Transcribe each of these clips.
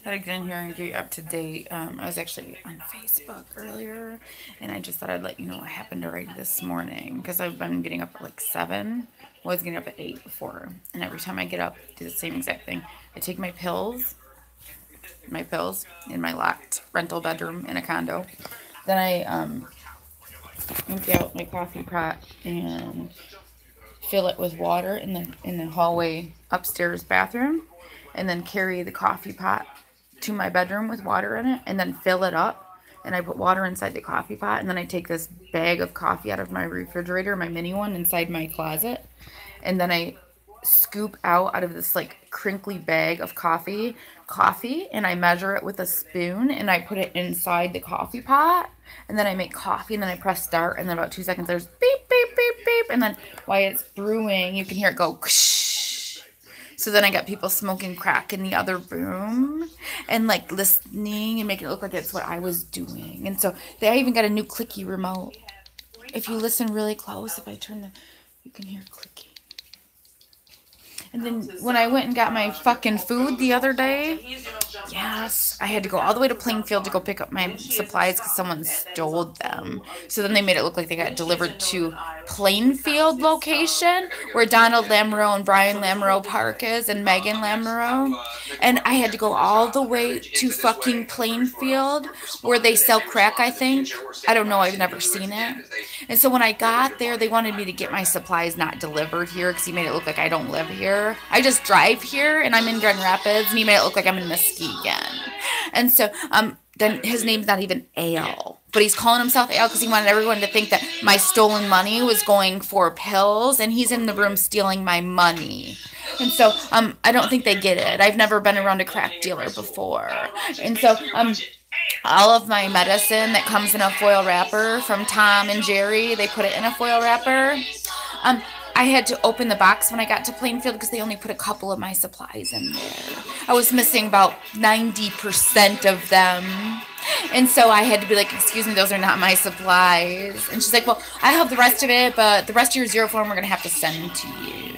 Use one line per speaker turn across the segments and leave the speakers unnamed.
Gotta get in here and get you up to date. I was actually on Facebook earlier, and I just thought I'd let you know what happened already this morning because I've been getting up at like 7. I was getting up at 8 before, and every time I get up, I do the same exact thing. I take my pills in my locked rental bedroom in a condo. Then I empty out my coffee pot and fill it with water in the hallway upstairs bathroom, and then carry the coffee pot to my bedroom with water in it, and then fill it up. And I put water inside the coffee pot, and then I take this bag of coffee out of my refrigerator, my mini one, inside my closet, and then I scoop out of this like crinkly bag of coffee, and I measure it with a spoon, and I put it inside the coffee pot, and then I make coffee, and then I press start, and then about 2 seconds there's beep beep beep beep, and then while it's brewing you can hear it go whoosh. So then I got people smoking crack in the other room and like listening and making it look like it's what I was doing. And so I even got a new clicky remote. If you listen really close, if I turn you can hear clicky. And then when I went and got my fucking food the other day, yes, I had to go all the way to Plainfield to go pick up my supplies because someone stole them. So then they made it look like they got delivered to Plainfield location where Donald Lamoureux and Brian Lamoureux Park is and Megan Lamoureux. And I had to go all the way to fucking Plainfield where they sell crack, I think. I don't know, I've never seen it. And so when I got there, they wanted me to get my supplies not delivered here because he made it look like I don't live here. I just drive here and I'm in Grand Rapids, and he made it look like I'm in Muskegon. And so then his name's not even Ale, but he's calling himself Ale because he wanted everyone to think that my stolen money was going for pills, and he's in the room stealing my money. And so I don't think they get it. I've never been around a crack dealer before. And so all of my medicine that comes in a foil wrapper from Tom and Jerry, they put it in a foil wrapper. I had to open the box when I got to Plainfield because they only put a couple of my supplies in there. I was missing about 90% of them. And so I had to be like, excuse me, those are not my supplies. And she's like, well, I have the rest of it, but the rest of your zero form we're going to have to send to you.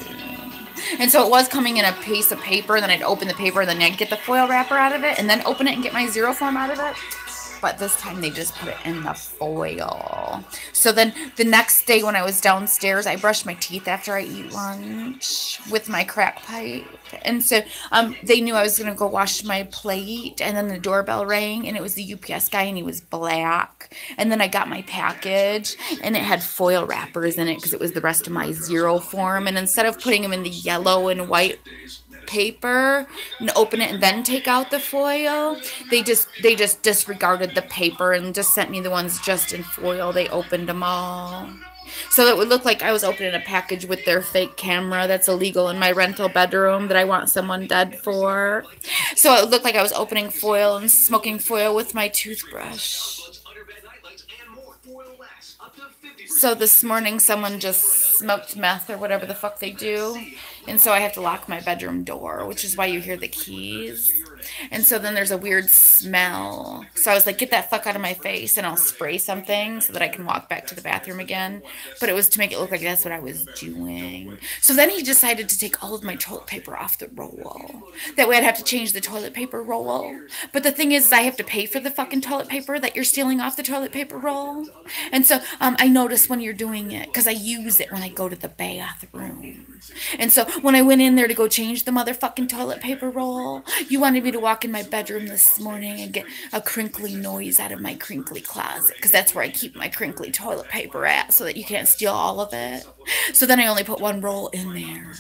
And so it was coming in a piece of paper, then I'd open the paper, then I'd get the foil wrapper out of it, and then open it and get my zero form out of it. But this time they just put it in the foil. So then the next day when I was downstairs, I brushed my teeth after I eat lunch with my crack pipe. And so they knew I was going to go wash my plate, and then the doorbell rang, and it was the UPS guy, and he was black. And then I got my package, and it had foil wrappers in it because it was the rest of my zero form. And instead of putting them in the yellow and white paper and open it and then take out the foil, they just disregarded the paper and just sent me the ones just in foil. They opened them all, so it would look like I was opening a package with their fake camera that's illegal in my rental bedroom that I want someone dead for. So it would look like I was opening foil and smoking foil with my toothbrush. So this morning someone just smoked meth or whatever the fuck they do. And so I have to lock my bedroom door, which is why you hear the keys. And so then there's a weird smell. So I was like, get that fuck out of my face, and I'll spray something so that I can walk back to the bathroom again. But it was to make it look like that's what I was doing. So then he decided to take all of my toilet paper off the roll. That way I'd have to change the toilet paper roll. But the thing is I have to pay for the fucking toilet paper that you're stealing off the toilet paper roll. And so I notice when you're doing it because I use it when I go to the bathroom. And so when I went in there to go change the motherfucking toilet paper roll, you wanted me to walk in my bedroom this morning and get a crinkly noise out of my crinkly closet because that's where I keep my crinkly toilet paper at so that you can't steal all of it. So then I only put one roll in there.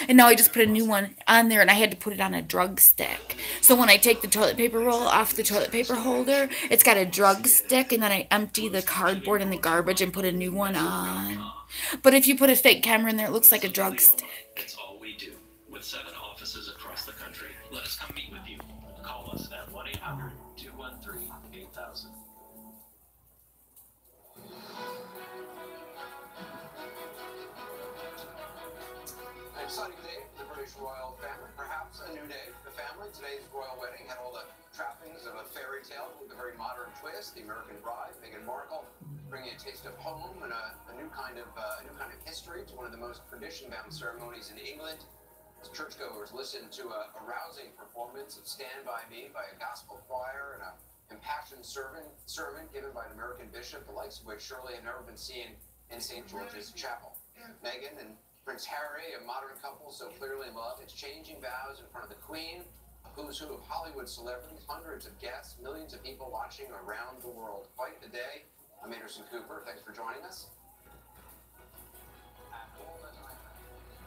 And now I just put a new one on there, and I had to put it on a drug stick. So when I take the toilet paper roll off the toilet paper holder, it's got a drug stick, and then I empty the cardboard in the garbage and put a new one on. But if you put a fake camera in there, it looks like a drug stick.
It's all we do with 7 offices across the country. Let us come meet with you. Call us at 1-800-213-8000.
An exciting day for the British royal family, perhaps a new day for the family. Today's royal wedding had all the trappings of a fairy tale with a very modern twist. The American bride, Meghan Markle, bringing a taste of home and a new kind of history to one of the most tradition-bound ceremonies in England. As churchgoers listened to a rousing performance moments of Stand By Me by a gospel choir and a impassioned sermon given by an American bishop, the likes of which surely have never been seen in St. George's Chapel. Meghan and Prince Harry, a modern couple so clearly in love, exchanging vows in front of the Queen, a who's who of Hollywood celebrities, hundreds of guests, millions of people watching around the world. Quite the day. I'm Anderson Cooper. Thanks for joining us.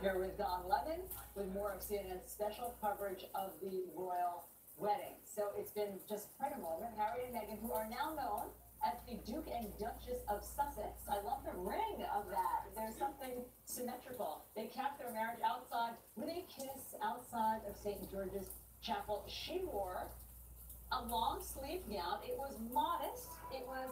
Here with Don Lemon with more of CNN's special coverage of the royal wedding. So it's been just quite a moment. Harry and Meghan, who are now known as the Duke and Duchess of Sussex. I love the ring of that. There's something symmetrical. They capped their marriage outside with a kiss outside of St. George's Chapel. She wore a long sleeve gown. It was modest. It was,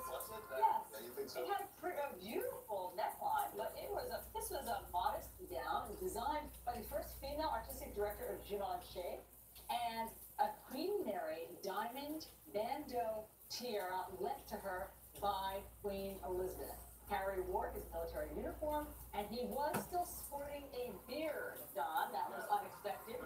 yes.
Yeah, you think so?
It had a beautiful neckline, but this was a modest gown designed by the first female artistic director of Givenchy, and a Queen Mary diamond bandeau tiara lent to her by Queen Elizabeth. Harry wore his military uniform, and he was still sporting a beard. Don, that was unexpected.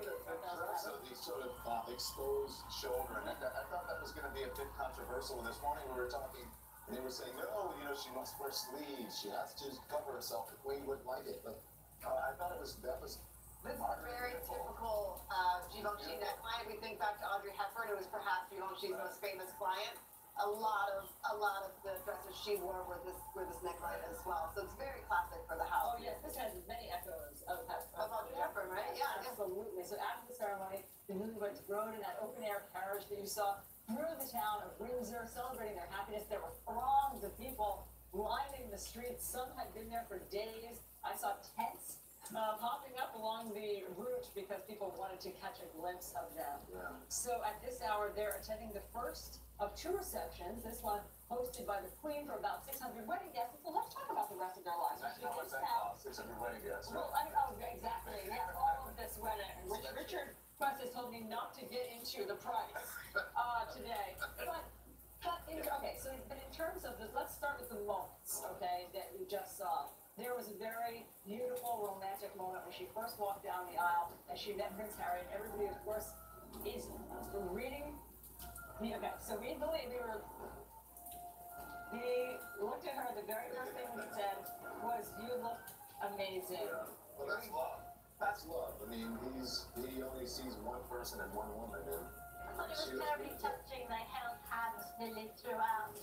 So the sort of exposed shoulder, and I thought that was going to be a bit controversial. And this morning we were talking, and they were saying, no, she must wear sleeves. She has to cover herself. The Queen wouldn't like it, but I thought that was.
This is a very typical Givenchy neckline. We think back to Audrey Hepburn, who was perhaps Givenchy's most famous client. A lot of the dresses she wore were this neckline as well. So it's very classic for the house.
Oh yes, this has many echoes of
Audrey Hepburn, right? Yeah,
absolutely. So after the ceremony, the newlyweds rode in that open-air carriage that you saw through the town of Windsor, celebrating their happiness. There were throngs of people lining the streets. Some had been there for days. I saw tents popping up along the route because people wanted to catch a glimpse of them.
Yeah.
So at this hour, they're attending the first of two receptions. This one hosted by the Queen for about 600 wedding guests. So let's talk about the rest of their lives.
How much that cost? 600 wedding guests.
Well, exactly. Yeah, all of this wedding, which Richard Press has told me not to get into the price today. But in terms of this, let's start with the moments, okay, that you just saw. There was a very beautiful romantic moment when she first walked down the aisle and she met Prince Harry, and everybody, of course, is reading. Okay, so we looked at her. The very first thing we said was, "You look amazing."
Yeah. Well, that's love. That's love. I mean, he only sees one person and one woman, and
I thought it was very touching. They held hands nearly throughout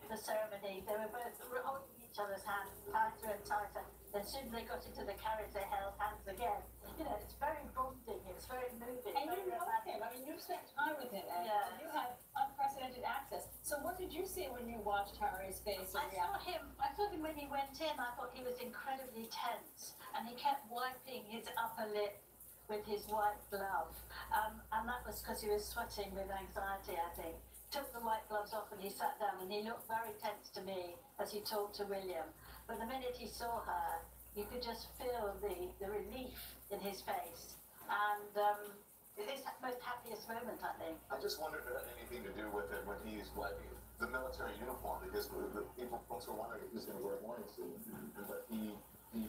the ceremony. They were both holding each other's hands tighter and tighter. As soon as they got into the carriage, they held hands again. It's very bonding. It's very moving.
And you know him. I mean, you spent time with him, and you had unprecedented access. So what did you see when you watched Harry's face?
I saw him when he went in. I thought he was incredibly tense, and he kept wiping his upper lip with his white glove. And that was because he was sweating with anxiety, I think. Took the white gloves off and he sat down, and he looked very tense to me as he talked to William. But the minute he saw her, you could just feel the relief in his face. And his most happiest moment, I think.
I just wondered if it had anything to do with it when he's wearing the military uniform, because the people folks were wondering if he was going to wear a morning suit, but he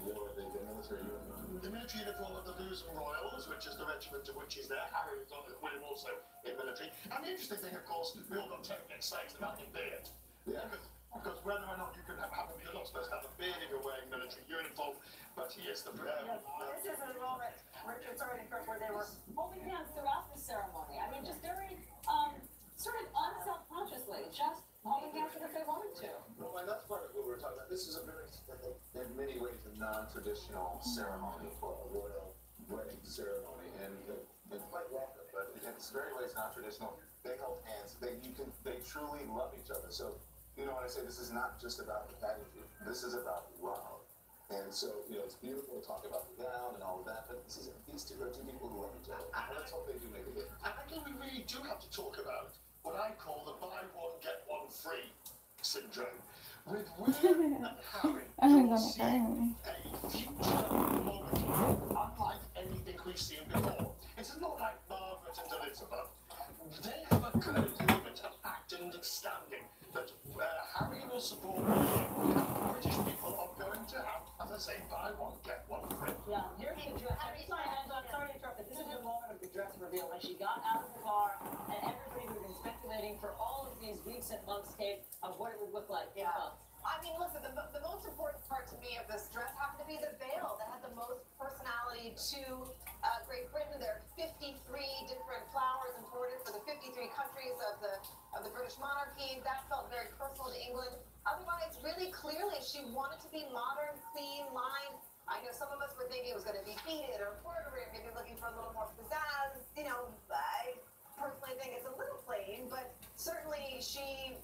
wore the military uniform.
The military uniform of the Blues and Royals, which is the regiment of which he's there. Harry was William also in military. And the interesting thing, of course, we all got totally excited about the beard.
Yeah.
Because whether or not you can have a beard, you're not supposed to have a beard if you're wearing military uniform, but he is the
This is a moment, Richard, sorry to interrupt, where they were holding hands throughout the ceremony. I mean, just very sort of unself-consciously, just holding hands because they wanted to.
Well, and that's part of what we were talking about. This is a very, in many ways, a non-traditional ceremony for a royal wedding ceremony, and quite welcome. But in very ways, non-traditional. They held hands. They truly love each other. So, when I say this is not just about the pageantry, this is about love. And so, it's beautiful to talk about the gown and all of that, but these two are two people who love each other. And let's hope they do make a hit.
And I think we really do have to talk about what I call the buy one, get one free syndrome. With William and Harry, you'll see a future moment unlike anything we've seen before. It's not like Margaret and Elizabeth. They have a good agreement of act and understanding that Harry will support William. British people are going to have, as I say, buy one, get one free.
Yeah, here's the dress. Sorry to interrupt, but this is the moment of the dress reveal. When she got out of the car, speculating for all of these weeks and months, Kate, of what it would look like.
Yeah. I mean, listen, the most important part to me of this dress happened to be the veil that had the most personality to Great Britain. There are 53 different flowers imported for the 53 countries of the British monarchy. That felt very personal to England. Otherwise, really clearly, she wanted to be modern, clean, lined. I know some of us were thinking it was going to be beaded or embroidery, or maybe looking for a little more pizzazz. You know, I personally think it's a little plain, but certainly she's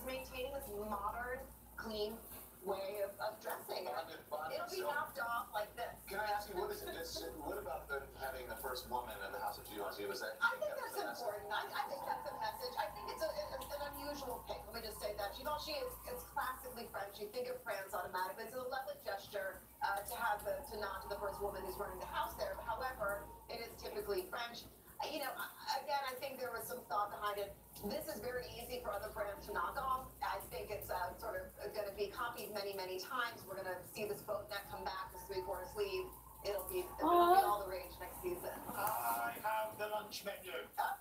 maintaining this modern, clean way of dressing. It'll be knocked off like this.
Can I ask you, what is it? What about having the first woman in the House of Givenchy? Was that?
I think that's important. I think that's a message. I think it's an unusual pick. Let me just say that. Givenchy is classically French. You think of France automatically. It's a lovely gesture to nod to the first woman who's running the house there. However, it is typically French. You know, again, I think there was some thought behind it. This is very easy for other brands to knock off. I think it's sort of going to be copied many, many times. We're going to see this boat neck come back, this three-quarter sleeve. It'll be all the rage next season.
I have the lunch menu.
Tell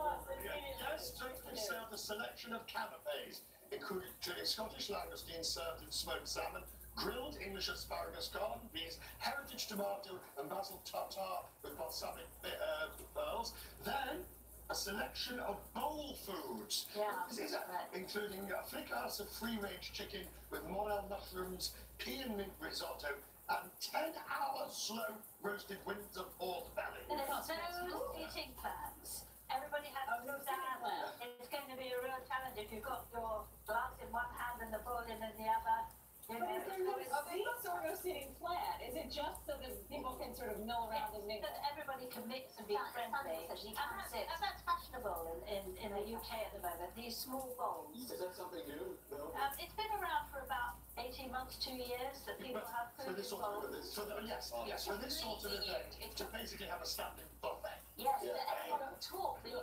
us.
Yes, we served a selection of canapes, including Scottish langoustine served in smoked salmon, grilled English asparagus, garden beans, heritage tomato and basil tartare with balsamic pearls. Then a selection of bowl foods, including fricasse of free-range chicken with morel mushrooms, pea and mint risotto, and 10-hour slow roasted Windsor pork belly.
And there's no eating plans. Everybody has to move down. It's going to be a real challenge if you've got your glass in one hand and the bowl in the other.
But is there no sort of seating plan? Is it just so that people can sort of mill around and mingle?
That everybody can mix and be friendly. And that's fashionable in the UK at the moment. These small bowls.
Is that something new? No?
It's been around for about 18 months, 2 years that people have food in bowls.
For this sort of event, to basically have a standing buffet.
Yes, everyone could talk, but you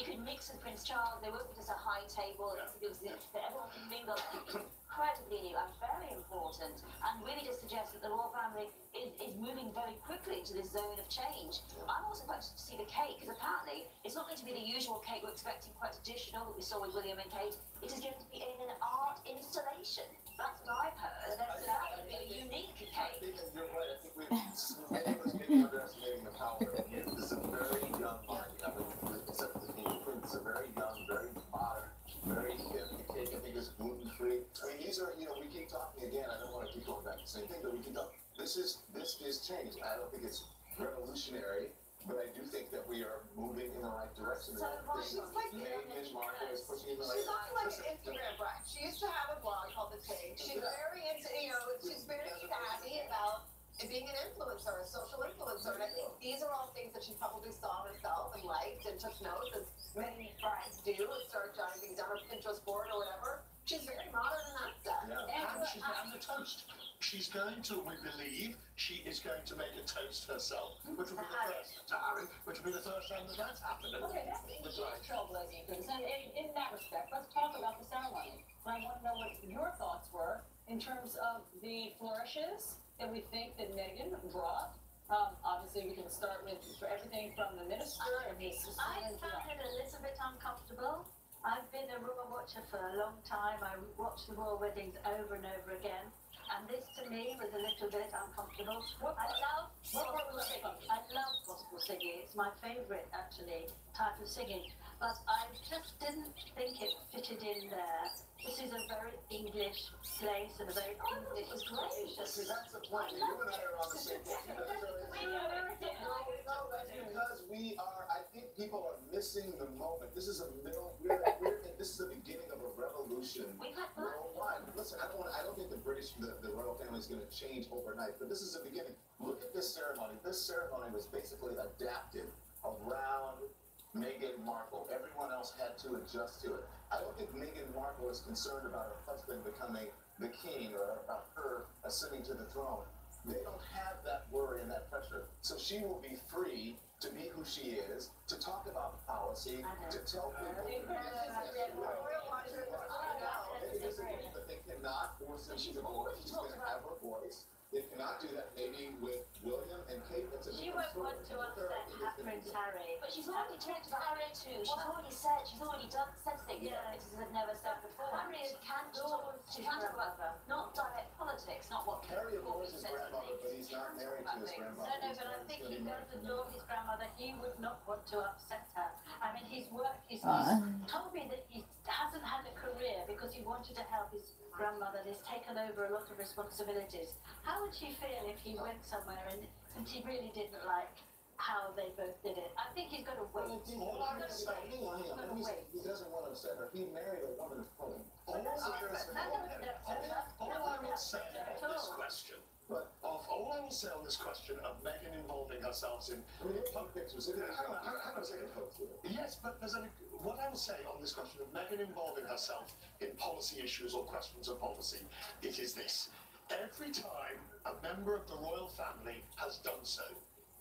could mix with Prince Charles. There wasn't just a high table. It was that everyone could mingle. Incredibly new and very important, and really just suggests that the royal family is moving very quickly into this zone of change. I'm also quite interested to see the cake, because apparently it's not going to be the usual cake we're expecting, quite traditional, that we saw with William and Kate. It is going to be in an art installation. That's what I've heard. That's going to be a unique cake.
I think you're right. I think many of us may be underestimating the power of youth. This is a very young mind. I mean, except the King Prince, a very young, very modern, very hip. The cake, I think, is gluten-free. I mean, these are, we keep talking again. I don't want to keep going back to the same thing, but we keep talking. This is change. I don't think it's revolutionary, but I do think that we are moving in the right direction.
So, she's like
Meghan Markle is pushing in the right
she's also like an
direction.
Instagram bride. She used to have a blog called The Take. She's very into, she's very savvy about being an influencer, a social influencer. And I think these are all things that she probably saw herself and liked and took notes, as many brides do, and start jotting things down her Pinterest board or whatever. She's very modern in that stuff.
Yeah.
And the toast. She's going to, we believe, she is going to make a toast herself, which will be the first time, which will be the first time that's happened.
Okay, that's trailblazing things. And in that respect, let's talk about the ceremony. I want to know what your thoughts were in terms of the flourishes that we think that Meghan brought. Obviously, we can start with everything from the minister and his
I found it a little bit uncomfortable. I've been a royal watcher for a long time. I watch the royal weddings over and over again. And this, to me, was a little bit uncomfortable. I love gospel singing. It's my favourite, actually, type of singing. But I just didn't think it fitted in there. This is a very English place and a very English tradition.
See, that's the point. You and I are on the same page. No, that's because we are, I think people are missing the moment. This is a this is the beginning of a revolution worldwide. Listen, I don't think the royal family is going to change overnight, but this is the beginning. Look at this ceremony. This ceremony was basically adapted around Meghan Markle. Everyone else had to adjust to it. I don't think Meghan Markle is concerned about her husband becoming the king or about her ascending to the throne. They don't have that worry and that pressure. So she will be free to be who she is, to talk about policy, to tell people. But they cannot force her. She's going to have her voice. It cannot do that. Maybe with William and Kate, that's a
She
different
won't
story.
want to upset Prince Harry.
But she's already talked about Harry too. She's already said, said things that Mrs. had never said before. Harry can't talk about not direct politics, not what
Harry adores his grandmother, but he's not married to his grandmother.
No, but I think he does adore his grandmother. He would not want to upset her. I mean, he's he's told me that he hasn't had a career because he wanted to help his grandmother. He's taken over a lot of responsibilities. How would she feel if he went somewhere and she really didn't like how they both did it? I think he's got to wait.
All I would say, he doesn't want to upset her. He married a woman of color.
All I will say on this question, all I will say on this question of Meghan involving herself in
pictures.
hang on a second. Yes, but what I will say on this question of Meghan involving herself in policy issues or questions of policy, it is this. Every time a member of the royal family has done so,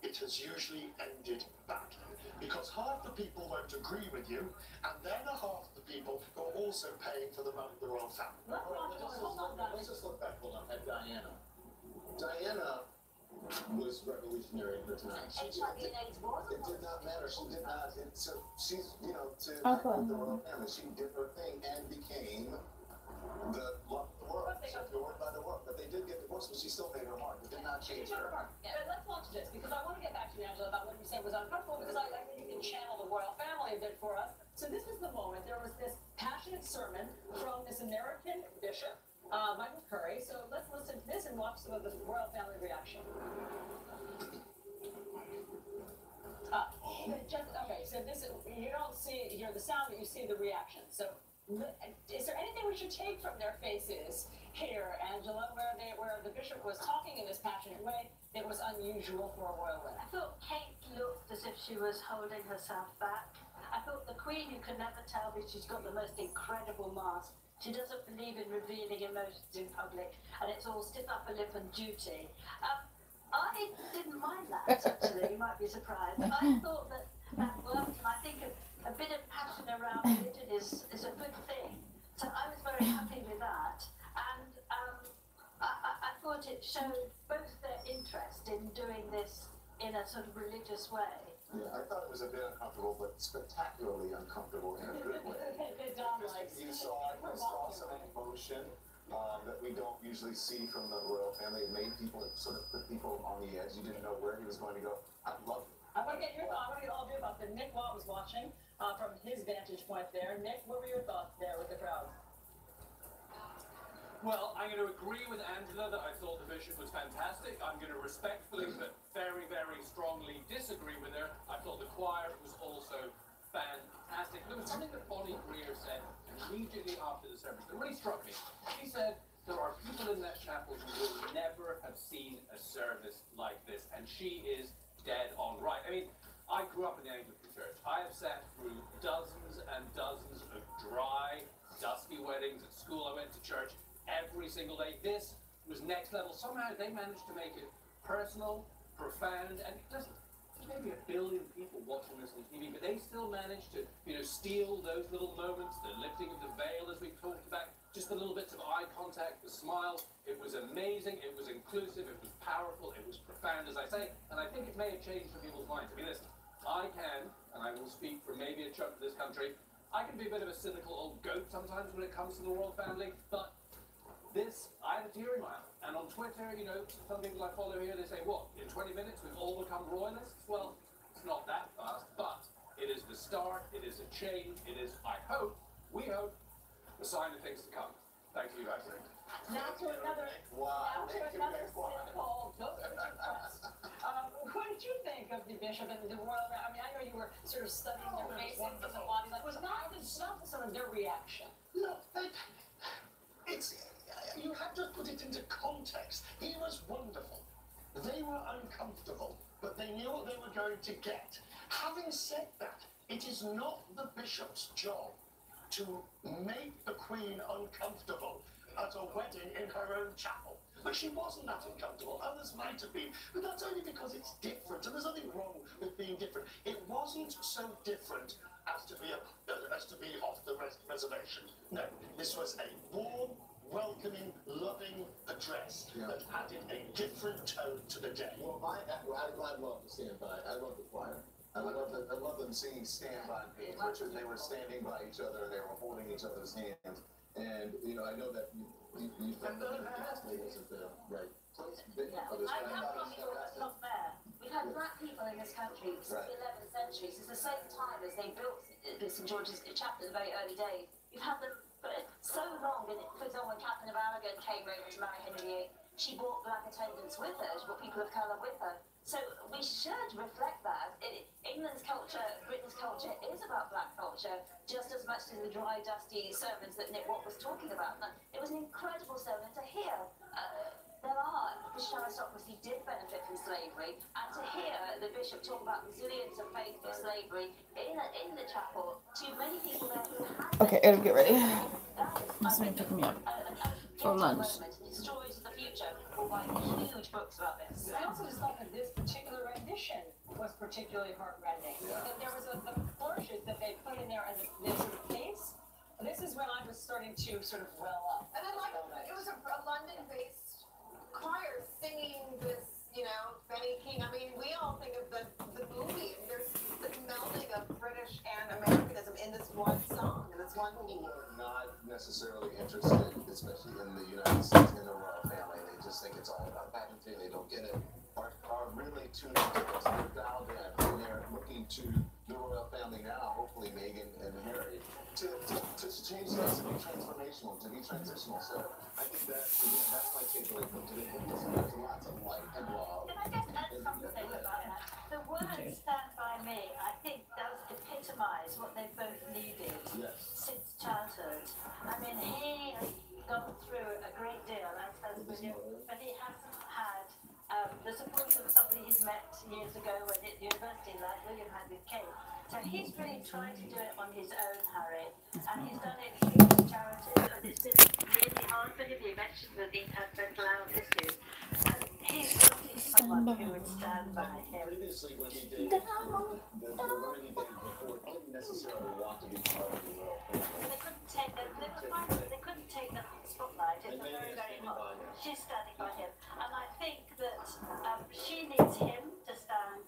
it has usually ended badly. Because half the people won't agree with you, and then half the people are also paying for the royal family.
Let's just look back at Diana. Diana was revolutionary in her time. It did not matter. She did not. She's, to the royal family, she did her thing and became the love of the world. She was adored by the world. But they did get divorced, but she still made her mark. It did not change her.
Yeah. But let's launch this, because I want to get back to you, Angela, about what you said was uncomfortable, because I think you can channel the royal family a bit for us. So this is the moment. There was this passionate sermon from this American bishop, Michael Curry. So let's listen to this and watch some of the royal family reaction. Okay, so this is, you don't hear the sound, but you see the reaction. So is there anything we should take from their faces here, Angela, where the bishop was talking in this passionate way that was unusual for a royal wedding?
I thought Kate looked as if she was holding herself back. I thought the Queen, you can never tell because she's got the most incredible mask. She doesn't believe in revealing emotions in public, and it's all stiff upper lip and duty. I didn't mind that, actually. You might be surprised. I thought that worked, and I think a bit of passion around religion is a good thing. So I was very happy with that. And I thought it showed both their interest in doing this in a sort of religious way.
Yeah, I thought it was a bit uncomfortable, but spectacularly uncomfortable in a good way. You saw some emotion that we don't usually see from the royal family. It made people, it sort of put people on the edge. You didn't know where he was going to go. I loved it.
I want to get all of you about the Nick Watt was watching from his vantage point there. Nick, what were your thoughts there with the crowd?
Well, I'm going to agree with Angela that I thought the bishop was fantastic. I'm going to respectfully but very, very strongly disagree with her. I thought the choir was also fantastic. There was something that Bonnie Greer said immediately after the service that really struck me. She said, there are people in that chapel who will never have seen a service like this, and she is dead on right. I mean, I grew up in the Anglican Church. I have sat through dozens and dozens of dry, dusty weddings at school. I went to church every single day. This was next level. Somehow they managed to make it personal, profound, and there's maybe 1 billion people watching this on TV, but they still managed to, steal those little moments, the lifting of the veil as we've talked about, just the little bits of eye contact, the smiles. It was amazing, it was inclusive, it was powerful, it was profound, as I say, and I think it may have changed some people's minds. I mean, listen, I can, and I will speak for maybe a chunk of this country, I can be a bit of a cynical old goat sometimes when it comes to the royal family, but this, I had a tear in my eye. And on Twitter, some people I follow here, they say, what, in 20 minutes we've all become royalists? Well, it's not that fast, but it is the start, it is a change, it is, we hope, a sign of things to come. Thank you, guys.
Now to another cynical what did you think of the bishop and the royal? I mean, I know you were sort of studying their faces and the body. Was not some of their reaction.
Look, you have to put it into context. He was wonderful. They were uncomfortable, but they knew what they were going to get. Having said that, it is not the bishop's job to make the Queen uncomfortable at a wedding in her own chapel. But she wasn't that uncomfortable. Others might have been, but that's only because it's different, and there's nothing wrong with being different. It wasn't so different as to be off the reservation. No, this was a warm, welcoming, loving address that added a different tone to the day.
Well, I love the Stand By. I love the choir. I love them singing Stand By Me, which is they were standing by each other, they were holding each other's hands. And, you know, I know that you thought that the gospel wasn't the right place.
I come from people that's not there. We've had black people in this country since the 11th century, since the same time as they built St. George's Chapel in the very early days. We've had them for so long. And for example, when Catherine of Aragon came over to marry Henry VIII, she brought black attendants with her, she brought people of colour with her. So we should reflect that. England's culture, Britain's culture is about black culture, just as much as the dry, dusty sermons that Nick Watt was talking about. And it was an incredible sermon to hear. British aristocracy did benefit from slavery, and to hear the bishop talk about resilience of faith with slavery in the chapel, to many people there who had...
Okay, I gotta get ready. Somebody pick me up for lunch.
Stories of the future will write huge books about this.
I also just thought that this particular rendition was particularly heartrending. That there was the flourishes that they put in there and the sort of pace. This is when I was starting to sort of well up.
And I like it was a London-based choir singing this, you know, Benny King. I mean, we all think of the movie. There's the melding of British and Americanism in this one song, in this one
People
movie.
are not necessarily interested, especially in the United States, in the royal family. They just think it's all about pageantry. They don't get it. Are really tuned into this. They're dialed in, and they're looking to the royal family now, hopefully Meghan and Harry, to change this, to be transformational, to be transitional. So I think that's my takeaway from today. There's lots of light and love.
Can I just add something about that? The word "stand by me," I think does epitomise what they've both needed since childhood. I mean, he has gone through a great deal, as has William, but he hasn't had the support of somebody he's met years ago at university, like William had with Kate. So he's really trying to do it on his own, Harry, and he's done it through his charities. And it's been really hard for him. You mentioned that he had mental health issues, and he's wanting someone who would stand by him.
Previously, when he did the women he dated before, didn't necessarily want to be part of the royal family.
They couldn't take them. They couldn't take the spotlight. It's very, very hot. She's standing by him, and I think that she needs him to stand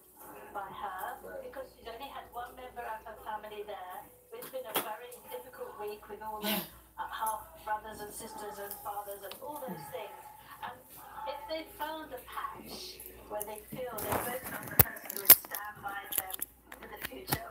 by her because she's only had one member of her family there. It's been a very difficult week with all the half brothers and sisters and fathers and all those things. And if they found a patch where they feel they both have the person who would stand by them for the future.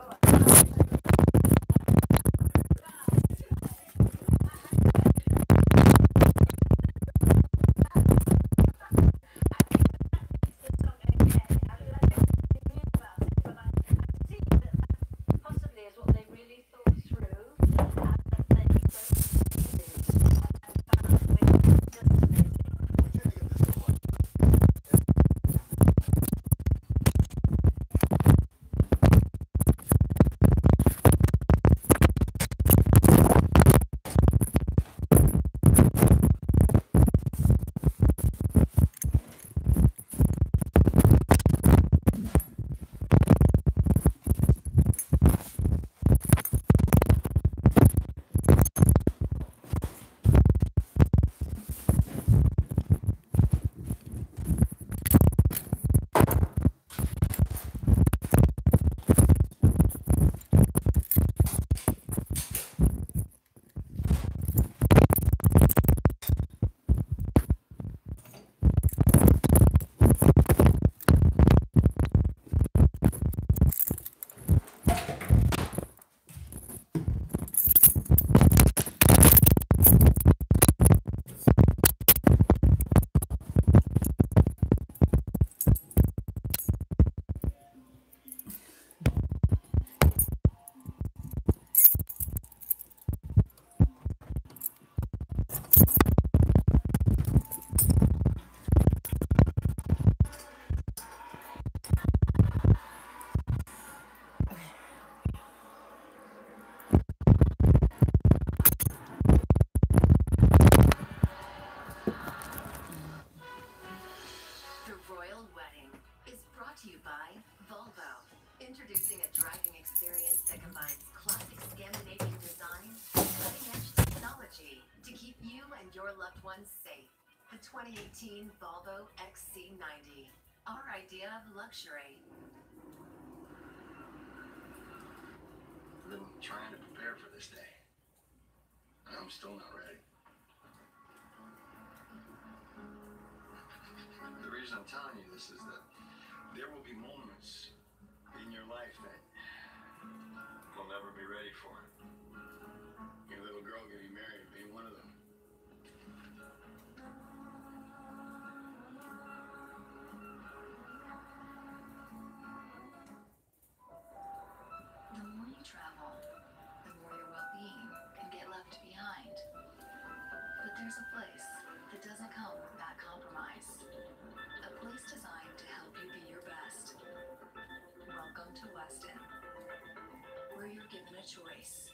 Introducing a driving experience that combines classic Scandinavian design and cutting-edge technology to keep you and your loved ones safe. The 2018 Volvo XC90. Our idea of luxury.
I've been trying to prepare for this day. And I'm still not ready. The reason I'm telling you this is that there will be moments in your life that you'll never be ready for. Your little girl getting married being one of them.
The more you travel, the more your well-being can get left behind. But there's a place that doesn't come with that compromise. A place designed to help you be your best. Welcome to Weston, where you're given a choice.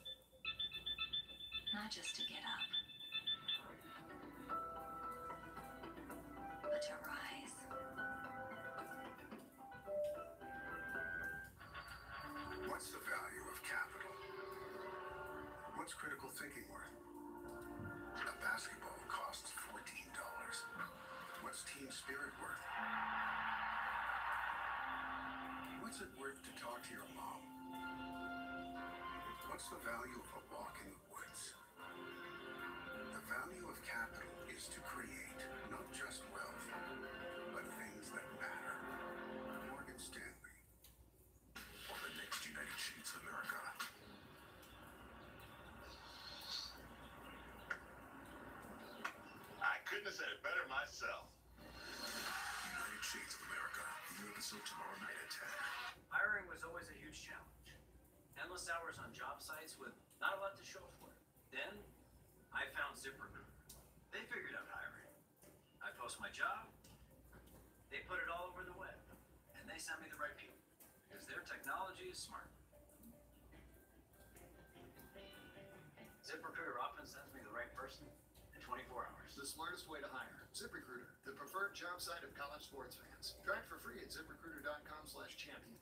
Not just to get up, but to rise.
What's the value of capital? What's critical thinking worth? A basketball costs $14. What's team spirit worth? What's it worth to talk to your mom? What's the value of a walk in the woods? The value of capital is to create not just wealth, but things that matter. Morgan Stanley. Or the next United States of America.
I couldn't have said it better myself.
United States of America. New episode tomorrow night at 10.
Hiring was always a huge challenge. Endless hours on job sites with not a lot to show for it. Then, I found ZipRecruiter. They figured out hiring. I post my job, they put it all over the web, and they send me the right people, because their technology is smart. ZipRecruiter often sends me the right person in 24 hours.
The smartest way to hire. ZipRecruiter, the preferred job site of college sports fans. Try it for free at ZipRecruiter.com/champion.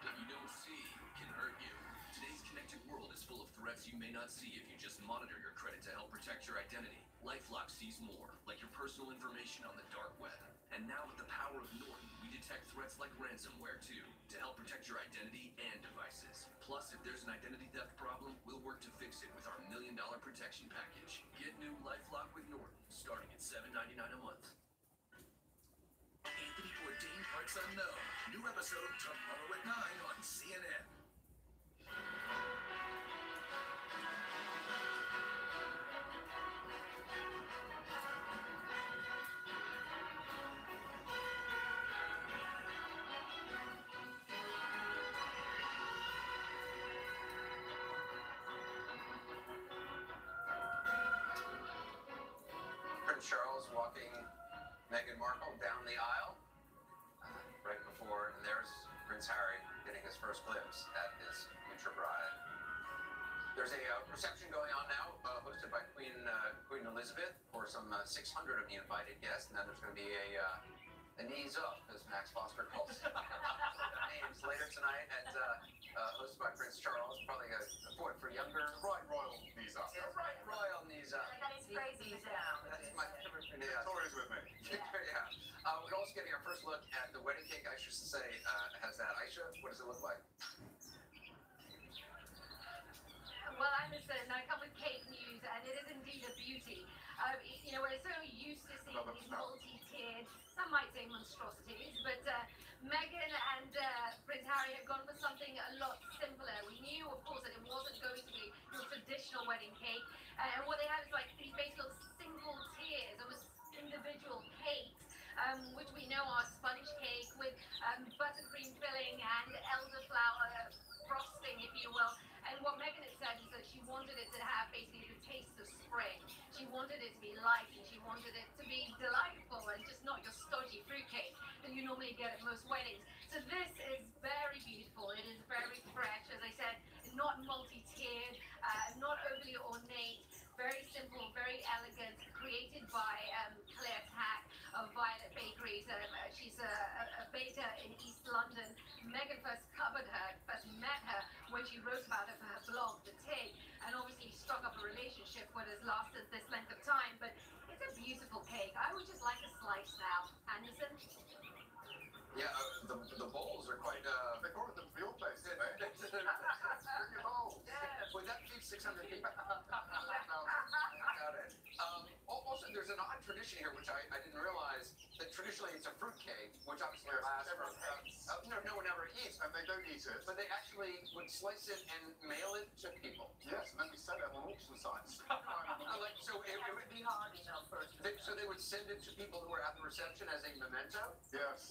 What you don't see can hurt you. Today's connected world is full of threats you may not see if you just monitor your credit to help protect your identity. LifeLock sees more, like your personal information on the dark web. And now with the power of Norton, we detect threats like ransomware too, to help protect your identity and devices. Plus, if there's an identity theft problem, we'll work to fix it with our $1 million protection package. Get new LifeLock with Norton, starting at $7.99 a month.
Anthony Bourdain Parts Unknown. New episode tomorrow at 9 on CNN.
Prince Charles walking Meghan Markle down the aisle right before, and there's Prince Harry getting his first glimpse at his future bride. There's a reception going on now, hosted by Queen Elizabeth for some 600 of the invited guests, and then there's going to be a knees up, as Max Foster calls it, names later tonight, and hosted by Prince Charles, probably a point for younger.
Right, royal knees up.
Yeah, right, royal knees up.
That is crazy sound.
That's my favorite. Yeah.
Tori's with me.
Yeah. We're also getting our first look at the wedding cake. Aisha should say has that. Aisha, what does it look like?
Well, I'm Miss and I come with cake news, and it is indeed a beauty. You know, we're so used to seeing these multi-tiered, some might say monstrosities, but Meghan and Prince Harry have gone for something a lot simpler. We knew, of course, that it wasn't going to be your traditional wedding cake, and what they have is like these basically single tiers, almost individual cakes, which we know are sponge cake with buttercream filling and elderflower frosting, if you will. And what Meghan had said is that she wanted it to have basically the taste of spring. She wanted it to be light, and she wanted it to be delightful and just not your stodgy fruitcake that you normally get at most weddings. So this is very beautiful. It is very fresh, as I said, not multi-tiered, not overly ornate, very simple, very elegant, created by Claire Tack of Violet Bakeries. She's a baker in East London. Meghan first met her when she wrote about it for her blog, The Tig, and obviously struck up a relationship what has lasted this length of time. But it's a beautiful cake. I would just like a slice now. Anderson?
Yeah, the bowls are quite,
They call it the fuel place, eh? Bring your bowls.
would that feed 600 people? Got it. Also, there's an odd tradition here, which I didn't realize, that traditionally it's a fruit cake, which obviously lasts for... no one ever eats.
And they don't eat it.
But they actually would slice it and mail it to people.
Yes, and then we sell it on auction sites.
So it would be hard enough first. So they would send it to people who were at the reception as a memento?
Yes.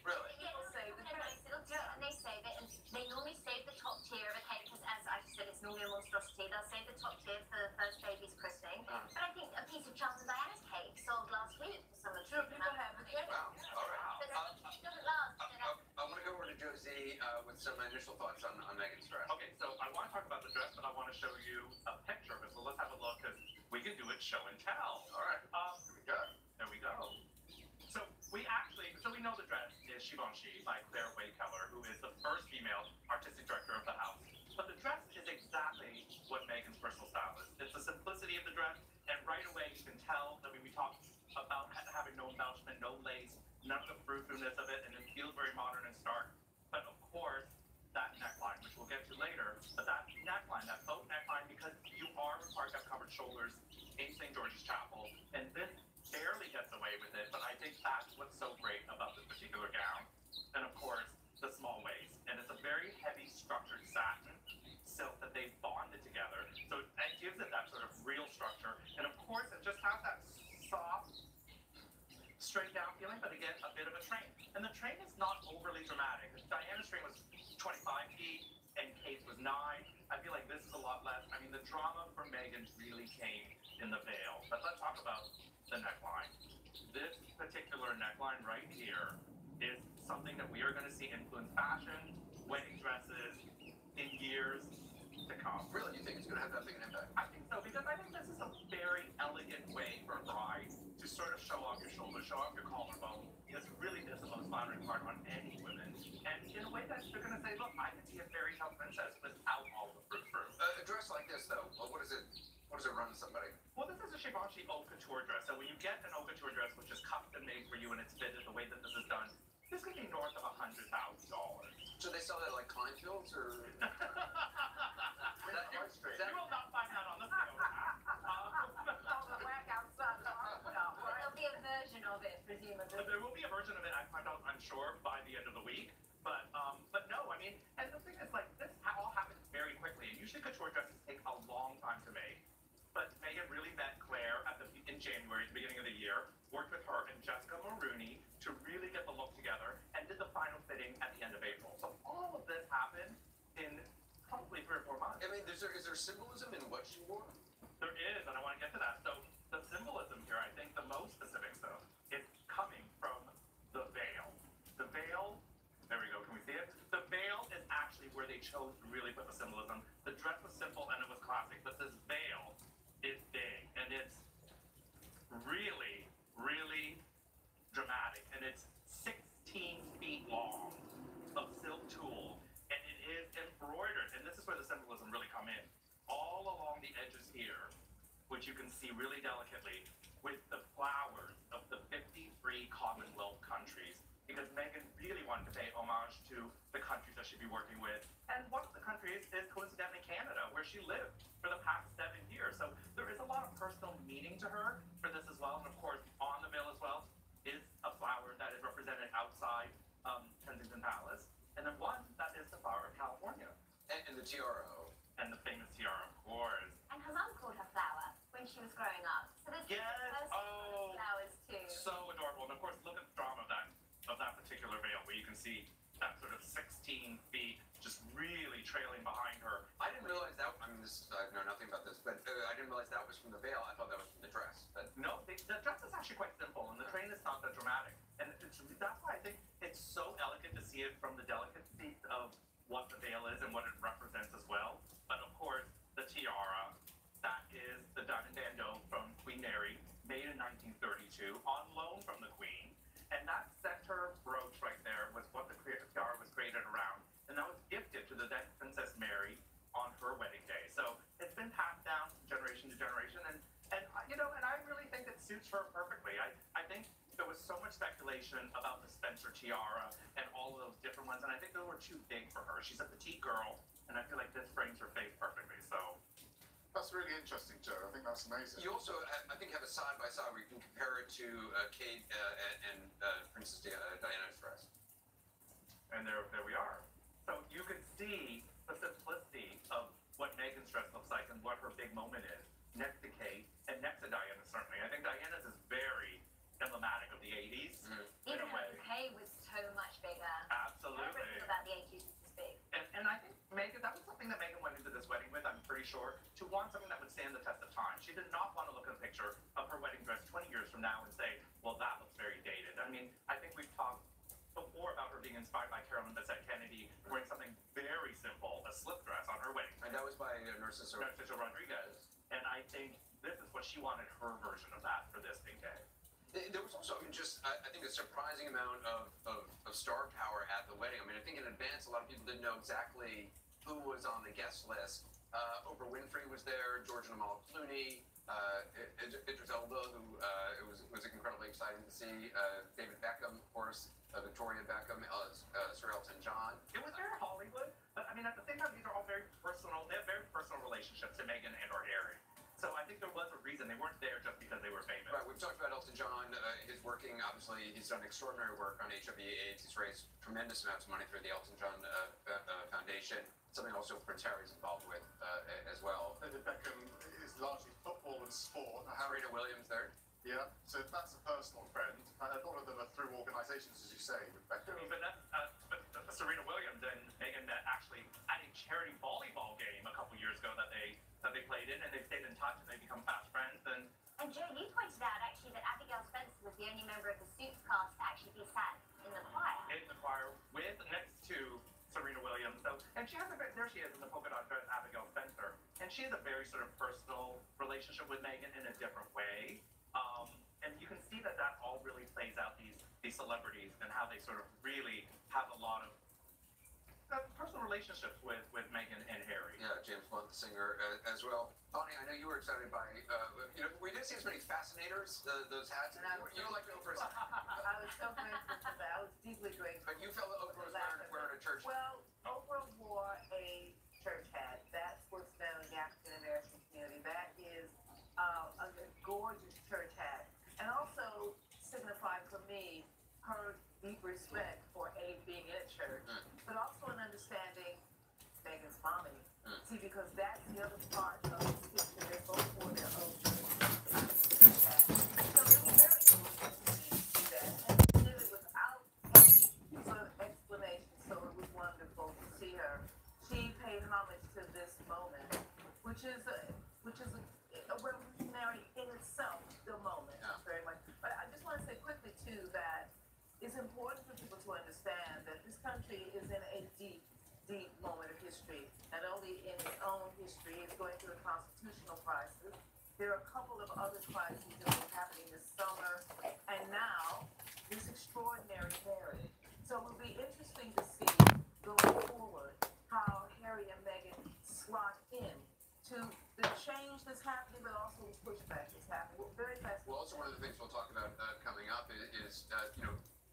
Really?
Yeah, so the parents, they'll do it and they save it, and they normally save the top tier of a cake, because as I said, it's normally a monstrosity. They'll save the top tier for the first baby's christening. But I think a piece of Charles and Diana's cake sold last week for some of the children.
Wow, all right.
But it doesn't last.
I want to go over to Josie with some initial thoughts on Megan's dress.
Okay, so I want to talk about the dress, but I want to show you a picture of it. So let's have a look, because we can do it show and tell.
All right.
Here we go. There we go. So we know the dress is Givenchy by Claire Waykeller, who is the first female artistic director of the house. But the dress is exactly what Megan's personal style is. It's the simplicity of the dress, and right away you can tell that we talked about having no embellishment, no lace, none of the frou-frou-ness of it, and it feels very modern and stark. But of course, that neckline, which we'll get to later, but that neckline, that boat neckline, because you are required to have covered shoulders in St. George's Chapel, and this barely gets away with it, but I think that's what's so great about this particular gown. And of course, the small waist. And it's a very heavy structured satin silk that they've bonded together, so it gives it that sort of real structure. And of course, it just has that soft, straight down feeling, but again, a bit of a train. And the train is not overly dramatic. Diana's train was 25 feet, and Kate's was 9. I feel like this is a lot less. I mean, the drama for Megan really came in the veil. But let's talk about the neckline. This particular neckline right here is something that we are going to see influence fashion, wedding dresses, in years to come.
Really? You think it's going to have that big an impact?
I think so, because I think this is a very elegant way for a bride to sort of show off your shoulders, show off your collarbone. This really is the most flattering part on any women. And in a way that they're going to say, look, I can be a fairy tale princess without all the frou-frou.
A dress like this, though, what does it run somebody?
Well, this is a Givenchy haute couture dress. So when you get an haute couture dress, which is custom made for you and it's fitted the way that this is done, this could be north of $100,000.
So they sell that like Kleinfelds, or?
You will not find that on the field.
There'll be a version of it, presumably.
There will be a version of it, I find out, I'm sure, by the end of the week. But no, I mean, and the thing is, like, this all happens very quickly. And usually couture dresses take a long time to make. But Megan really met Claire in January, at the beginning of the year, worked with her and Jessica Maroney to really get the look together, and did the final fitting at the end of April. So all of this happened in probably 3 or 4 months.
I mean, is there symbolism in what she wore?
There is, and I want to get to that. So the symbolism here, I think the most specific, though, is coming from the veil. The veil, there we go, can we see it? The veil is actually where they chose to really put the symbolism. The dress was simple and it was classic, but this veil is big, and it's really, really dramatic, and it's 16 feet long of silk tulle, and it is embroidered, and this is where the symbolism really come in. All along the edges here, which you can see really delicately, with the flowers of the 53 Commonwealth countries, because Megan really wanted to pay homage to the countries that she'd be working with. And one of the countries is coincidentally Canada, where she lived for the past 7 years. So there is a lot of personal meaning to her for this as well. And of course, on the veil as well is a flower that is represented outside Kensington Palace. And then one that is the flower of California.
And the tiara.
And the famous tiara, of course.
And her mum called her Flower when she was growing up. So there's flowers too.
So adorable. And of course, look at the drama of that particular veil, where you can see that sort of 16 feet just really trailing behind her.
I didn't realize that. I mean, I know nothing about this, but I didn't realize that was from the veil. I thought that was from the dress. But
no, the dress is actually quite simple, and the train is not that dramatic. And that's why I think it's so elegant to see it from the delicacy of what the veil is and what it represents as well. But of course, the tiara, that is the diamond bandeau from Queen Mary, made in 1932, on loan from the Queen. And that center brooch right there was what the tiara was created around. And that was gifted to the then Princess speculation about the Spencer tiara and all of those different ones, and I think those were too big for her. She's a petite girl, and I feel like this frames her face perfectly. So
That's really interesting, Joe. I think that's amazing.
You also, I think, have a side by side where you can compare it to Kate and Princess Diana's dress.
And there we are. So you can see the simplicity of what Meghan's dress looks like and what her big moment is next to Kate and next to Diana, certainly. I think Diana's is very emblematic of the 80s. In
Even
a way.
Kate was so much bigger.
Absolutely.
Everything about the 80s is this big.
And I think Meghan, that was something that Meghan went into this wedding with, I'm pretty sure, to want something that would stand the test of time. She did not want to look at a picture of her wedding dress 20 years from now and say, well, that looks very dated. I mean, I think we've talked before about her being inspired by Carolyn Bessette Kennedy wearing something very simple, a slip dress on her wedding.
And that was by Narciso
Rodriguez. And I think this is what she wanted her version of that for this big day.
There was also, I mean, I think a surprising amount of star power at the wedding. I mean, I think in advance, a lot of people didn't know exactly who was on the guest list. Oprah Winfrey was there, George and Amal Clooney, Idris Elba, who it was incredibly exciting to see. David Beckham, of course, Victoria Beckham, Sir Elton John.
It was very Hollywood, but I mean, at the same time, these are all very personal. They have very personal relationships to Meghan and or Harry. So I think there was a reason they weren't there just because they were famous.
Right, we've talked about Elton John. His working, obviously, he's done extraordinary work on HIV/AIDS. He's raised tremendous amounts of money through the Elton John Foundation. Something also Prince Harry's involved with as well.
David Beckham is largely football and sport.
Serena Williams there.
Yeah, so that's a personal friend. And a lot of them are through organisations, as you say, with Beckham.
But Serena Williams and Meghan met actually at a charity volleyball game a couple years ago that they played in, and they've stayed in touch and they've become fast friends.
And Joe, you pointed out actually that Abigail Spencer was the only member of the Suits cast to actually be sat in the choir.
In the choir with next to Serena Williams. So, and she has there she is in the polka dot dress, Abigail Spencer, and she has a very sort of personal relationship with Meghan in a different way. And you can see that all really plays out these celebrities and how they sort of really have a lot of personal relationships with Meghan and Harry.
Yeah, James Blunt, the singer, as well. Bonnie, I know you were excited by, we didn't see as many fascinators, those hats. You like Oprah's.
I was so grateful for that. I was deeply grateful.
But you felt that Oprah was wearing a church hat.
Well, Oprah wore a church hat. That's what's known in the African American community. That is a gorgeous church hat. And also signified for me her deep respect for being in a church, but also an understanding Meghan's mommy. See, because that's the other part of the picture. They both wore their own church hat. So it was very interesting to see that. And she did it without any sort of explanation, so it was wonderful to see her. She paid homage to this moment, which is a revolutionary in itself, the moment, very much. But I just want to say quickly, too, that it's important for people to understand that this country is in a deep, deep moment of history. Not only in its own history, it's going through a constitutional crisis. There are a couple of other crises that are happening this summer, and now this extraordinary marriage. So it will be interesting to see going forward how Harry and Meghan slot in to the change that's happening, but also the pushback that's happening. We're very fascinated.
Well, also one of the things we'll talk about coming up is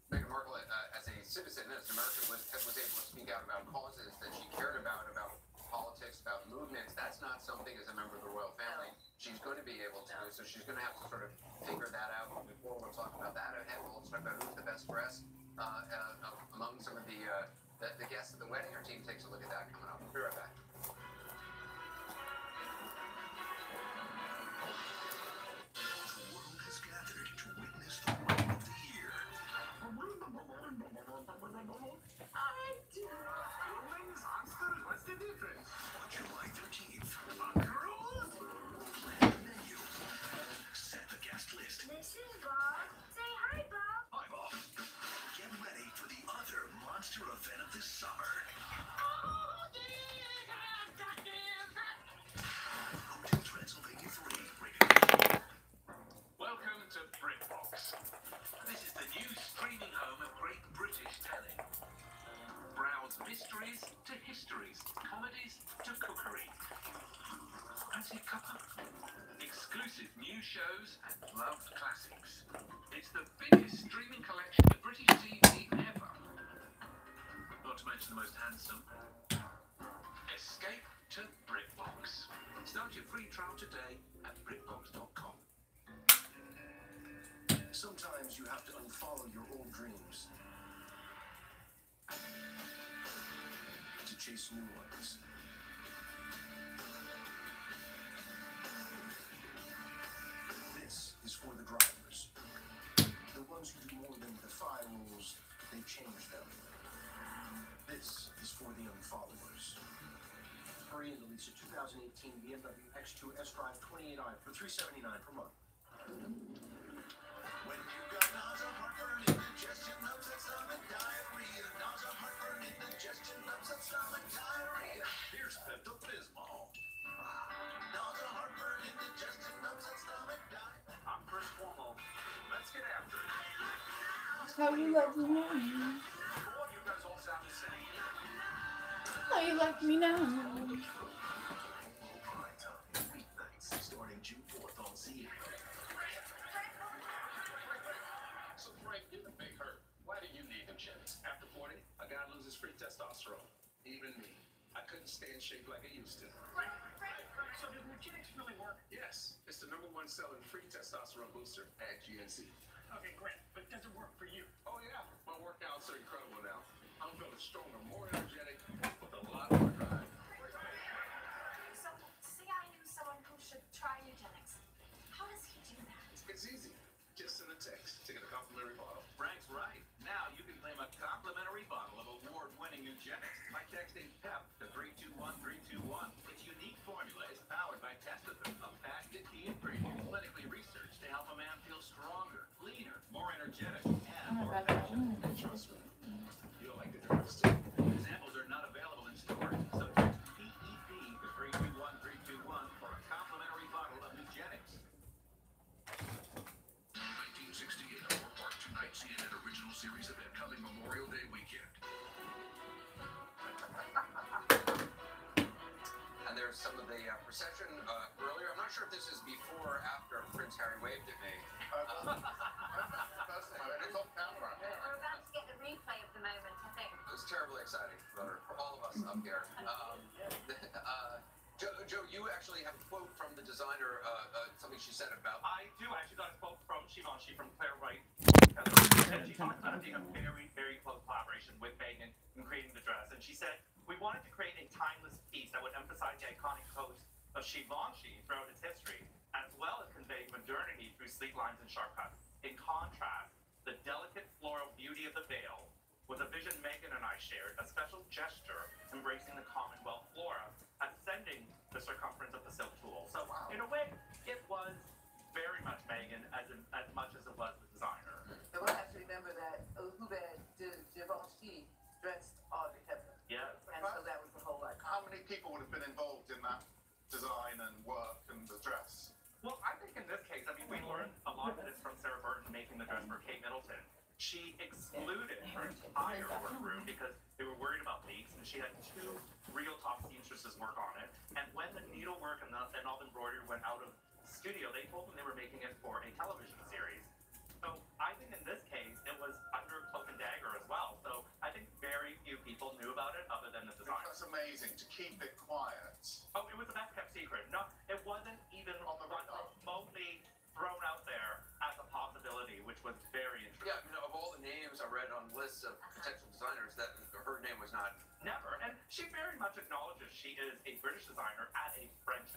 Meghan Markle, as a citizen, as an American, was able to speak out about causes that she cared about politics, about movements. That's not something as a member of the royal family she's going to be able to do. So she's going to have to sort of figure that out. Before we'll talk about that ahead, we'll talk about who's the best dressed among some of the guests at the wedding. Our team takes a look at that coming up. We'll be right back.
What's the difference? On July 13th, girls, plan the menu. Set the guest list.
This is Bob. Say hi, Bob.
Hi, Bob. Get ready for the other monster event of this summer. Hotel Transylvania 3, rated.
Welcome to BritBox. This is the new streaming home of great British telly. Browse mysteries to histories, comedies to cookery. Fancy a cuppa? Exclusive new shows and loved classics. It's the biggest streaming collection of
handsome. Escape to BritBox. Start your free trial today at BritBox.com.
Sometimes you have to unfollow your old dreams to chase new ones. This is for the drivers, the ones who do more than defy rules, they change them. This is for the unfollowers. Hurry in to lease a 2018 BMW X2 S-Drive 28i for $379 per month.
When you got nausea, heartburn, indigestion, upset stomach, diarrhea. Nausea, heartburn, indigestion, upset stomach, diarrhea.
Here's Pepto-Bismol.
Nausea, heartburn, indigestion, upset stomach, diarrhea.
I'm Chris Cuomo. Let's get after it.
How you let me know?
Oh, you guys all sound the same.
How you let me know?
Weeknights starting June 4th on CNN.
So Frank, you're the big hurt. Why do you need eugenics?
After 40, a guy loses free testosterone. Even me. I couldn't stay in shape like I used to.
So does eugenics really work?
Yes, it's the #1 selling free testosterone booster at GNC.
Okay, great. But does it work for you?
Oh yeah, my workouts are incredible now. I'm feeling stronger, more energetic, with a lot more drive.
So, say I knew someone who should try eugenics. How does he do that?
It's easy. Just send a text to get a complimentary bottle.
Frank's right. Now you can claim a complimentary bottle of award-winning eugenics by texting PEP to 321321. Its unique formula is powered by Testofen, a patented key ingredient clinically researched to help a man feel stronger, leaner, more energetic, and more affectionate.
And trust me, you'll like the difference too.
Examples are not available in stores, so text PEP to 321321 for a complimentary bottle of eugenics.
1968, a four-part, two-night CNN original series event coming Memorial Day weekend.
And there's some of the procession earlier. I'm not sure if this is before or after Prince Harry waved at me.
It's on camera.
We're about to get the replay of the moment, I think.
It was terribly exciting for all of us up here. Joe, you actually have a quote from the designer, something she said about.
I do actually got a quote from Givenchy, from Claire Wright. And she talked about it being a very, very close collaboration with Megan in creating the dress. And she said, we wanted to create a timeless piece that would emphasize the iconic coat of Givenchy throughout its history, as well as convey modernity through sleek lines and sharp cuts. In contrast, the delicate floral beauty of the veil was a vision Megan and I shared, a special gesture embracing the Commonwealth flora, ascending the circumference of the silk tulle. So, in a way, it was very much Megan as much as it was the designer.
And we'll have to remember that Hubert de Givenchy dressed Audrey Hepburn.
Yes.
And so that was the whole icon.
How many people would have been involved in that design and work and the dress?
Well, I think in this case, I mean, we learned a lot of this from Sarah Burton making the dress for Kate Middleton. She excluded her entire workroom because they were worried about leaks, and she had 2 real top seamstresses work on it. And when the needlework and all the embroidery went out of the studio, they told them they were making it for a television series. So I think in this case, it was under cloak and dagger as well. So I think very few people knew about it other than the designer.
That's amazing to keep it quiet.
Oh, it was the best kept secret. No, it wasn't even
On the radar.
remotely thrown out there as a possibility, which was very interesting.
Yeah, of all the names I read on lists of potential designers, that her name was not.
Never. And she very much acknowledges she is a British designer at a French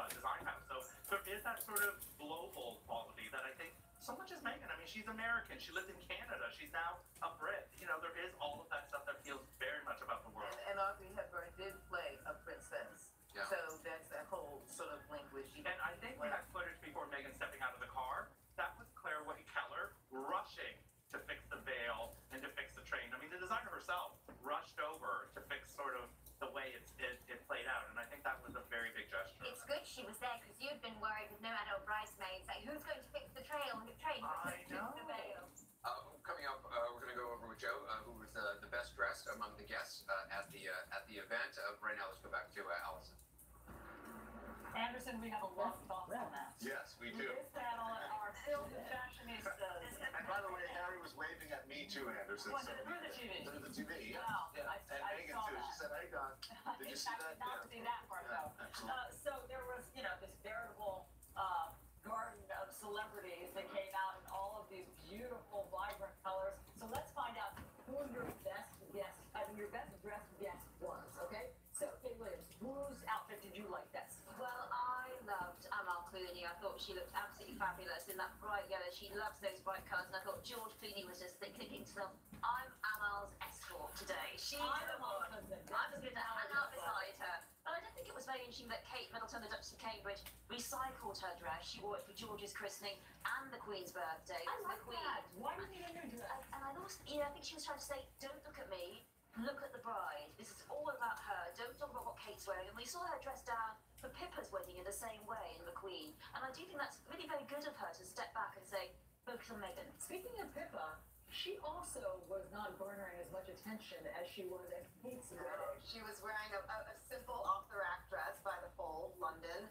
design house. So there is that sort of global quality that I think so much as Megan. I mean, she's American. She lived in Canada. She's now a Brit. You know, there is all of that stuff that feels very much about the world.
And Audrey Hepburn did play a princess.
Yeah.
So that's that whole sort of language.
And I think we had footage before Megan stepping out of the car. That was Claire White Keller rushing to fix the veil and to fix the train. I mean, the designer herself rushed over to fix sort of the way it played out. And I think that was a very big gesture.
It's good she was there because you'd been worried with no adult bridesmaids. Like, who's going to fix the train?
I know.
The veil?
Coming up, we're going to go over with Joe, who was the best dressed among the guests at the event. Right now, let's go back to Allison.
Anderson, we have a lot of thoughts on that.
Yes, we
We
do.
missed that on our film fashionistas.
And by the way, Harry was waving at me too, Anderson.
Was
so
it through the TV?
Through the TV, yeah.
Wow.
Yeah.
I
And Megan
saw
too.
that.
She said, "Hey, Don, did you see that?"
Not to see that part though. So there was, you know, this veritable garden of celebrities that came out in all of these beautiful, vibrant colors. So let's find out who your best guest, your best dressed guest was. Okay. So Kate Williams, whose outfit did you like best?
Well, I loved Amal Clooney. I thought she looked absolutely fabulous in that bright yellow. She loves those bright colours, and I thought George Clooney was just thinking to himself, I'm Amal's escort today. She's the one. I'm just going to hang out beside her. But I don't think it was very interesting that Kate Middleton, the Duchess of Cambridge, recycled her dress. She wore it for George's christening and the Queen's birthday.
I like that. Why do you need a new dress?
And I lost, you know, I think she was trying to say, don't look at me. Look at the bride. This is all about her. Don't talk about what Kate's wearing. And we saw her dressed down for Pippa's wedding in the same way in the Queen. And I do think that's really very good of her to step back and say, focus on Meghan.
Speaking of Pippa, she also was not garnering as much attention as she was at Kate's wedding.
She was wearing a simple off-the-rack dress by the Fold, London,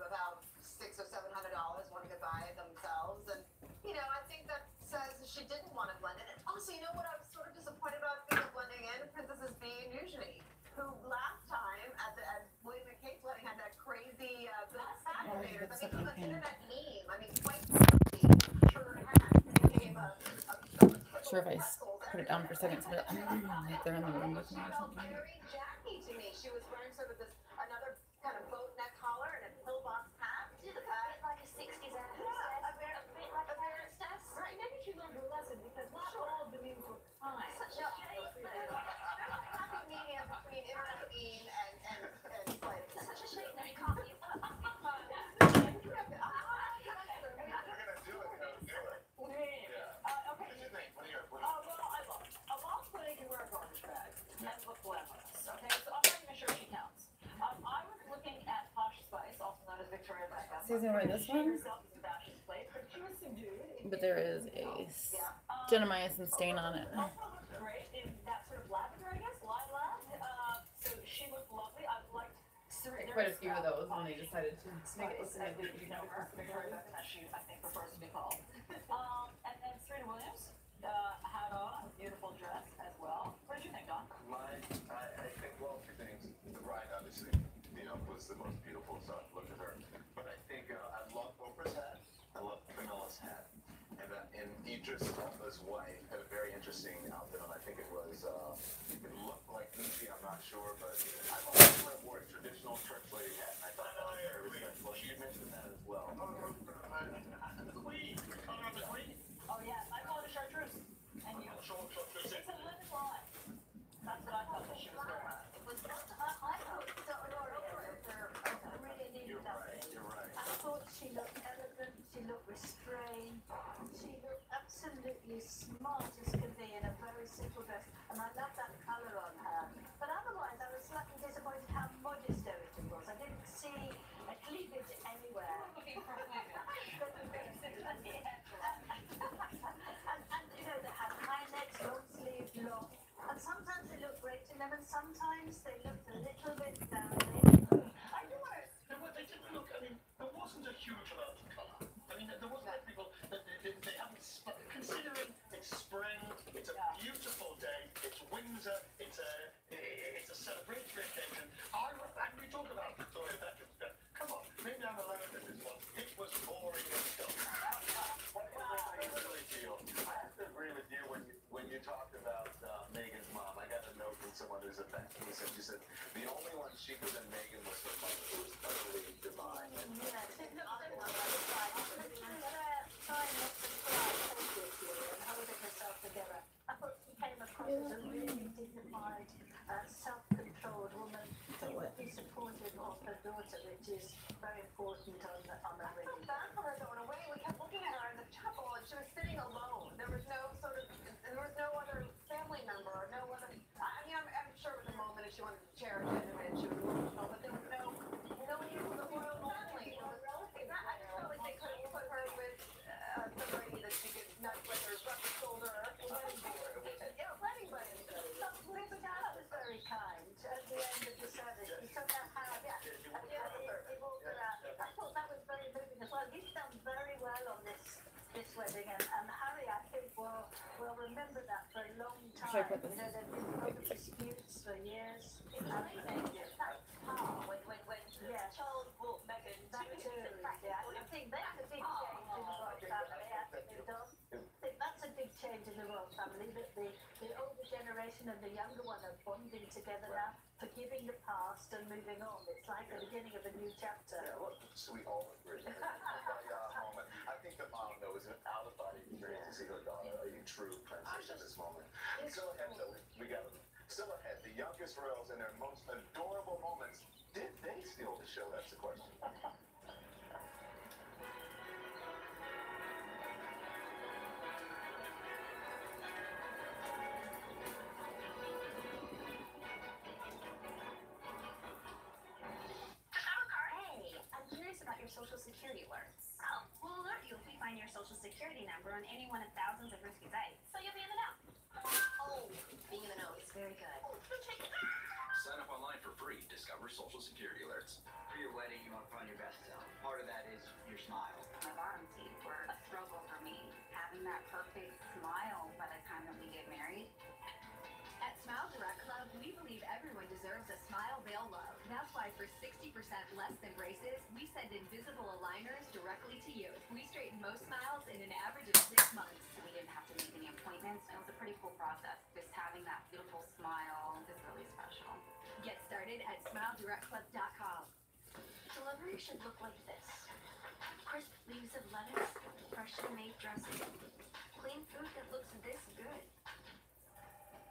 about $600 or $700. One could buy it themselves, and you know, I think that says she didn't want to blend in. And also, you know what I was sort of disappointed about blending in? Princesses B and Eugenie, who last time at William and Kate's wedding had that crazy fascinators. I mean, it was an internet meme. I mean, quite her hat became a
Sure, if I put it down for a second, so they're in the room with me or something.
very Jackie to me. She was wearing sort of this another kind of boat neck collar and a pillbox hat.
She looked a bit like a 60s era.
Yeah, a bit like a princess.
Right, maybe she learned her lesson because not all of the memes were kind.
Such a shame.
Happy medium between internet meme and like.
It's such a shame that you can't be.
So he's gonna wear this one, but there is a gentamicin stain on it.
Great, in that sort of lavender, I guess, lilac. So she looked lovely. I liked
Quite a few of those when they decided to make it look like
you know her, Victoria Beckham, as she I think prefers to be called. And then Serena Williams had on a beautiful dress as well. What did you think, Don?
I think, well, two things. The bride, obviously, you know, was the most beautiful, so I looked at her. But I think I love Oprah's hat. I love Camilla's hat. And Idris Elba's wife had a very interesting outfit on. I think it was, it looked like Lucy, I'm not sure, but I've always wore a traditional church lady hat, and I thought that was very respectful. You mentioned that as well.
The Queen, the color of the Queen.
Oh yeah, I call it a chartreuse. And you? It's a linen line. That's what I thought that she was wearing.
It was not I thought really needed that.
You're right.
I thought she looked elegant, she looked restrained, she looked absolutely smart as could be in a very simple dress, and I love that colour on her. But otherwise, I was slightly disappointed how modest everything was. I didn't see a cleavage anywhere.
Looking for cleavage.
And you know, they had high necks, long sleeves, long, and sometimes they looked great in them, and sometimes they looked a little bit downy.
I do want to. They didn't look. I mean, there wasn't a huge amount of colour. I mean, there wasn't many people that they haven't. Considering it's spring, it's a beautiful day. It's Windsor. It's a celebratory occasion. And we talk about Victoria Beckham's dress. Come on, maybe I'm allowed to this one. It was boring as stuff.
What did they really feel? I have to agree with you when you talked about Meghan's mom. I got a note from someone who's a fan. She said the only one cheaper than Meghan was her mother, who was utterly divine.
Yes, it looked like a trying not to cry obviously and holding herself together. I thought she came across as a really dignified, self-controlled woman who would be supportive of her daughter, which is very important on a
I felt bad for her though in a way. We kept looking at her in the chapel and she was sitting alone. There was no other family member or no other. I mean, I'm sure it was a moment if she wanted to cherish it and she was emotional, but there was no one even from the royal family. I just felt like they could have put her with somebody that she could nut with or rub her shoulder or wedding band. Yeah, wedding band.
That was very kind. At the end of the service, he took her hand and he walked her out. I thought that was very moving as well. His with that for a long time.
Should I put this?
You know, there've been other disputes for years. Yes.
Charles brought Meghan
That
to
too, yeah. I think that's a big change in the royal family. I think they've done. I think that's a big change in the royal family, that the older generation and the younger one are bonding together now, forgiving the past and moving on. It's like the beginning of a new chapter.
Yeah, well, we all agree. Moment. I think the mom, though, is an out-of-body experience to see her daughter, a true princess at this moment. Still ahead, though, still ahead. The youngest royals in their most adorable moments. Did they steal the show? That's the question.
Hey, I'm curious about your social security alerts. Oh, we'll alert you if we find your social security number on any one of thousands of risky sites. So you'll be in the know. Oh, being in the know is very good.
Sign up online for free. Discover Social Security alerts.
For your wedding, you want to put on your best self. Part of that is your smile.
My bottom teeth were a struggle for me. Having that perfect smile by the time that we get married.
At Smile Direct Club, we believe everyone deserves a smile they'll love. That's why for 60% less than braces, we send invisible aligners directly to you. We straighten most smiles in an average of 6 months.
We didn't have to make any appointments. It was a pretty cool process. Just having that beautiful smile is really special.
Get started at SmileDirectClub.com.
Delivery should look like this. Crisp leaves of lettuce, freshly made dressing, clean food that looks this good.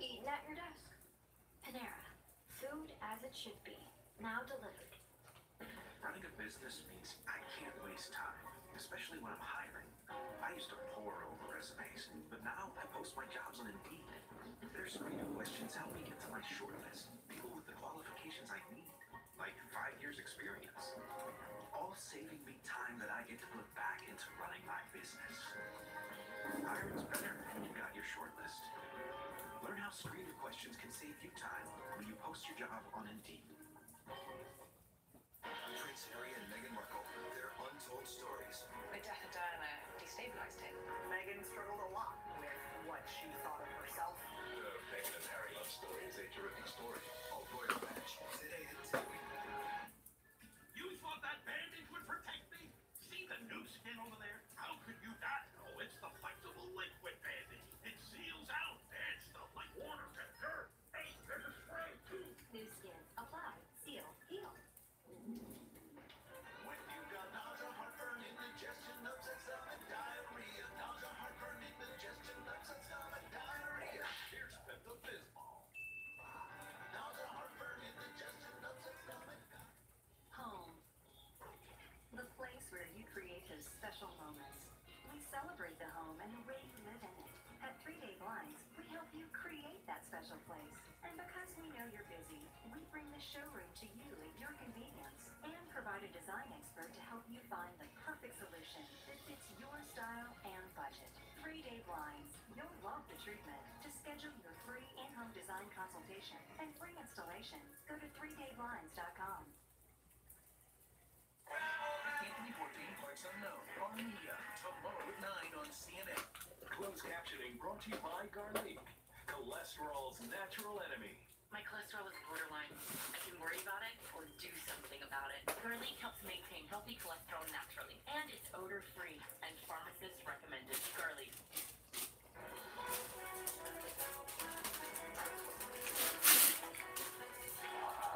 Eaten at your desk. Panera. Food as it should be. Now delivered.
Running a business means I can't waste time, especially when I'm hiring. I used to pore over resumes, but now I post my jobs on Indeed. Their screening questions help me get to my short list. People with the qualifications I need, like 5 years experience. All saving me time that I get to put back into running my business. Hiring's better when you've got your short list. Learn how screening questions can save you time when you post your job on Indeed.
Prince Harry and Meghan Markle, their untold stories.
My death and Diana destabilized him. Meghan struggled a lot with what she thought of herself.
The Meghan and Harry love story is a terrific story. All Royal Match, today at 10.
You thought that bandage would protect me? See the new skin over there? How could you not know it's the flexible liquid bandage? It seals out. It's stuff like water to dirt. Hey, there's a spray too.
New skin. Apply. Seal. Heal.
When you've got nausea, heartburn, indigestion, upset stomach, diarrhea. Nausea, heartburn, indigestion, upset stomach, diarrhea. Here's Pepto-Bismol. Nausea, heartburn, indigestion, upset stomach.
Home. The place where you create those special moments. We celebrate the home and the way you live in it. At 3-Day Blinds, we help you create that special place. And because we know you're busy, we bring the showroom to you at your convenience and provide a design expert to help you find the perfect solution that fits your style and budget. 3-Day Blinds. You'll love the treatment. To schedule your free in-home design consultation and free installation, go to 3dayblinds.com.
Anthony Bourdain Parks Unknown on media tomorrow at 9 on CNN.
Closed captioning brought to you by Garlic, cholesterol's natural enemy.
My cholesterol is borderline. I can worry about it or do something about it. Garlic helps maintain healthy cholesterol naturally, and it's odor-free, and pharmacists recommend it. Garlic.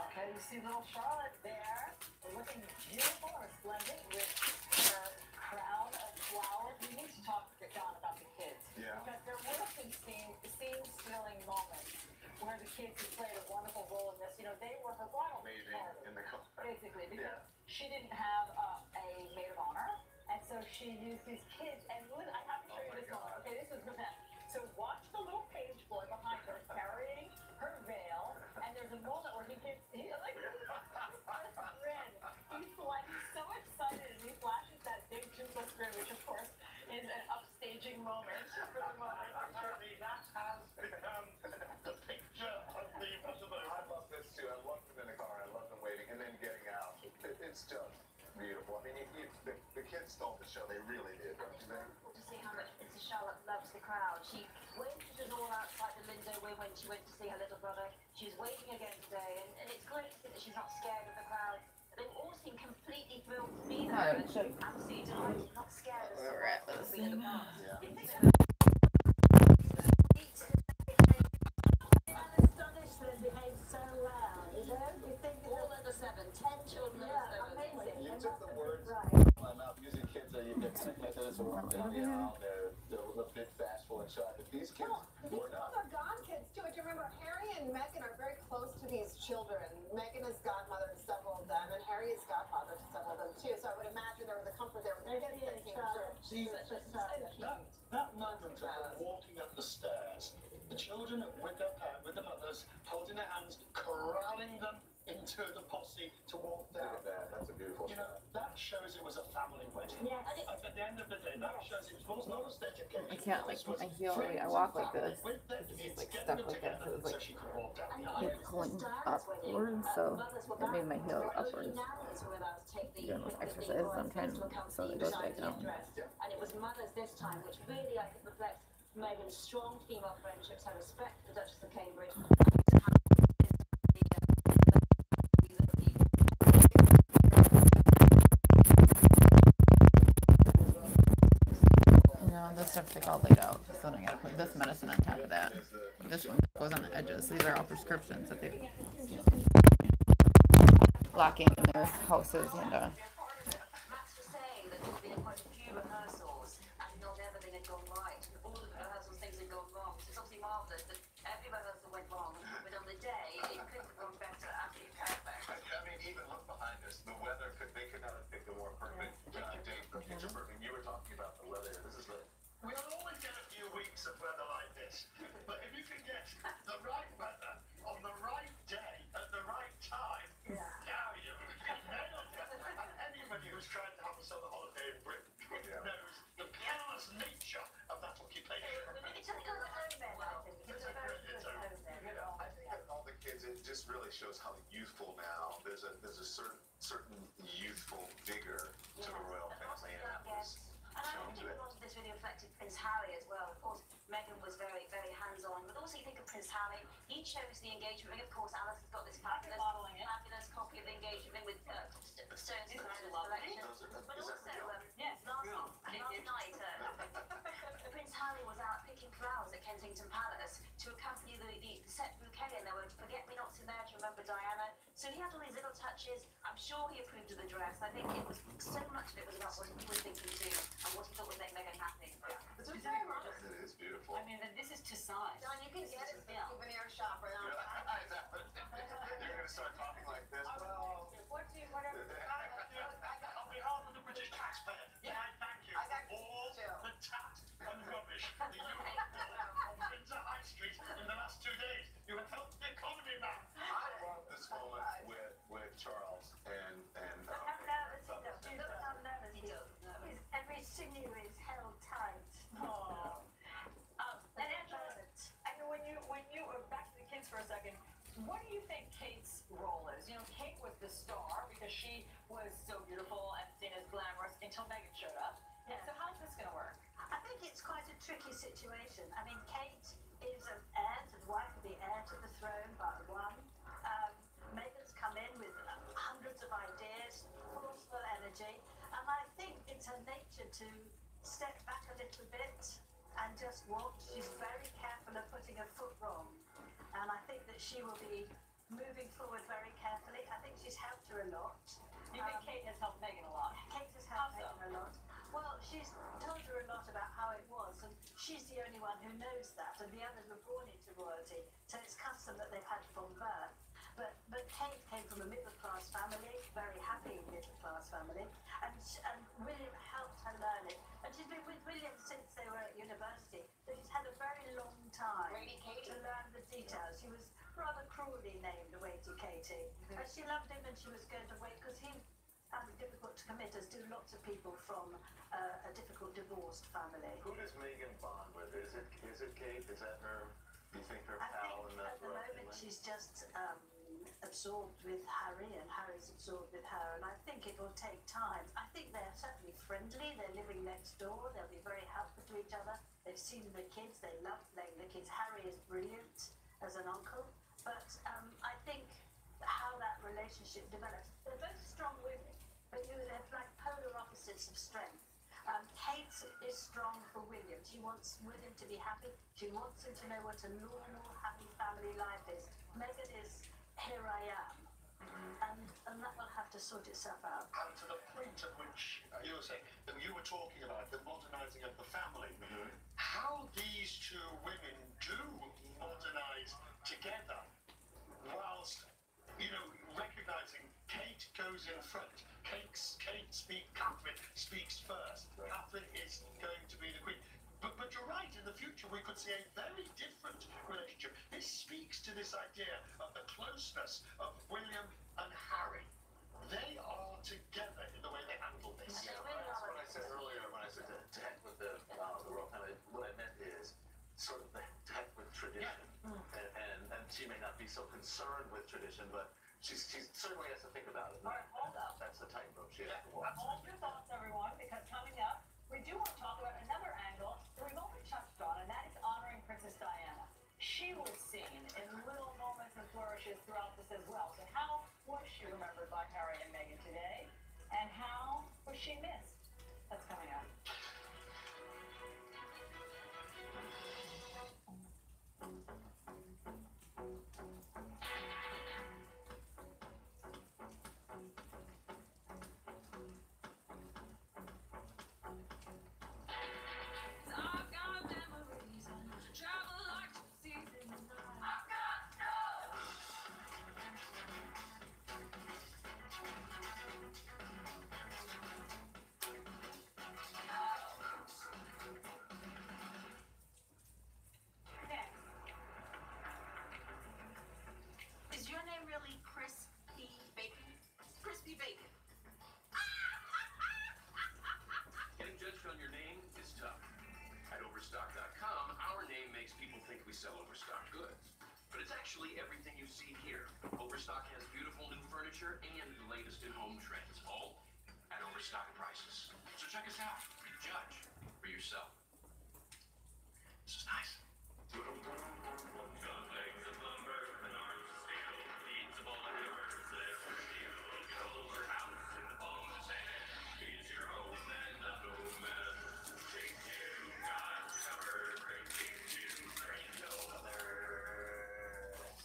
Okay, you see little Charlotte there, looking beautiful or splendid with her crown of flowers. We need to talk to John about the kids.
Yeah.
Because there would have been scene-stealing moments where the kids who played a wonderful role in this, you know, they were her bridal party,
in the car.
basically, because she didn't have a maid of honor, and so she used these kids. And Lynn, I have to show you this moment. Okay, this was the best. So watch the little page boy behind her carrying her veil, and there's a moment where he gets, he's like so excited, and he flashes that big toothless grin, which of course is an upstaging moment for the moment.
That has become the picture of the festival. I love this too. I love them in the car. I love them waiting and then getting out. It's just beautiful. I mean, the kids stole the show. They really did, don't you think?
To see how much Princess Charlotte loves the crowd. She waitresses all
when she went to see her little brother. She was waving again today, and it's great to see that she's not scared of the crowd. They all seem completely thrilled to be there, and absolutely delighted, not scared as to what's been in the past.
Astonished that it behaved so well, you know? You think
All under 7, 10 children under 7.
amazing.
You took the words
Right.
out of my mouth. Usually kids are, you get kind of hit this around down the aisle. They're a bit bashful and shy. But these kids were not.
These are godkids too. Do you remember Harry and Meghan are very close to these children? Meghan is godmother to several of them, and Harry is godfather to several of them too. So I would imagine there was a comfort there with the kids that came through.
See, that moment of them walking up the stairs, the children with the mothers holding their hands, corralling them into the posse to walk down.
Look at that. That's a beautiful
You know,
shot.
that shows it was a family wedding.
Yes.
At the end of the day, that shows it was not a stage occasion.
I can't, like, put my heel right. I walk like this. It's just, like, stuck like that, so it's, like, pulling upwards, so it made my heel upwards. Doing those exercises I'm trying to, so it goes back down.
And it was mothers this time, which really, I think, reflects Meghan's strong female friendships, her respect for the Duchess of Cambridge.
This stuff's like all laid out, so then I gotta put this medicine on top of that. This one goes on the edges. These are all prescriptions that they've locking in their houses and
Max was saying that there have been quite a few rehearsals and not everything had gone right. All of the rehearsals, things had gone wrong. So it's obviously marvellous that every rehearsal went wrong, but on the day, it couldn't have gone better. Absolutely perfect.
I mean, even look behind us. The weather they could not have picked a more perfect date for picture perfect. You were talking about the weather. This is the.
We'll always get a few weeks of weather like this, but if you can get the right weather on the right day at the right time, now you've nailed it. And anybody who's tried to have a summer holiday in Britain knows the perilous nature of that occupation.
It's a good home then, I think. It's a very good home then.
You know, I think that all the kids, it just really shows how youthful now. There's a certain youthful vigor to the royal family, and that was.
And I think a lot of this really reflected Prince Harry as well. Of course, Meghan was very, very hands-on, but also you think of Prince Harry, he chose the engagement ring. Of course, Alice has got this fabulous copy of the engagement ring with stones and collections. But also, last night, Prince Harry was out picking flowers at Kensington Palace to accompany the set bouquet, and there were forget-me-nots in there to remember Diana. So he had all these little touches. I'm sure he approved of the dress. I think it was so much of it was about what he was thinking too and what he thought would make Meghan happy.
It's very modern. It is beautiful.
I mean, this is to size.
John, you can get it from the souvenir shop right now.
You're going to start talking like this. Well,
On behalf of the British taxpayer, I thank you for all the tat and rubbish that you have on Windsor High Street in the last 2 days. You have helped the economy, man.
I love this moment with Charles and
How nervous he does. Look how nervous he does. Every sinew is held tight.
And Angela, when you back to the kids for a second, what do you think Kate's role is? You know, Kate was the star because she was so beautiful and seen as glamorous until Meghan showed up. Yeah. So how's this going to work?
I think it's quite a tricky situation. I mean, Kate is an heir to the wife of the heir to the throne, but one. Meghan's come in with hundreds of ideas, forceful energy, and I think it's her nature to step back a little bit and just watch. She's very careful of putting her foot wrong, and I think that she will be moving forward very carefully. I think she's helped her a lot.
You think Kate has helped Meghan a lot?
Kate has helped Meghan a lot. Well, she's told her a lot about how it was, and she's the only one who knows that, and the others were born into royalty, so it's custom that they've had from birth. But Kate came from a middle-class family, very happy middle-class family, and William helped her learn it. And she's been with William since they were at university, so she's had a very long time to learn the details. She was rather cruelly named Waity Katie, and she loved him, and she was going to wait, because he found it difficult to commit, as do lots of people from a difficult divorced family.
who does Meghan bond with? Is it Kate? Is that her? Do you think her pal in that?
At the moment, she's just absorbed with Harry, and Harry's absorbed with her, and I think it will take time. I think they're certainly friendly. They're living next door. They'll be very helpful to each other. They've seen the kids. They love playing the kids. Harry is brilliant uncle. But I think how that relationship develops, they're both strong women, but they're like polar opposites of strength. Kate is strong for William. She wants William to be happy. She wants him to know what a normal, happy family life is. Meghan is, here I am. And that will have to sort itself out.
And to the point at which you were saying, that you were talking about the modernising of the family, how these two women do modernise together, whilst, you know, recognising Kate goes in front. Catherine speaks first. Catherine is going to be the queen. But you're right, in the future we could see a very different relationship. This speaks to this idea of the closeness of William and Harry. They are together in the way they handle this.
Yeah, that's what I said earlier when I said to heck with the royal family. What I meant is sort of the heck with tradition. And she may not be so concerned with tradition, but she certainly has to think about it.
All right, hold up.
That's the tightrope she has to walk.
Hold your thoughts, everyone, because coming up, we do want to talk about another angle that we've only touched on, and that is honoring Princess Diana. She was seen in little moments and flourishes throughout this as well. So how was she remembered by Harry and Meghan today? And how was she missed? That's coming up.
Is your name really Crispy Bacon? Crispy Bacon.
Getting judged on your name is tough. At Overstock.com, our name makes people think we sell overstocked goods. But it's actually everything you see here. Overstock has beautiful new furniture and the latest in home trends, all at Overstock prices. So check us out. Judge for yourself. This is nice.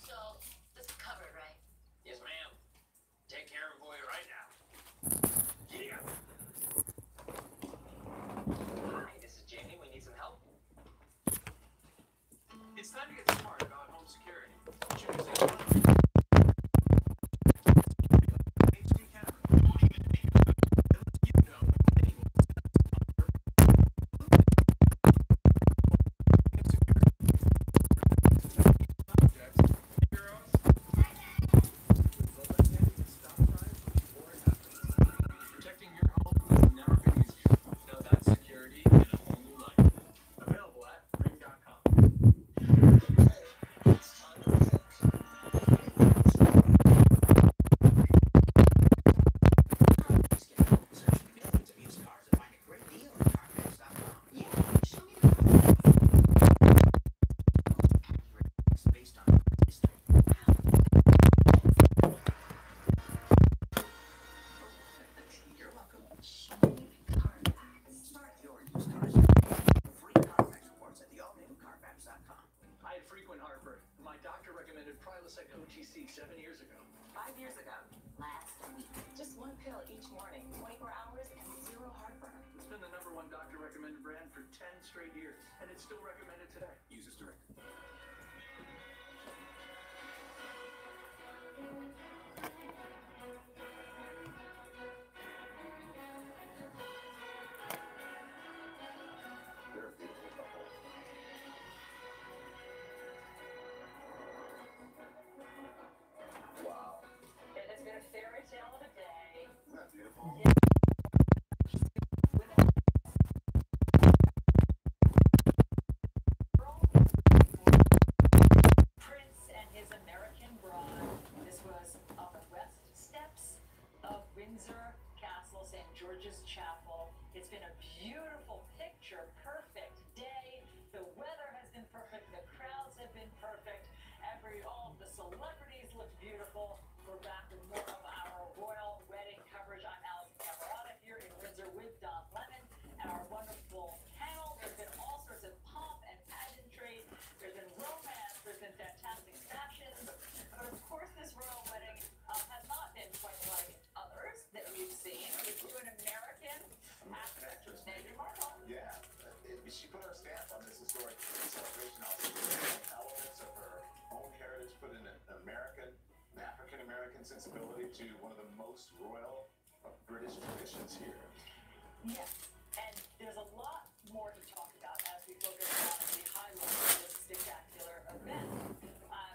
So, this is covered, right?
Yes, ma'am. Take care of it for you right now. Yeah. Hi, this is Jamie. We need some help.
It's time to get smart about home security.
Protecting your home has never been easier. Now that's security in a whole new light. Available at ring.com.
I had frequent heartburn. My doctor recommended Prilosec OTC 7 years ago.
5 years ago. Last week. Just one pill each morning. 24 hours and zero heartburn.
It's been the #1 doctor recommended brand for 10 straight years, and it's still recommended today.
Use as directed.
They're a beautiful couple. Wow.
It has been a fairy tale of a day.
Isn't that beautiful?
Prince and his American bride. This was on the west steps of Windsor Castle, St. George's Chapel. It's been a beautiful picture, perfect day. The weather has been perfect. The crowds have been perfect. with more of our royal wedding coverage. I'm Alison Camerata here in Windsor with Don Lemon and our wonderful panel. There's been all sorts of pomp and pageantry. There's been romance. There's been fantastic fashions. But of course, this royal wedding has not been quite like others that we've seen. It's to an American actress, Meghan Markle.
Yeah, she put her stamp on this historic celebration. Also, elements of her own heritage, put in an African-American sensibility to one of the most royal British traditions here.
Yes, and there's a lot more to talk about as we focus on the highlights of this spectacular event.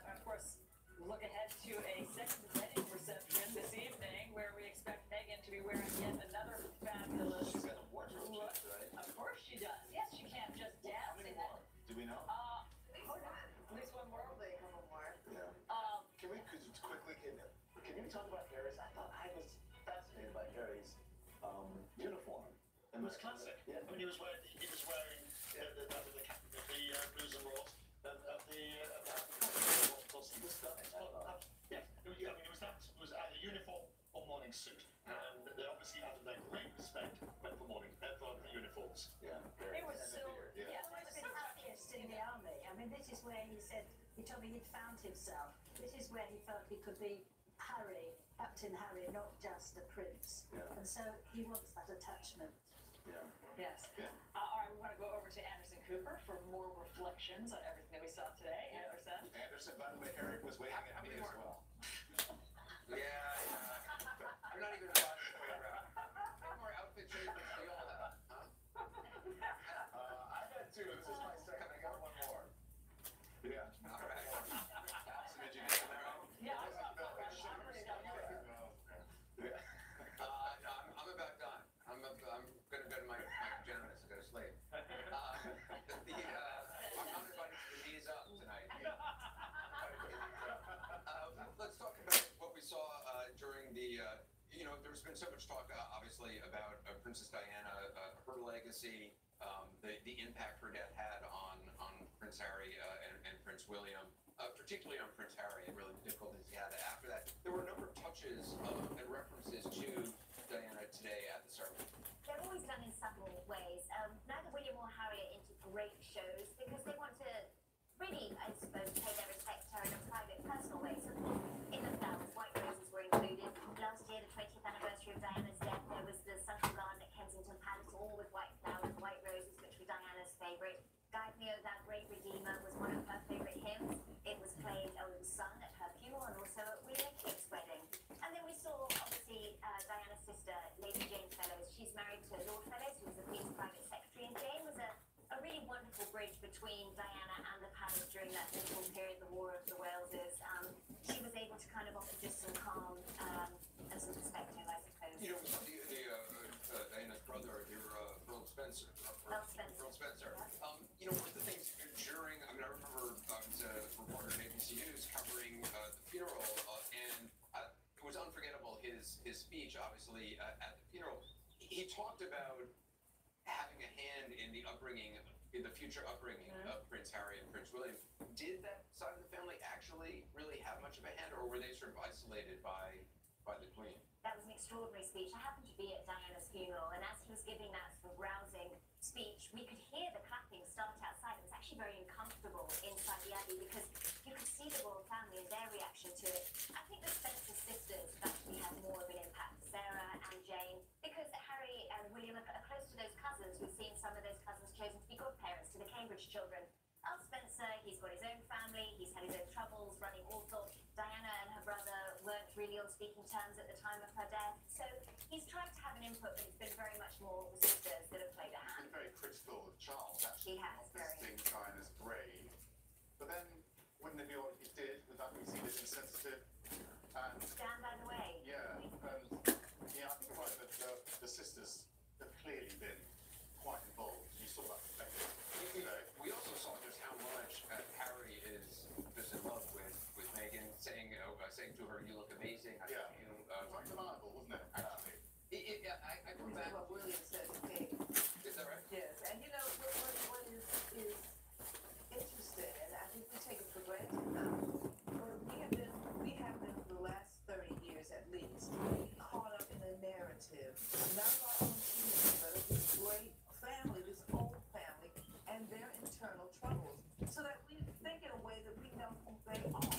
Of course, look ahead to a second wedding reception this evening where we expect Meghan to be wearing yet another fabulous
She's got a wardrobe
look.
change, right?
Of course she does. Yes, she can't just dance in it.
Do we know?
At least one more.
Probably a couple more.
Yeah.
Can we quickly, can you talk about Harry's? I was fascinated by Harry's uniform.
It was classic.
Yeah.
I mean, he was wearing the blues and rot of the yeah. I mean, it was either uniform or morning suit, and they obviously, out of their great respect, went for uniforms.
Yeah.
It was so,
Yeah, well, it's been happiest in the army. I mean, this is where he said, he told me he'd found himself. This is where he felt he could be Harry, Captain Harry, not just a prince.
Yeah.
And so he wants that attachment.
Yeah.
yes.
Yeah.
All right, we want to go over to Anderson Cooper for more reflections on everything that we saw today. Anderson?
Anderson, by the way, Harry was waiting at me as well.
Yeah, I'm not even watching the way around. How more outfit changes do y'all have? Huh?
I got two. This is my second. I got one more. Yeah.
All right. So did you get them there?
Yeah, I saw
No,
that.
sugar. Yeah.
No, I'm about done. I'm gonna go to my pajamas and go to sleep. I'm invited to the knees up tonight. Let's talk about what we saw during the. There's been so much talk, obviously, about Princess Diana, her legacy, the impact her death had on Prince Harry and Prince William, particularly on Prince Harry, and really the difficulties he had after that. There were a number of touches and references to Diana today at the ceremony.
They're always done in subtle ways. Neither William or Harry are into great shows because they want to really, I suppose, pay their respects to her in a private, personal way. So in the flowers, white roses were included. Last year, the 20th anniversary of Diana's death, there was the Central Garden at Kensington Palace, all with white flowers, white roses, which were Diana's favourite. Guide Me, O Thou Great Redeemer was one of her favourite hymns. It was played, it was sung at her funeral and also at William Kate's wedding. And then we saw, obviously, Diana's sister, Lady Jane Fellows. She's married to Lord Fellows, who was the Queen's private secretary, and Jane was a really wonderful bridge between Diana and the palace during that difficult period, the War of the Waleses. She was able to kind of offer just some calm and some perspective, I suppose.
Diana's brother, Earl Spencer.
Earl Spencer.
Earl Spencer. One of the things during, I remember I was a reporter at ABC News covering the funeral, and it was unforgettable, his speech, obviously, at the funeral. He talked about having a hand in the upbringing, in the future upbringing of Prince Harry and Prince William. Did that side of the family actually really have much of a hand, or were they sort of isolated by the Queen?
That was an extraordinary speech. I happened to be at Diana's funeral, and as he was giving that sort of rousing speech, we could hear the clapping start outside. It was actually very uncomfortable inside the Abbey because you could see the royal family and their reaction to it. I think the Spencer sisters have actually had more of an impact, Sarah and Jane, because Harry and William are close to those cousins. We've seen some of those cousins chosen to be godparents to the Cambridge children. Earl Spencer, he's got his own family, he's had his own troubles running Althorp. Diana and her brother weren't really on speaking terms at the time of her death. So he's tried to have an input, but it's been very much more the sisters that have played a hand.
He's been very critical of Charles, actually.
He has, very.
Listing Diana's grave. But then, wouldn't it be what he did without being seen as insensitive? And
Stand by the way.
yeah, and I think you're right that the sisters have clearly been quite involved. You saw that perspective today.
We also saw just how much Harry is just in love with Meghan, saying to her, "You look amazing."
Yeah. It was undeniable, wasn't it? Actually.
I come
This
back.
is what William said to Kate.
Is that right?
Yes, and what is interesting, and I think we take it for granted now. We have been
not of our own community, but of this great family, this old family, and their internal troubles, so that we think in a way that we know who they are.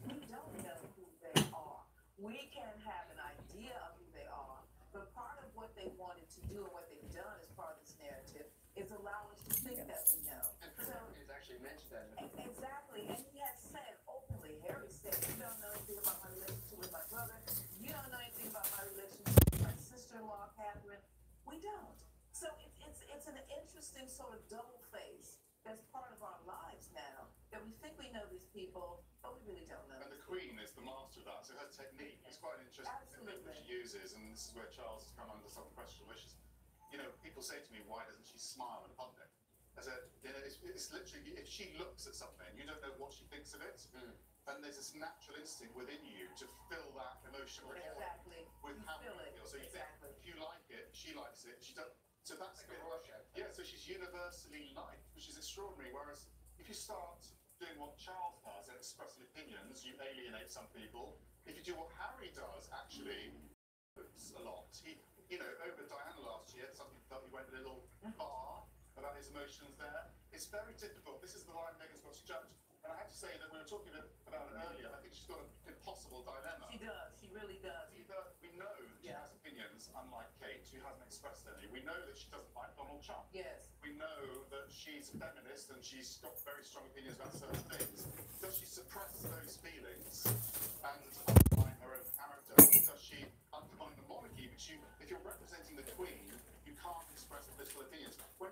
We don't know who they are. We can have an idea of who they are, but part of what they wanted to do and what they've done as part of this narrative is allow us to think that we know.
And President has actually mentioned that.
Exactly, and he has said openly, Harry said, you don't know anything about my relationship with my brother, you don't know anything about my relationship with my sister-in-law, Catherine. We don't. So it's an interesting sort of double face that's part of our lives now, that we think we know these people, but we really don't know.
And the Queen is the master of that, so her technique is quite an interesting technique that she uses, and this is where Charles has come under some questionable issues. You know, people say to me, why doesn't she smile in public? I said, you know, it's literally, if she looks at something, you don't know what she thinks of it, and there's this natural instinct within you to fill that emotional
Exactly.
with how you
feel it.
feel. So you think, if you like it, she likes it, she doesn't. So that's yeah, so she's universally liked, which is extraordinary. Whereas if you start doing what Charles does and expressing opinions, you alienate some people. If you do what Harry does, actually, a lot. He, you know, over Diana last year, some people felt he went a little far about his emotions there. It's very difficult. This is the line Meghan's got to judge. And I have to say that we were talking about it earlier. I think she's got an impossible dilemma.
She does. She really does.
Either we know that she has opinions, unlike Kate, who hasn't expressed any. We know that she doesn't like Donald Trump.
Yes.
We know that she's a feminist and she's got very strong opinions about certain things. Does she suppress those feelings and undermine her own character? Does she undermine the monarchy? But if you're representing the Queen, you can't express political opinions. When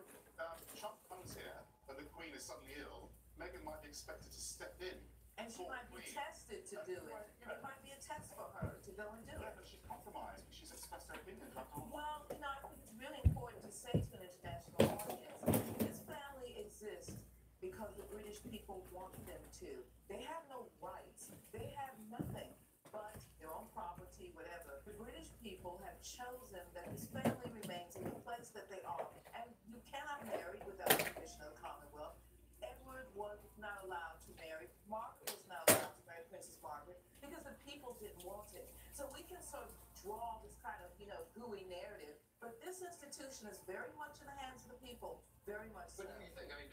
Trump comes here and the Queen is suddenly ill, Meghan might be expected to step in.
And she might be tested to do it. It might be a test for her to go and do it.
But she's compromised. She's expressed her opinion.
Well, you know, I think it's really important to say to an international audience, this family exists because the British people want them to. They have no rights. They have nothing but their own property, whatever. The British people have chosen that this family remains in the place that they are. And you cannot marry without the permission of the Commonwealth. Edward was not allowed to marry. Margaret was not allowed to marry Princess Margaret because the people didn't want it. So we can sort of draw this kind of, you know, gooey narrative, but this institution is very much in the hands of the people, very much so.
But do you think, I mean,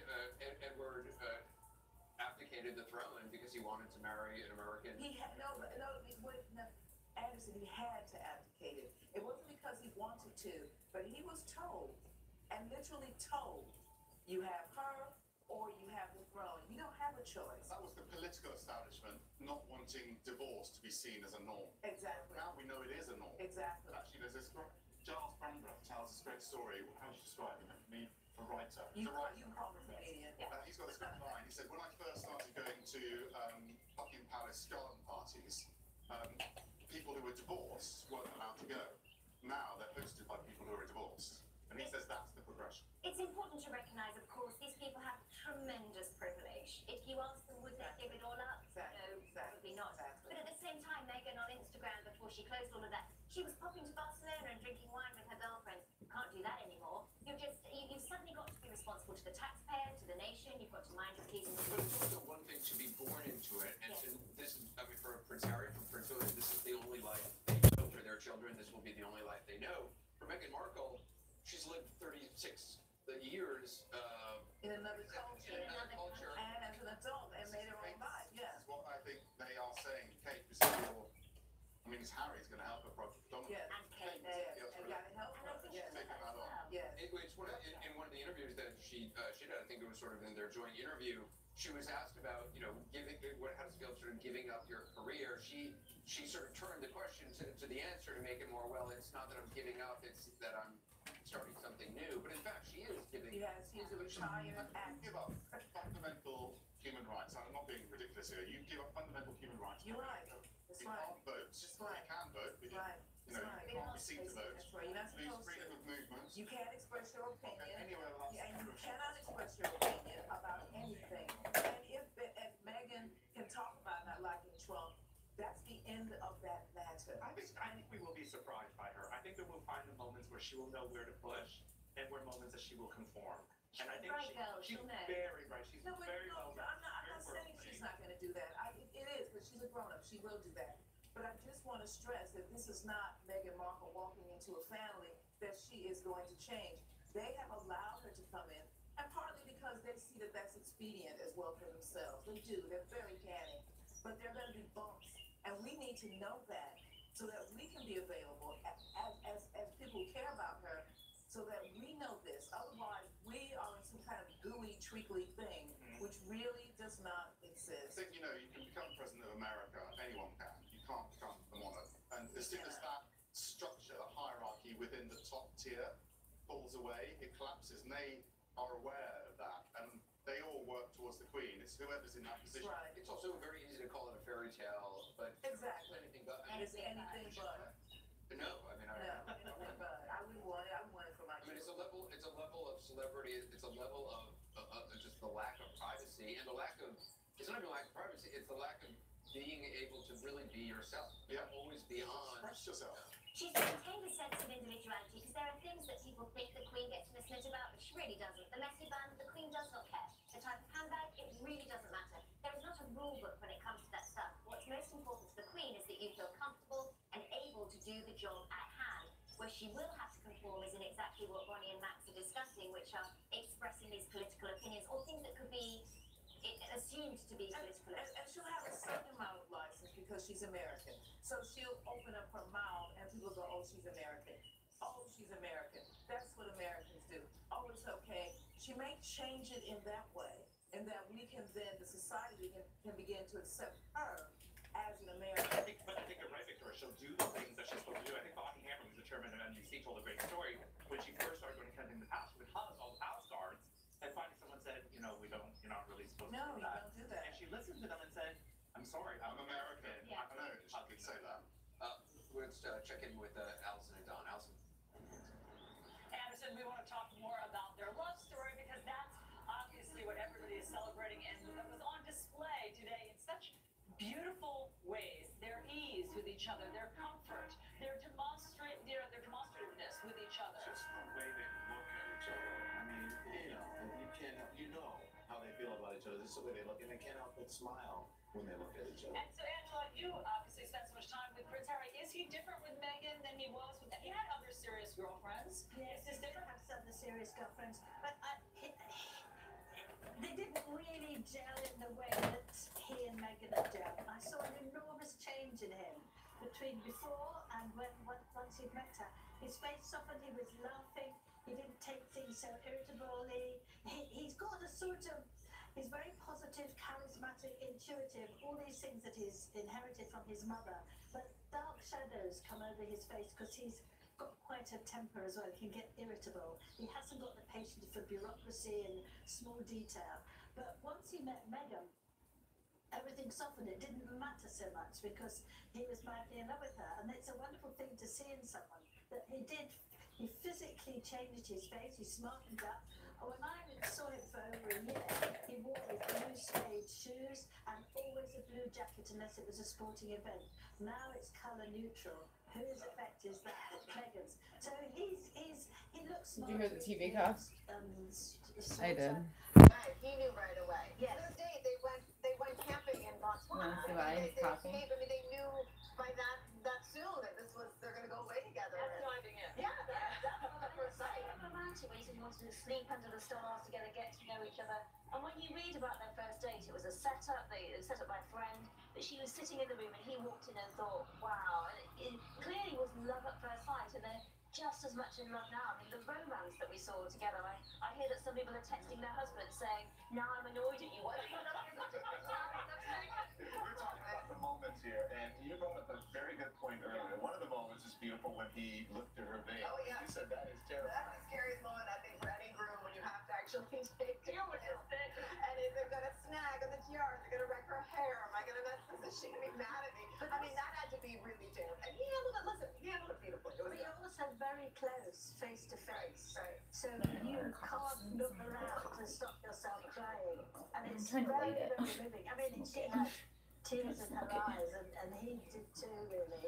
Edward abdicated the throne because he wanted to marry an American?
He had, Anderson, he had to abdicate it. It wasn't because he wanted to, but he was told, and literally told, you have her or you have the throne. You don't have a choice.
That was the political establishment not wanting divorce to be seen as a norm.
Exactly.
Now we know it is a norm.
Exactly.
Actually, there's this Giles Brandreth tells this great story. How do you describe him? Me, a writer.
You call him a comedian.
He's got this great line. He said, when I first started going to Buckingham Palace garden parties, people who were divorced weren't allowed to go. Now they're hosted by people who are divorced. And he says that's the progression.
It's important to recognise, of course, these people have tremendous privilege. If you ask them, would they give it all up? No, probably not. But at the same time, Meghan on Instagram, before she closed all of that, she was popping to Barcelona and drinking wine with her girlfriends. You can't do that anymore. You've suddenly got to be responsible to the taxpayer, to the nation. You've got to mind your P's and Q's.
But it's also one thing to be born into it, and this is, I mean, for Prince Harry, for Prince William, this is the only life they know for their children. This will be the only life they know. For Meghan Markle, she's lived 36 years
in another culture, and as an adult, and made her own life. Yeah.
This is what I think they are saying. Kate was still. I mean, Harry's going to help her probably.
Yes. And Kate, and got to help her.
She's taking that on.
Yes.
It's one of, in one of the interviews that she did, I think it was sort of in their joint interview, she was asked about, you know, how does it feel sort of giving up your career? She sort of turned the question to the answer to make it more, well, it's not that I'm giving up, it's that I'm starting something new. But in fact, she is giving.
Yes, he's a retired actor.
Give up fundamental human rights. I'm not being ridiculous here. You give up fundamental human rights.
You're right. That's right.
You can't vote.
That's right.
You can vote, but you can't be seen to vote.
That's right. You're not supposed to.
Freedom of movement.
You can't express your opinion.
Anywhere else.
And you cannot express your opinion about anything. And if Meghan can talk about not liking Trump, that's the end of that matter.
I think we will be surprised by her. I think that we'll find the moments where she will know where to push and where moments that she will conform. And I think she's very right. She's very well.
I'm not saying she's not going to do that. It is, but she's a grown-up. She will do that. But I just want to stress that this is not Meghan Markle walking into a family that she is going to change. They have allowed her to come in, and partly because they see that that's expedient as well for themselves. They do. They're very canny. But there are going to be bumps, and we need to know that so that we can be available as people who care about her, so that we know this. Otherwise, we are in some kind of gooey, treacly thing, which really does not exist.
I think, you know, you can become president of America. Anyone can. You can't become the monarch. And as soon as that structure, that hierarchy within the top tier falls away, it collapses. And they are aware of that. And they all work towards the queen. It's whoever's in that position.
Right. It's also very easy to call it a fairy tale, but
exactly.
Anything but.
And it's anything but.
No, I mean,
anything but. I wouldn't want it. I want it for my
I mean, it's a level of celebrity. It's a level of just the lack of privacy and the lack of. It's not even lack of privacy. It's the lack of being able to really be yourself. Yeah, always be on.
Express yourself.
She's maintained a sense of individuality because there are things that people think the Queen gets misled about, but she really doesn't. The messy band, the Queen does not care. The type of handbag, it really doesn't matter. There is not a rule book when it comes to that stuff. What's most important to the Queen is that you feel comfortable and able to do the job at hand. Where she will have to conform is in exactly what Bonnie and Max are discussing, which are expressing these political opinions or things that could be assumed to be political.
And she'll have a second mouth license because she's American. So she'll open up her mouth and people go, oh, she's American. Oh, she's American. That's what Americans do. Oh, it's okay. She may change it in that way, and that we can then, the society can begin to accept her as an American.
I think you're right, Victoria. She'll do the things that she's supposed to do. I think Bonnie Hammer, who's the chairman of NBC, told a great story. When she first started going to Kensington Palace, she would hug all the palace guards, and finally someone said, you know, you're not really supposed to do that.
No, you don't do that.
And she listened to them and said, I'm sorry, I'm American.
Yeah. I know, she could say that.
Let's check in with Allison and Don. Allison.
Anderson, we want to talk more about their love story because that's obviously what everybody is celebrating and that was on display today in such beautiful ways. Their ease with each other, their comfort, their demonstrativeness with each other.
Just the way they look at each other. I mean, you know how they feel about each other. This is the way they look, and they can't help but smile when they look at each other.
And so, Angela, you obviously spent so much time with Prince Harry. Is he different with Meghan than he was with? He had other serious girlfriends.
Yes,
Is this different?
have some of the serious girlfriends, but they didn't really gel in the way that he and Meghan had gelled. I saw an enormous change in him between before and once he'd met her. His face softened, he was laughing, he didn't take things so irritably. He's got a sort of, he's very positive, charismatic, intuitive, all these things that he's inherited from his mother. But dark shadows come over his face because he's got quite a temper as well. He can get irritable. He hasn't got the patience for bureaucracy and small detail. But once he met Meghan, everything softened. It didn't matter so much because he was madly in love with her. And it's a wonderful thing to see in someone that he physically changed his face, he smartened up. When I saw him for over a year, he wore his blue suede shoes and always a blue jacket unless it was a sporting event. Now it's colour neutral. Whose effect is that? Meghan's. So he looks.
Did you hear the TV cast? I did.
He knew right away.
Yes.
The day they went camping in Botswana.
See why he's talking?
They knew by that soon that they're going to go away together.
That's driving in.
Yeah, that's on the first sight.
Romantic when he said he wanted to sleep under the stars together, get to know each other. And when you read about their first date, it was a setup. It was set up by a friend. But she was sitting in the room and he walked in and thought, wow. And it clearly was love at first sight. And they're just as much in love now. I mean, the romance that we saw together. I hear that some people are texting their husbands saying, now I'm annoyed at you. Why don't you love me?
We're talking about the moments here, and you brought up a very good point earlier. One of the moments is beautiful when he lifted her veil.
Oh, yeah.
You said that is terrible.
That's the scariest moment, I think, for any groom when you have to actually deal with this thing. And if they're going to snag on the tiara, they're going to wreck her hair. Am I going to mess this? Is she going to be mad at me? I mean, that had to be really terrible. And he handled it, listen, he handled it beautifully. It was
But you're also very close, face to face.
Right.
So you can't look around to stop yourself crying. And it's
trying to
very,
read it.
very moving. I mean, she had tears in her eyes, and he did too, really.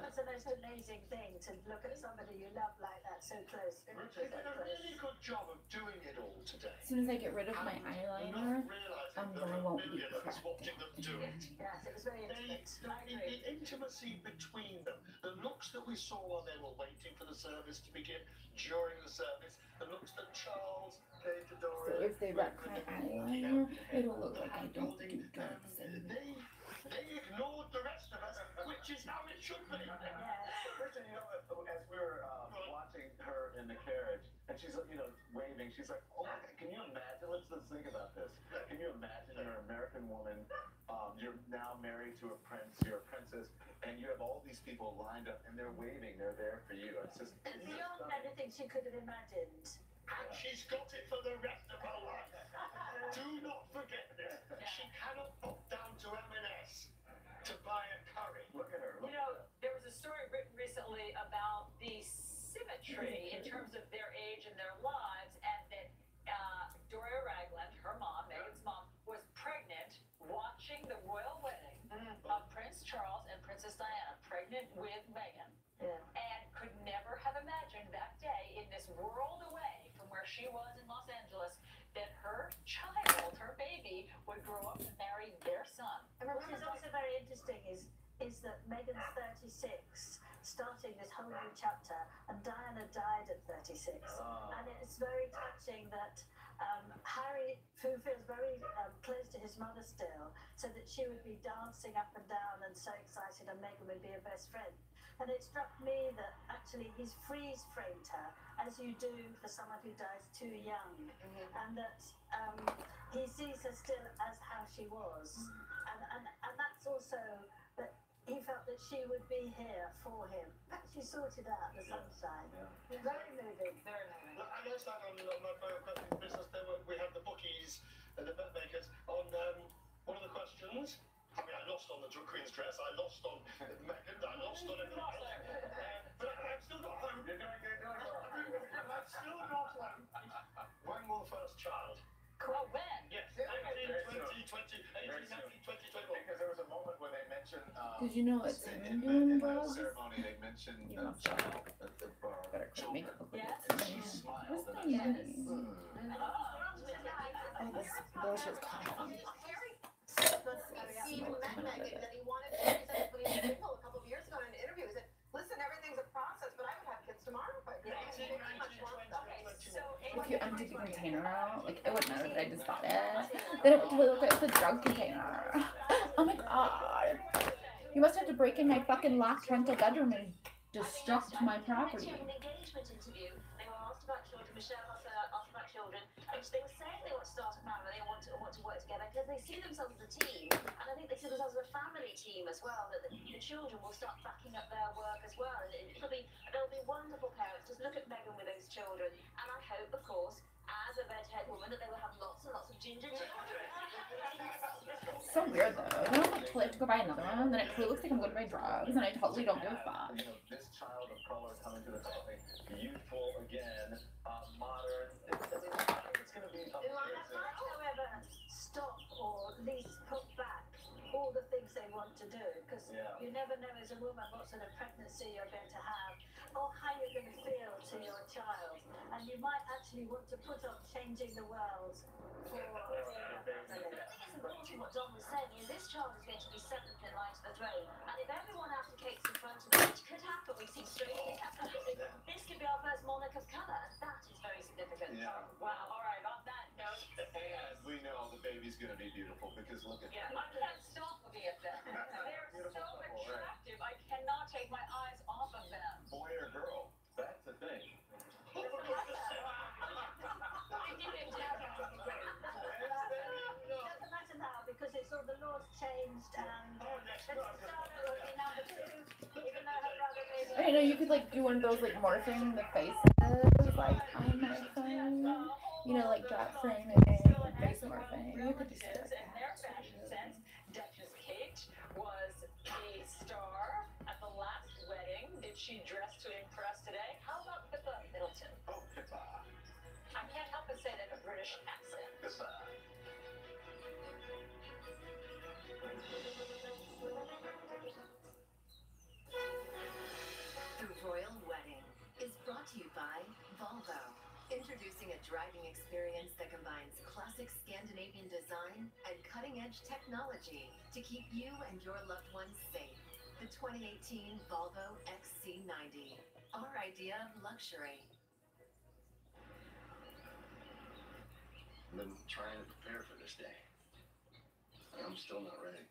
It's the most amazing thing to look at somebody you love like that so close.
You did a really good job of doing it all today.
As soon as I get rid of my eyeliner, I'm gonna want Don't be
millions watching them do it.
Yes, it was very
The intimacy between them, the looks that we saw while they were waiting for the service to begin, during the service, the looks that Charles gave to
So
Dora.
if they wrap my eyeliner, it'll look like I don't do drugs anymore.
They ignored the rest of us, which is how it should be.
Listen, you know, as we were watching her in the carriage, and she's, you know, waving, she's like, oh, can you imagine? Let's think about this. Can you imagine you're an American woman, you're now married to a prince, you're a princess, and you have all these people lined up, and they're waving, they're there for you. It's just
Beyond anything she could have imagined.
And she's got it for the rest of her life. Do not forget this. She cannot pop down to M&S to buy a curry.
Look at her.
You know, there was a story written recently about the symmetry in terms of their age and their lives, and that Doria Ragland, her mom, Meghan's mom, was pregnant watching the royal wedding of Prince Charles and Princess Diana, pregnant with Meghan, and could never have imagined that day in this world away from where she was in Los Angeles that her child, her baby, would grow up and marry their son.
What is also very interesting is that Meghan's 36, starting this whole new chapter, and Diana died at 36. And it's very touching that Harry, who feels very close to his mother still, so that she would be dancing up and down and so excited, and Meghan would be her best friend. And it struck me that actually he's freeze-framed her, as you do for someone who dies too young, and that he sees her still as how she was. And that's also that he felt that she would be here for him. She sorted out the sunshine. Very moving.
Very moving.
I noticed that on my biographic business, we have the bookies and the bet makers on one of the questions. I mean, I lost on the Queen's dress, I lost on Meghan, I lost on everything else. But I've still got hope. I've still got hope. When will the first child?
Well, when?
Yes, 19, 20, 20, 21.
Because there was a moment where they mentioned
Did you know it's
in
doing
the
drugs?
ceremony they mentioned
You must shut up. Better quit
children.
makeup.
And she smiled.
What's
And
that
I
mean?
said,
Oh, this delicious coffee.
He even met Meghan that he wanted to do that when he was single a couple of years ago in an interview. He said, listen, everything's a process, but I would have kids tomorrow if I could.
If you empty the container out, like, it wouldn't matter that I just bought it. Then it would totally look like it's a drug container. Oh my god. You must have to break in my fucking locked rental bedroom and destruct my property.
An engagement interview. They were asked about children. Michelle asked about children, and they were saying they want to start a family. They want to work together because they see themselves as a team, and I think they see themselves as a family team as well. That the children will start backing up their work as well, and they'll be wonderful parents. Just look at Meghan with those children, and I hope, of course, as a red-haired woman, that they will have lots and lots of ginger children.
So weird though. Then I'm like, totally have to go buy another one. Then it totally looks like I'm going to buy drugs, and I totally don't give a fuck.
You know, this child of color coming to the family, youthful again, modern. It's going to be amazing.
However, stop or at least put back all the things they want to do, because you never know as a woman what sort of pregnancy you're going to have or how you're going to feel to your child, and you might actually want to put off changing the world for your family.
I think it's important what Don was saying. This child is going to be seventh in line to the throne, and if everyone abdicates in front of them, which could happen, we've seen strange things happen, this could be our first monarch of colour. That is very significant.
Yeah.
Wow. All right. On that note,
And we know the baby's going to be beautiful because look at
I can't stop looking at them. They're so attractive. I cannot take my eyes off of them.
boy or girl. That's the thing.
Doesn't matter now because it's all the laws changed, and Diana will be number 2, even though her brother maybe.
I know you could like do one of those like morphing the faces, like I'm my phone. You know, like drop framing, face morphing. You could do stuff like
In their fashion sense, Duchess Kate was a star at the last wedding. Did she dress to impress today? How about Pippa Middleton?
Oh, Pippa.
I can't help but say that in a British accent.
Pippa.
The Royal Wedding is brought to you by Volvo. Introducing a driving experience that combines classic Scandinavian design and cutting cutting-edge technology to keep you and your loved ones safe. The 2018 Volvo XC90, our idea of luxury.
I've been trying to prepare for this day. I'm still not ready.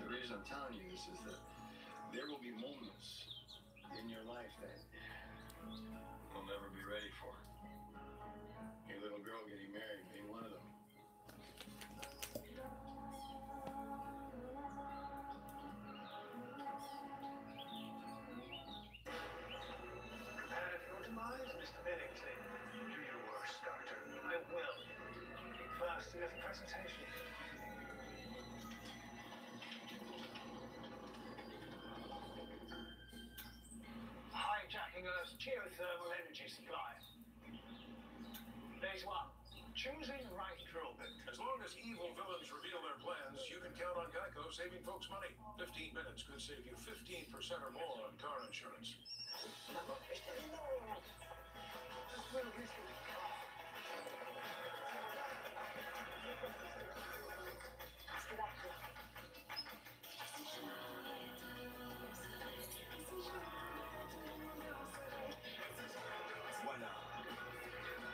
The reason I'm telling you this is that there will be moments in your life that you'll never be ready for. Your little girl getting married being one of them.
Prepare for your demise, Mr. Bennington. Do your worst, Doctor. I will. First, we have a presentation. Hijacking Earth's geothermal energy supply. Phase 1. Choosing right drill bit.
As long as evil villains reveal their plans, you can count on Geico saving folks money. 15 minutes could save you 15% or more on car insurance.
Voila.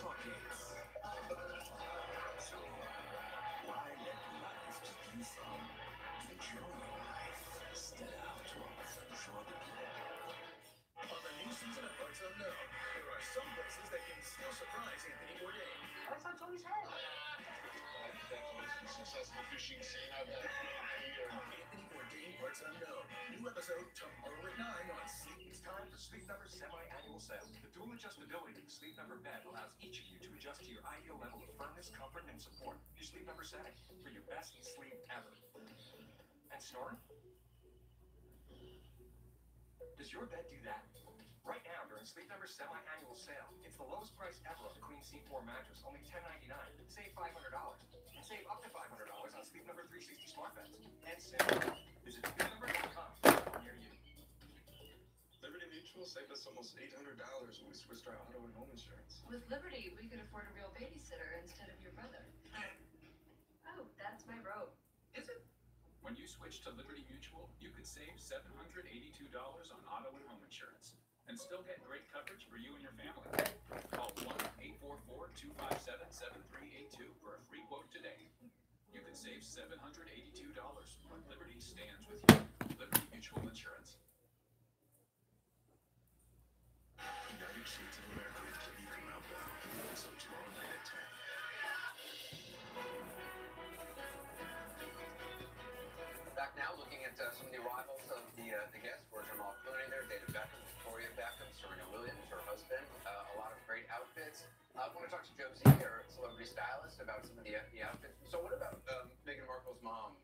Pockets. So, why let life keep you from enjoying life? Step out of trouble. On the new season of Parts Unknown, there are some places that can still surprise Anthony Bourdain.
What's on Tony's head?
Successful fishing scene I've had here.
Anthony Bourdain Parts Unknown. New episode tomorrow at 9 on Sleep.
It's time for Sleep Number semi-annual sale. The dual adjustability of the Sleep Number bed allows each of you to adjust to your ideal level of firmness, comfort, and support. Your Sleep Number setting for your best sleep ever. And snoring? Does your bed do that? Right now, during Sleep Number semi-annual sale, it's the lowest price ever on the Queen C4 mattress, only $10.99. Save $500 and save up to $500 on Sleep Number 360 smart beds. And soon, visit sleepnumber.com near you.
Liberty Mutual saved us almost $800 when we switched our auto and home insurance.
With Liberty, we could afford a real babysitter instead of your brother. Oh, that's my robe.
Is it? When you switch to Liberty Mutual, you could save $782 on auto and home insurance and still get great coverage for you and your family. Call 1-844-257-7382 for a free quote today. You can save $782 when Liberty stands with you. Liberty Mutual Insurance.
United States of America is leaving Meltdown. So tomorrow night at 10.
Back now, looking at some of the arrivals of the guests. Were Jamal Clooney there, David Beckham, Victoria Beckham, Serena Williams, her husband. A lot of great outfits. I want to talk to Josie, our celebrity stylist, about some of the outfits. So what about Meghan Markle's mom,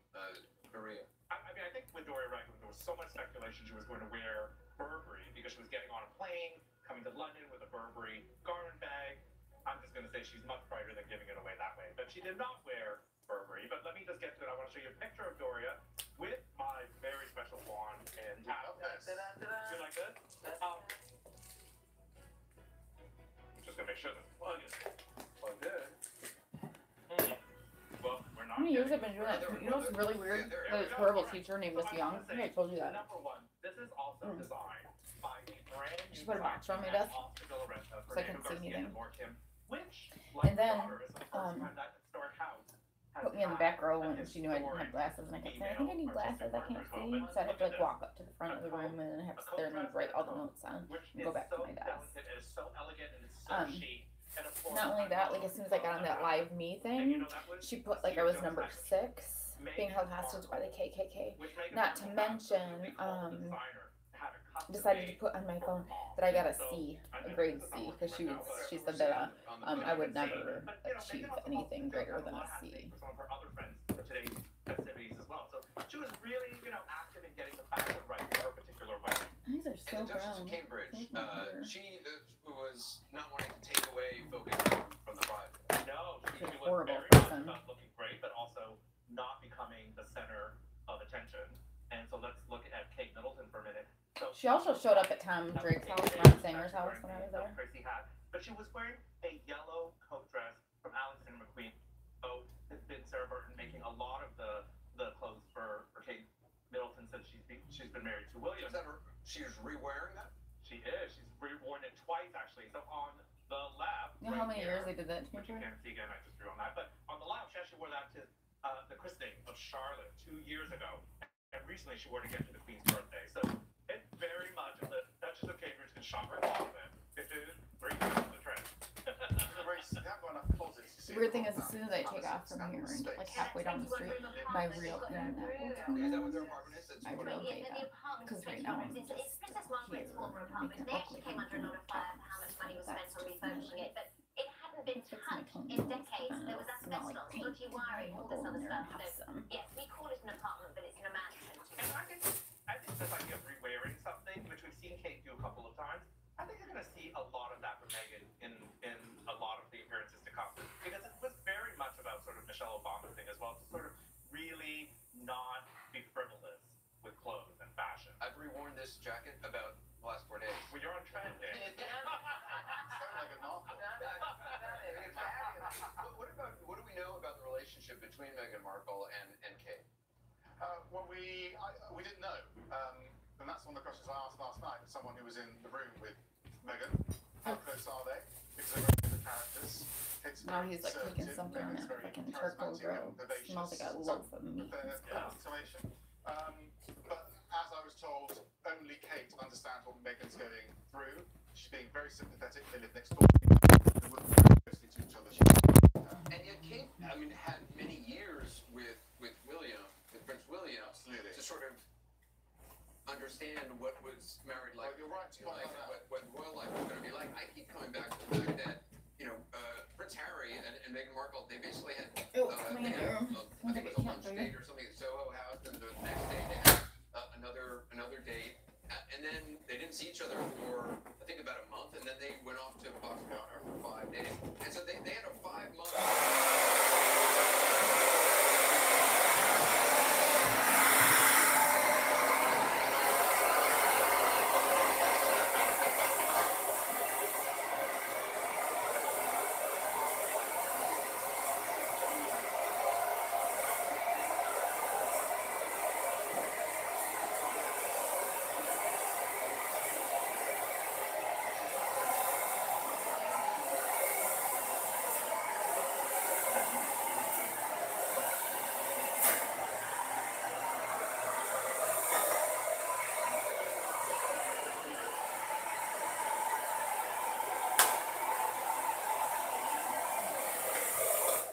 Maria?
I mean, I think with Doria Ragland, there was so much speculation she was going to wear Burberry because she was getting on a plane, coming to London with a Burberry garment bag. I'm just going to say she's much brighter than giving it away that way. But she did not wear Burberry. But let me just get to it. I want to show you a picture of Doria with my very special wand and you like this? I'm just going to make sure the plug is plugged in. Well, we're not.
How many years have been doing that? You know what's really weird? This horrible teacher named Miss Young. I think I told you that.
Number one, this is also designed by a brand new
Just put a box around my desk so I couldn't see anything. And then, put me in the back row when she knew I didn't have glasses, and I kept saying, I think I need glasses, I can't see. So I'd have to like walk up to the front of the room and then have to sit there and like write all the notes down and go back to my desk. Not only that, like as soon as I got on that Live Me thing, she put like I was number 6, being held hostage by the KKK. Not to mention, decided to put on my phone that I got a C, a grade C, because she said that I would never achieve anything greater than a C.
She was really, active in getting the fashion right for her particular wedding.
These are so
And the Duchess
brown.
of Cambridge, she was not wanting to take away focus from the bride.
No, she was
horrible
very
person.
much about looking great, but also not becoming the center of attention. And so let's look at Kate Middleton for a minute. So
She also showed up at Tom Drake's house, Ron Singer's house when I was there.
Crazy hat, but she was wearing a yellow coat dress from
She's re-wearing that?
She is. She's worn it twice, actually. So on the left,
You know how many years they did that to
which you
her?
can't see again, I just drew on that. But on the left, she actually wore that to the christening of Charlotte 2 years ago. And recently she wore it again to the Queen's birthday. So it very much, the Duchess of Cambridge can shop her closet. It is very much the trend.
Weird thing is, as soon as I take off from here and like halfway down the street, my real internet will come
Is that what
on.
their apartment is? That's
My real data. Because right now I'm just
It's Princess Margaret's former apartment. They actually came under a lot of fire for how much money was spent on refurbishing it, but it hadn't been touched in decades. There was asbestos, dodgy wiring, all this other stuff. So, yes, we call it an apartment, but it's in a mansion.
And I think this idea of re-wearing something, which we've seen Kate do a couple of times, I think you're going to see a lot of that from Meghan in a lot of the appearances to come. Because it was very much about sort of Michelle Obama's thing as well, to sort of really not be frivolous with clothes and fashion.
I've reworn this jacket about the last 4 days.
Well, you're on trend, Dave.
What do we know about the relationship between Meghan Markle and Kate?
Well, we didn't know, and that's one of the questions I asked last night. Someone who was in the room with Meghan, how close are they? Because they're very different characters. Kate's
Now
very
he's like cooking
conservative,
something in
Meghan's
a
very
fucking charcoal
charismatic
grill.
and vivacious,
Smells like a loaf of meat.
Their constellation. But as I was told, only Kate understands what Meghan's going through. She's being very sympathetic. They live next door. They work very closely to each other.
And yet Kate, I mean, had many years with William, with Prince William,
Absolutely.
to sort of understand what was married life
You're right to point that out.
what royal life was going to be like. I keep coming back to the fact that, Prince Harry and Meghan Markle, they basically had, I think it was a lunch date or something at Soho House, and the next day they had another date, and then they didn't see each other for, I think, about a month, and then they went off to Botswana for 5 days, and so they had a 5-month...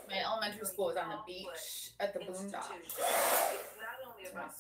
My elementary school was on the beach at the boondocks.
It's not only about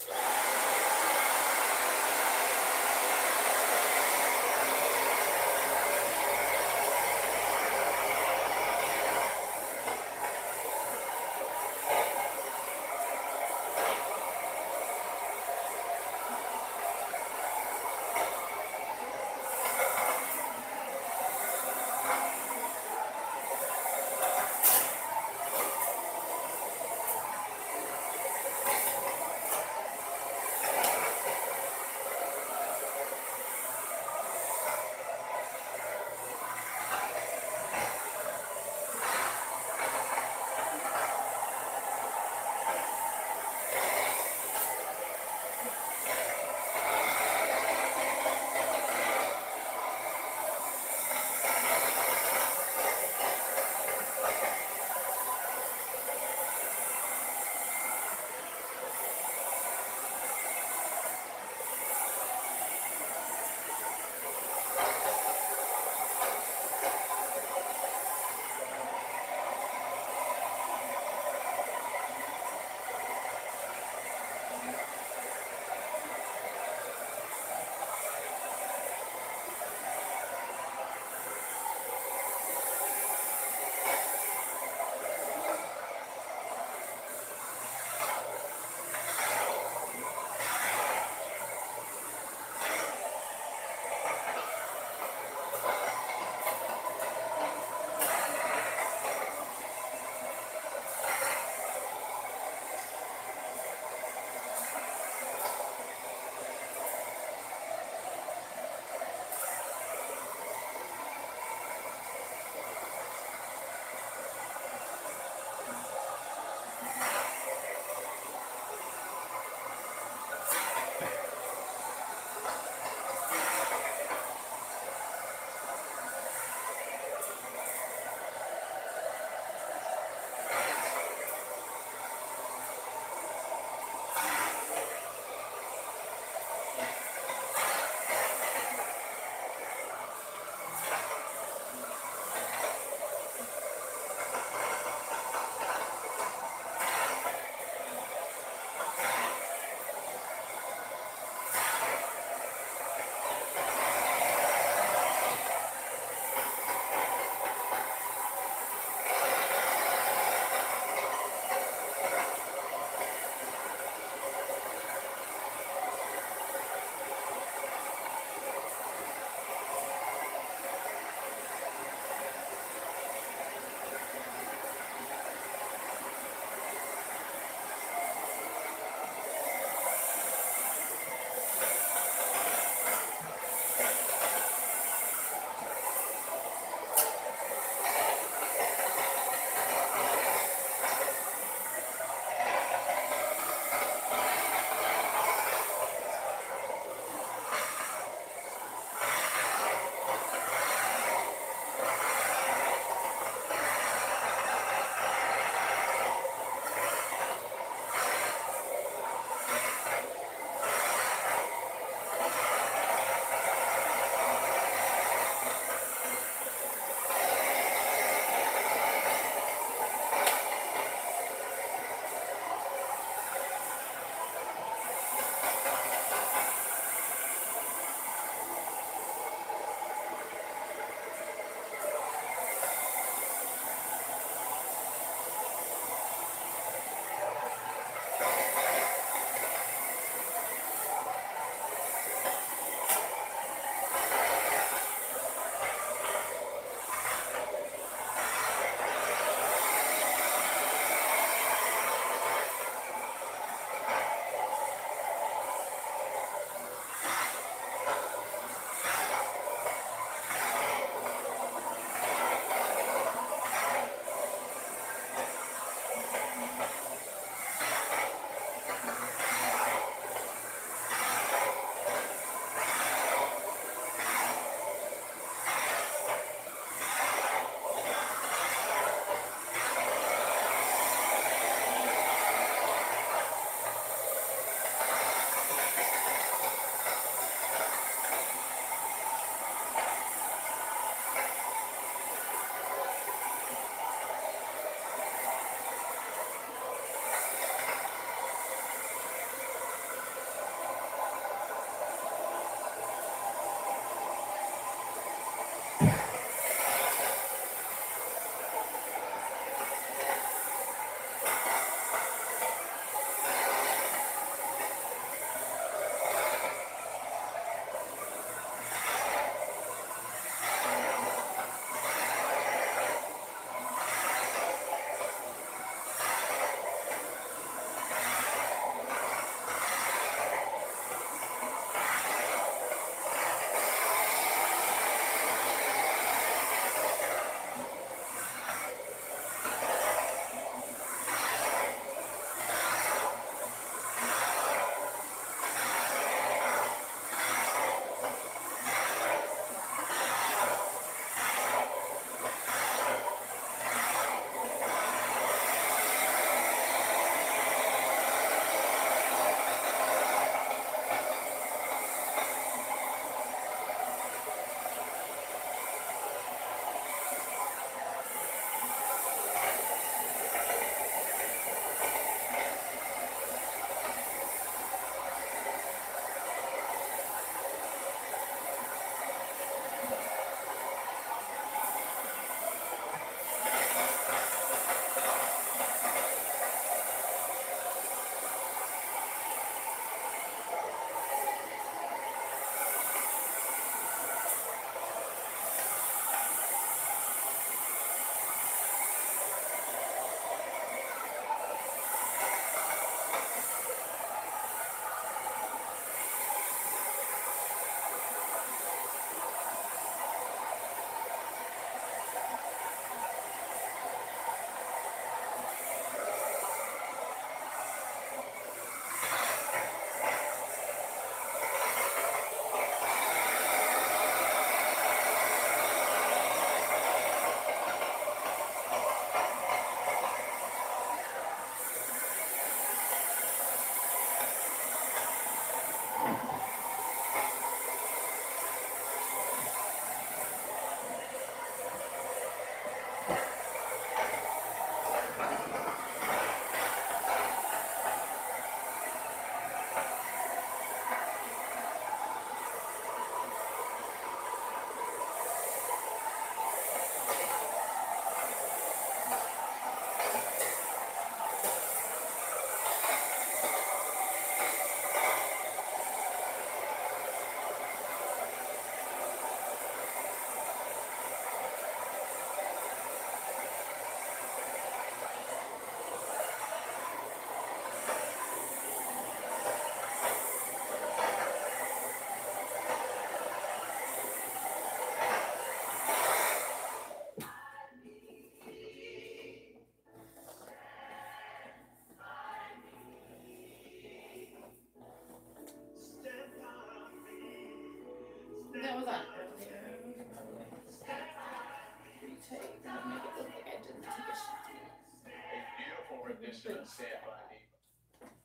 Rebrace it.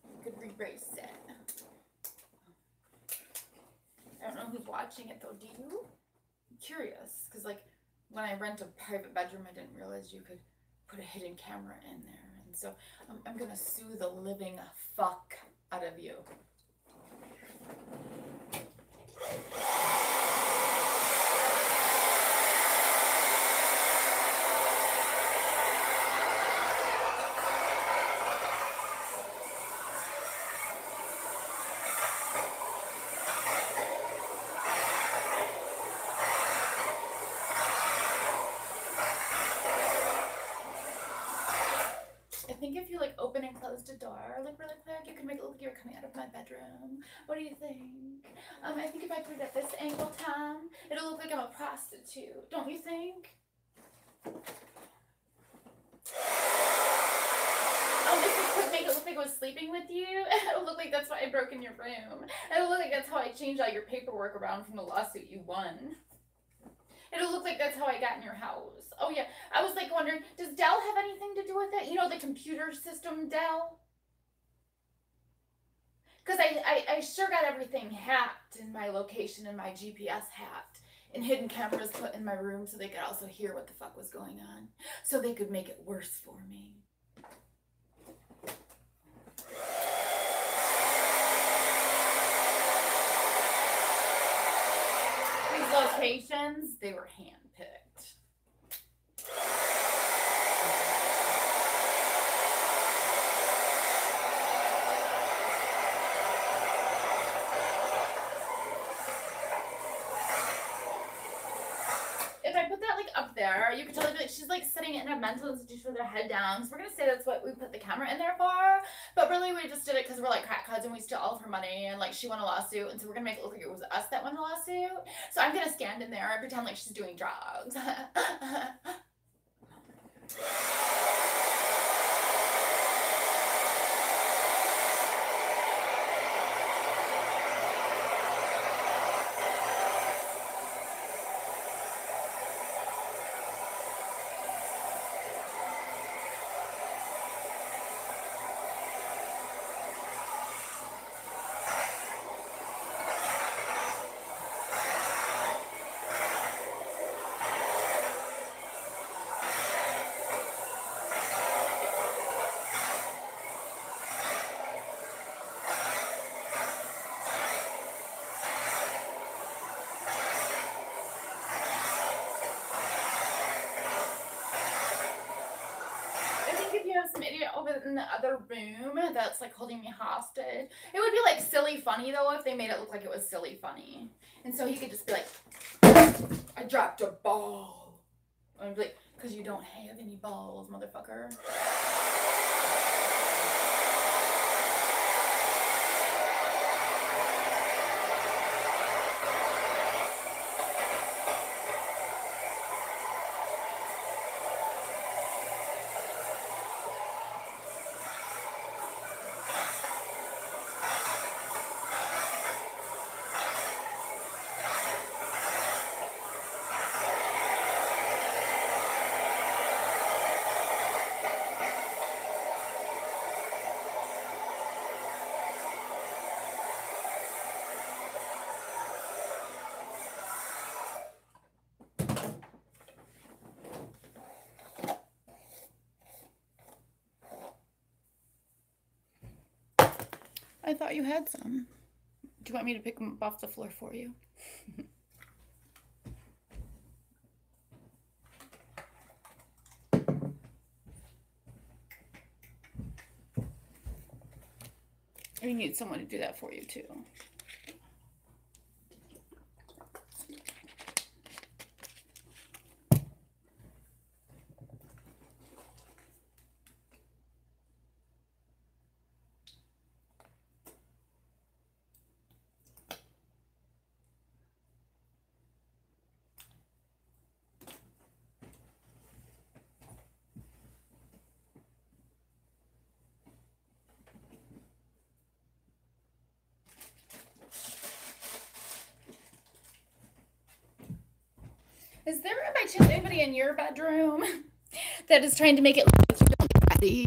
You could rebrace it. I don't know who's watching it though. Do you? I'm curious, because like when I rent a private bedroom, I didn't realize you could put a hidden camera in there, and so I'm gonna sue the living fuck out of you. I think if you like open and close the door like really quick, you can make it look like you're coming out of my bedroom. What do you think? I think if I put it at this angle, Tom, it'll look like I'm a prostitute. Don't you think? If you could make it look like I was sleeping with you, it'll look like that's why I broke in your room. It'll look like that's how I changed all your paperwork around from the lawsuit you won. It'll look like that's how I got in your house. Oh yeah, I was like wondering, does Dell have anything to do with it? You know, the computer system Dell? Because I sure got everything hacked in my location and my GPS hacked. And hidden cameras put in my room so they could also hear what the fuck was going on. So they could make it worse for me. These locations, they were handpicked. If I put that like up there, you could totally be like, she's like sitting in a mental institution with her head down. So we're gonna say that's what we put the camera in there for. But really we just did it because we're like crackheads and we steal all of her money and like she won a lawsuit, and so we're gonna make it look like it was us that won the lawsuit. So I'm gonna stand in there and pretend like she's doing drugs. Some idiot over in the other room that's like holding me hostage. It would be like silly funny though if they made it look like it was silly funny. And so he could just be like, I dropped a ball. And I'd be like, because you don't have any balls, motherfucker. I thought you had some. Do you want me to pick them up off the floor for you? Or you need someone to do that for you too. Is there by chance anybody in your bedroom that is trying to make it look like you don't ready?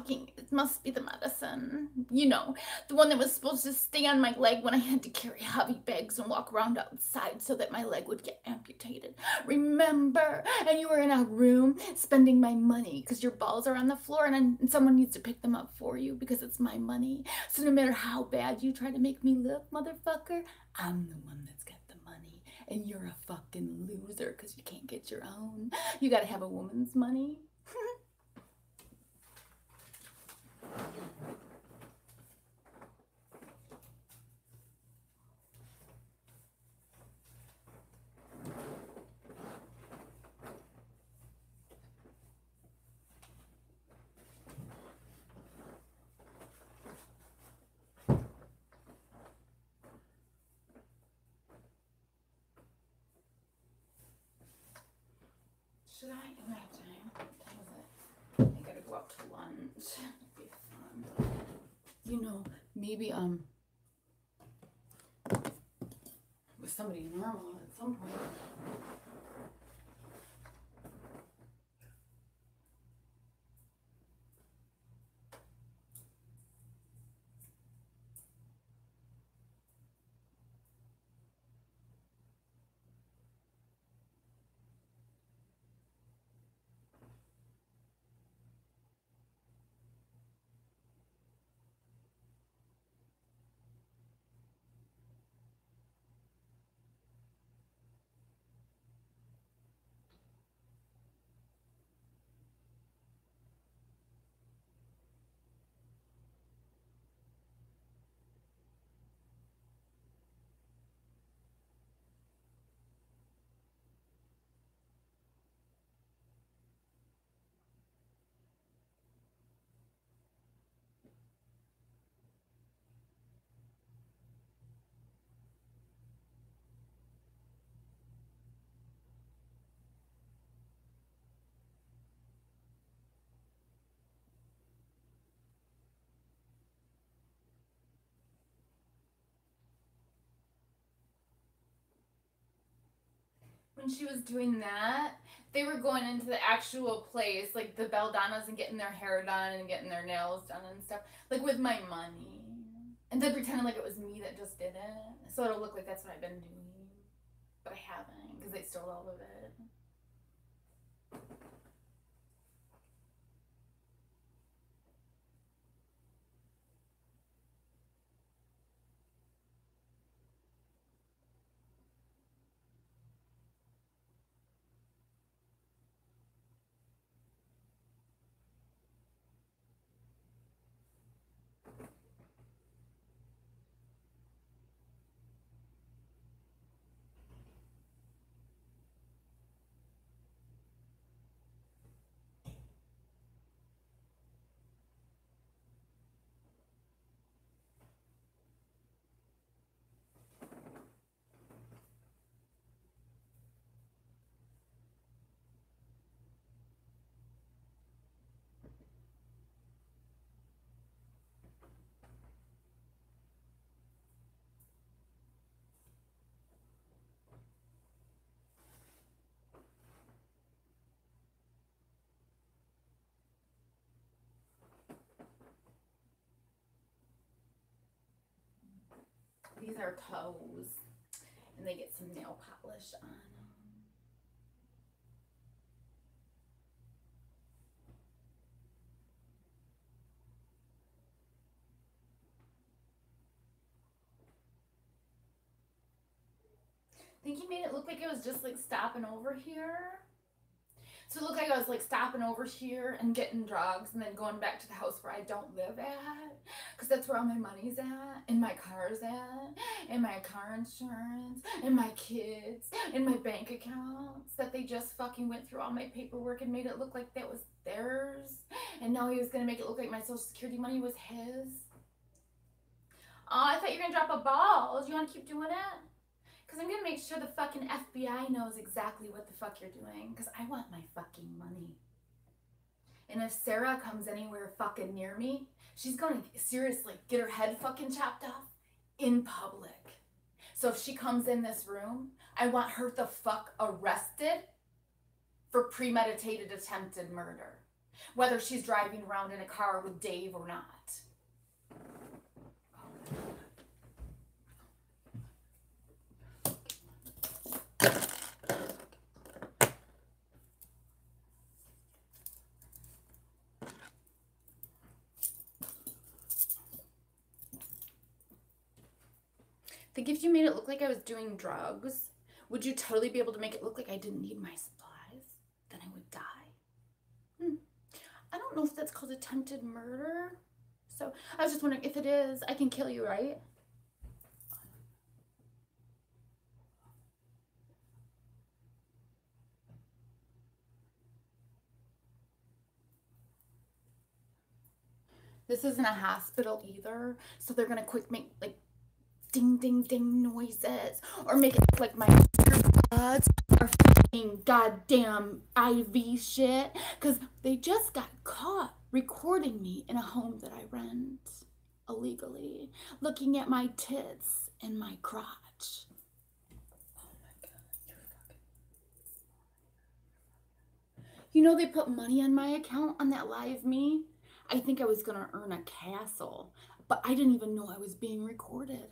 fucking, it must be the medicine. You know, the one that was supposed to stay on my leg when I had to carry heavy bags and walk around outside so that my leg would get amputated. Remember? And you were in a room spending my money because your balls are on the floor and someone needs to pick them up for you because it's my money. So no matter how bad you try to make me look, motherfucker, I'm the one that's got the money. And you're a fucking loser because you can't get your own. You gotta have a woman's money. Should I? I have time. What time is it? I gotta go out to lunch. It'd be fun. You know, maybe with somebody normal at some point. When she was doing that, they were going into the actual place, like the Beldanas, and getting their hair done and getting their nails done and stuff, like with my money. And then pretending like it was me that just did it. So it'll look like that's what I've been doing. But I haven't, because they stole all of it. These are toes, and they get some nail polish on them. I think he made it look like it was just like stopping over here. So it looked like I was like stopping over here and getting drugs and then going back to the house where I don't live at. Because that's where all my money's at, and my car's at, and my car insurance, and my kids, and my bank accounts. That they just fucking went through all my paperwork and made it look like that was theirs. And now he was going to make it look like my social security money was his. Oh, I thought you were going to drop a ball. Do you want to keep doing it? Because I'm going to make sure the fucking FBI knows exactly what the fuck you're doing. Because I want my fucking money. And if Sarah comes anywhere fucking near me, she's going to seriously get her head fucking chopped off in public. So if she comes in this room, I want her the fuck arrested for premeditated attempted murder. whether she's driving around in a car with Dave or not. I think if you made it look like I was doing drugs, would you totally be able to make it look like I didn't need my supplies? Then I would die. I don't know if that's called attempted murder. So I was just wondering, if it is, I can kill you, right? This isn't a hospital either, so they're gonna quick make like ding ding ding noises or make it look like my earbuds are fucking goddamn IV shit, because they just got caught recording me in a home that I rent illegally, looking at my tits and my crotch. Oh my god, you're fucking... You know, they put money on my account on that live me. I think I was gonna earn a castle, but I didn't even know I was being recorded.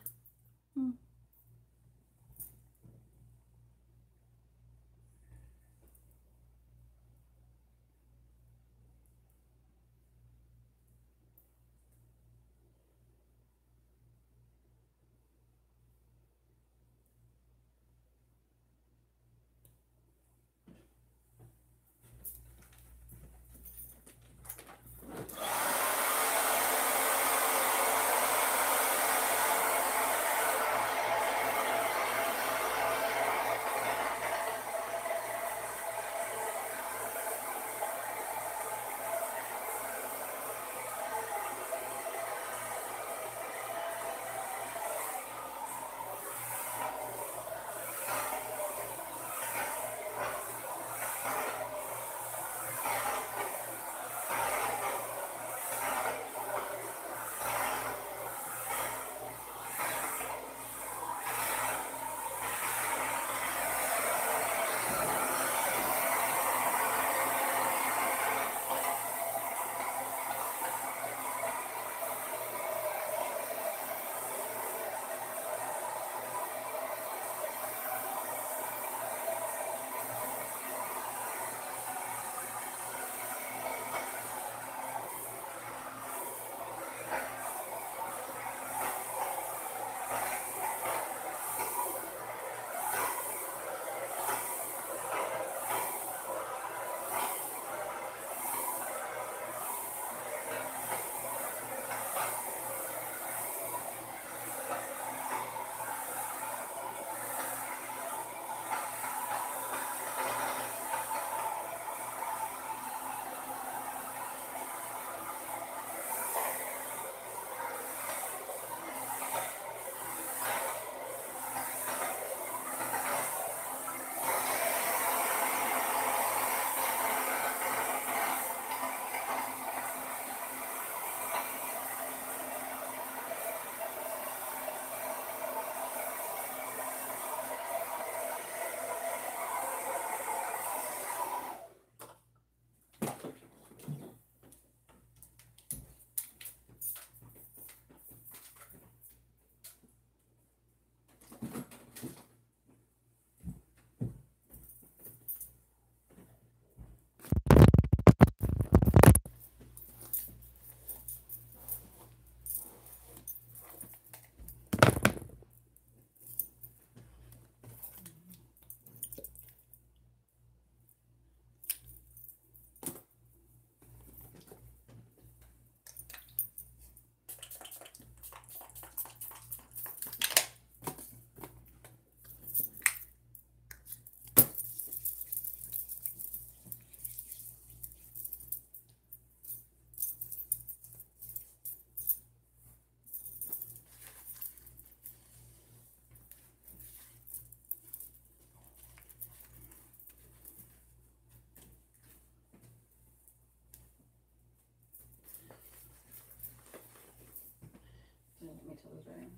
Let me tell you right.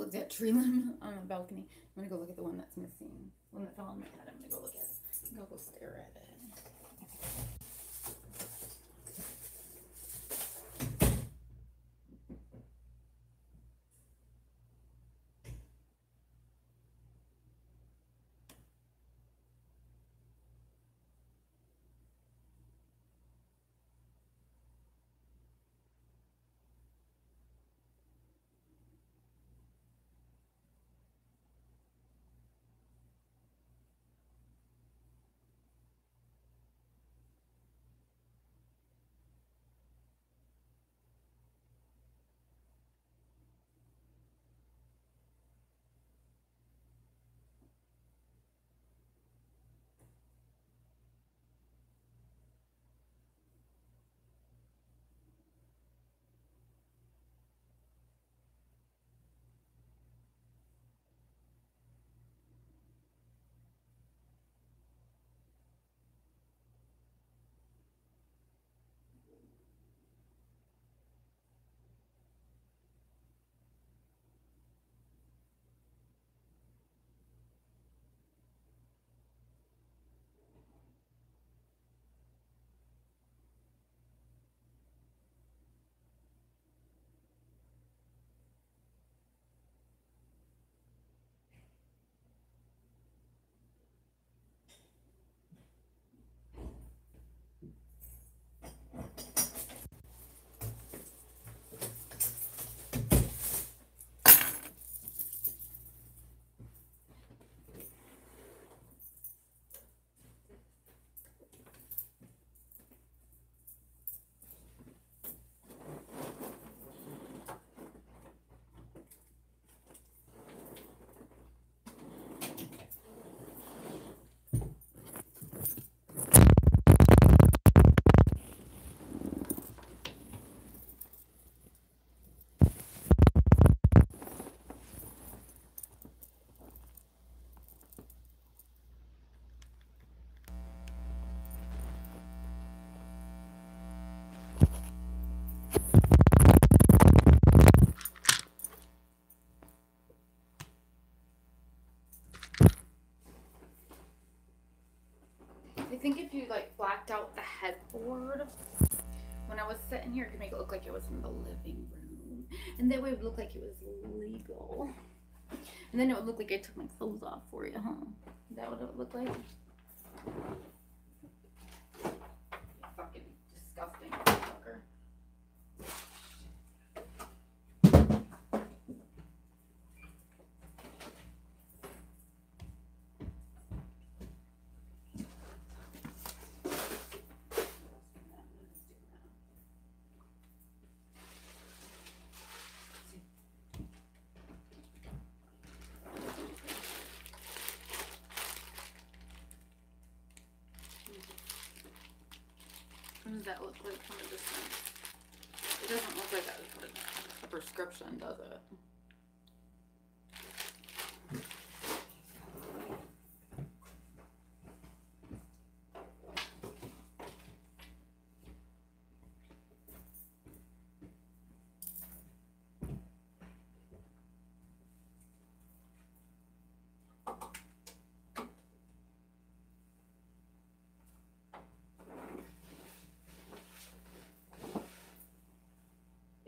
look at that tree limb on the balcony. I'm gonna go look at the one that's missing. One that fell on my head. I'm gonna go look at it. I'll go stare at it. I think if you like blacked out the headboard when I was sitting here, it could make it look like it was in the living room. And that way it would look like it was legal. And then it would look like I took my clothes off for you, huh? Is that what it would look like? Fucking disgusting fucker. What does that look like from a distance? It doesn't look like a prescription, does it?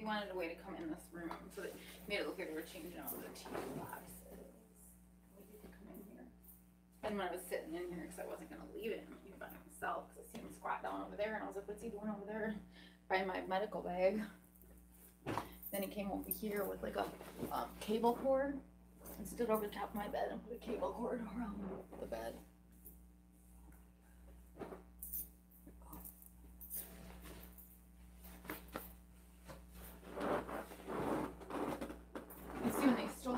Wanted a way to come in this room, so they made it look like we were changing out the TV boxes. We did come in here. And when I was sitting in here, because I wasn't going to leave it in by myself, because I see him squat down over there, and I was like, what's he doing over there by my medical bag? Then he came over here with like a cable cord and stood over the top of my bed and put a cable cord around the bed.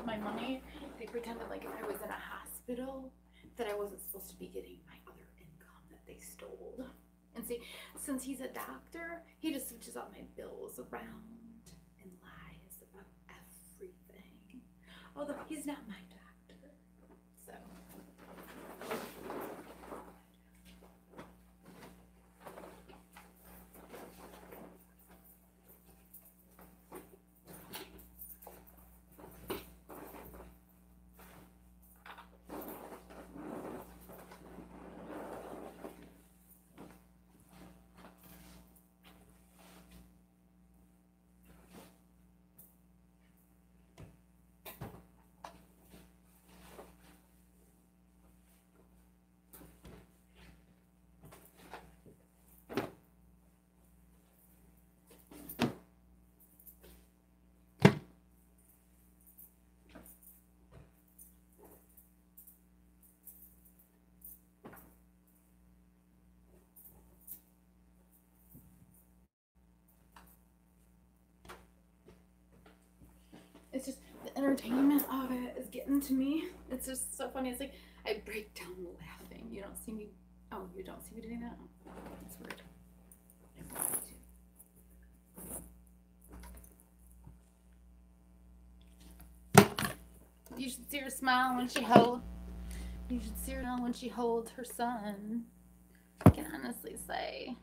My money, they pretended like if I was in a hospital that I wasn't supposed to be getting my other income that they stole. And see, since he's a doctor, he just switches out my bills around and lies about everything. Although he's not my doctor, so. entertainment of it is getting to me. It's just so funny. It's like I break down laughing. You don't see me. Oh, you don't see me doing that? Oh, that's weird. I wanted to. You should see her smile when she holds. You should see her smile when she holds her son. I can honestly say.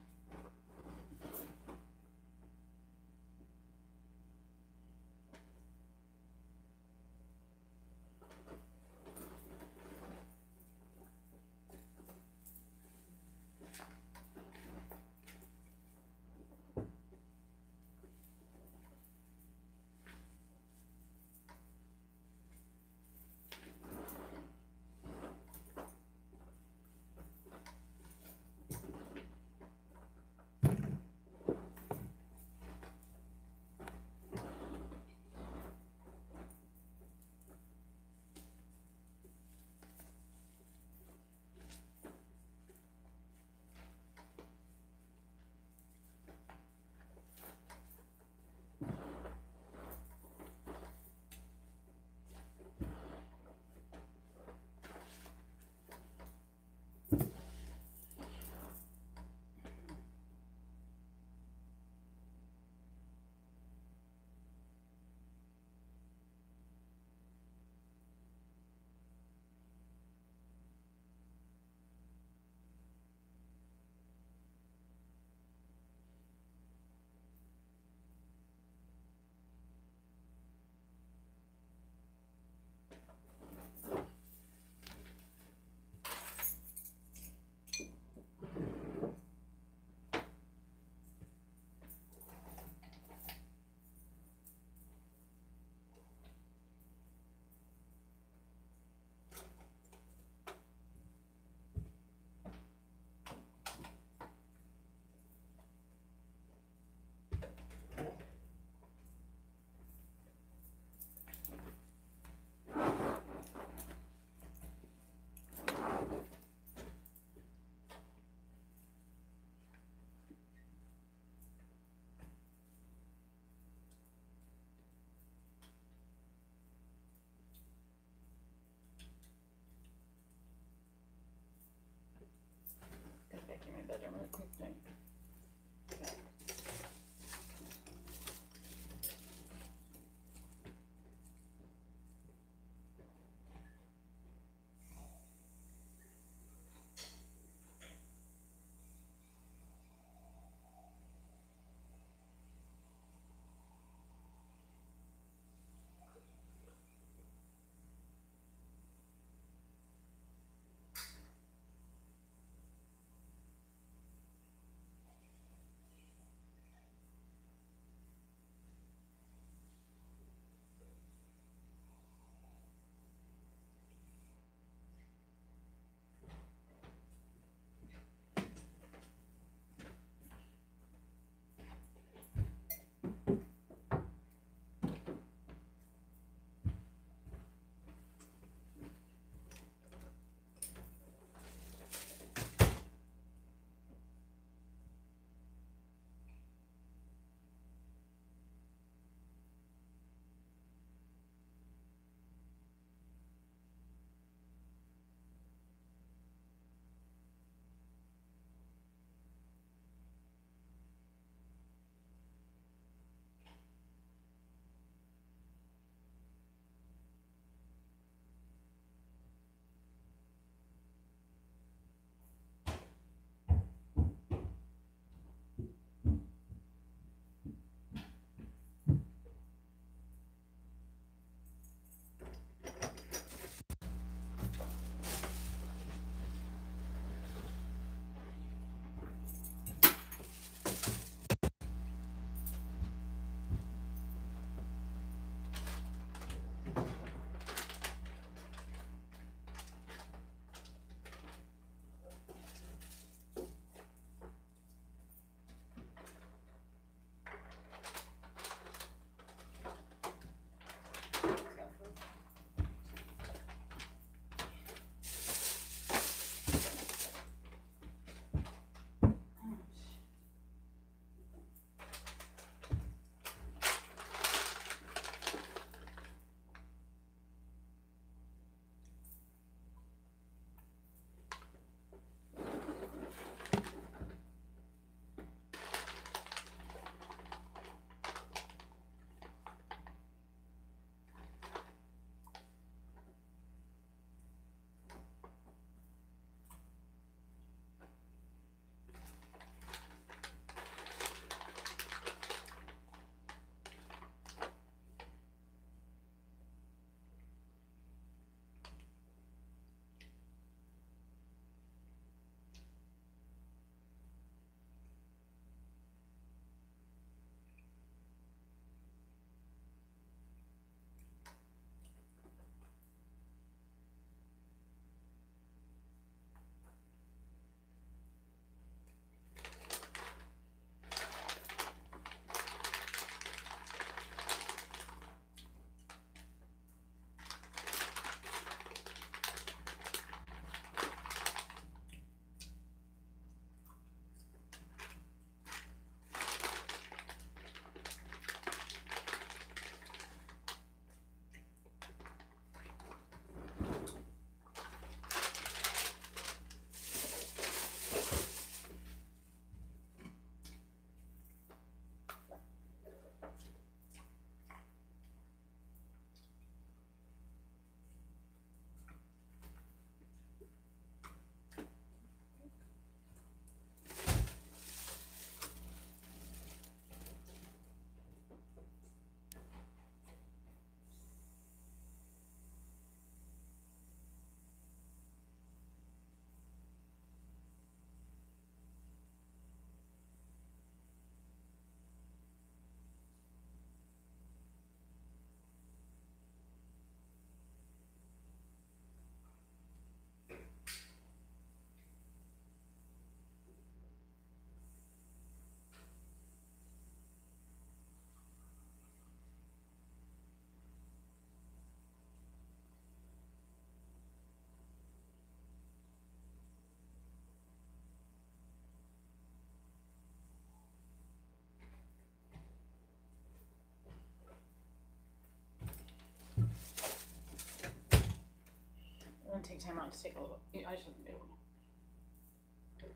gonna take time out to take a look. I shouldn't do it.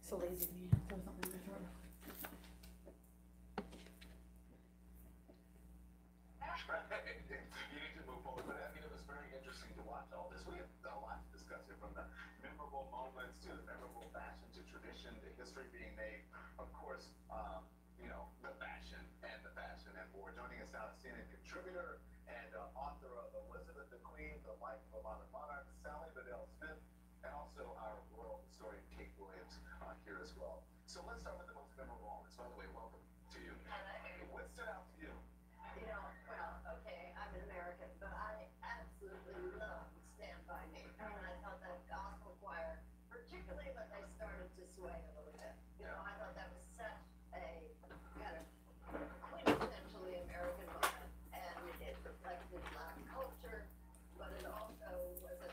So lazy of me. Throw something in the drawer.
You need to move forward, but I mean, it was very interesting to watch all this. We have a lot to discuss here, from the memorable moments to the memorable fashion to tradition to history being made. Of course, the fashion and more. Joining us now is CNN contributor and author of Elizabeth the Queen, The Life of a Modern Monarch, Sally Bedell Smith, and also our royal historian Kate Williams here as well. So let's start with the most memorable moments. By the way, welcome to you. What stood out to you?
Okay, I'm an American, but I absolutely loved Stand By Me. And I thought that gospel choir, particularly when they started to sway a little bit, I thought that was such a kind of quintessentially American moment. And it reflected Black culture, but it also was a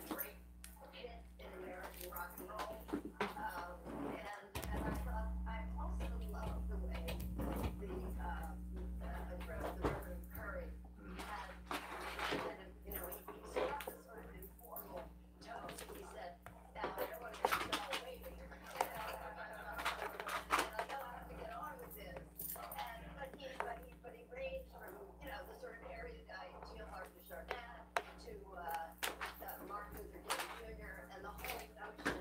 great hit in American rock and roll. And I thought, I also loved the way the Reverend Curry had kind of, he struck a sort of informal tone. He said, now I don't want to get you all waiting, and I know I have to get on with this. But he ranged from, the sort of area guy, Teilhard de Chardin, to Martin Luther King Jr., and the whole notion of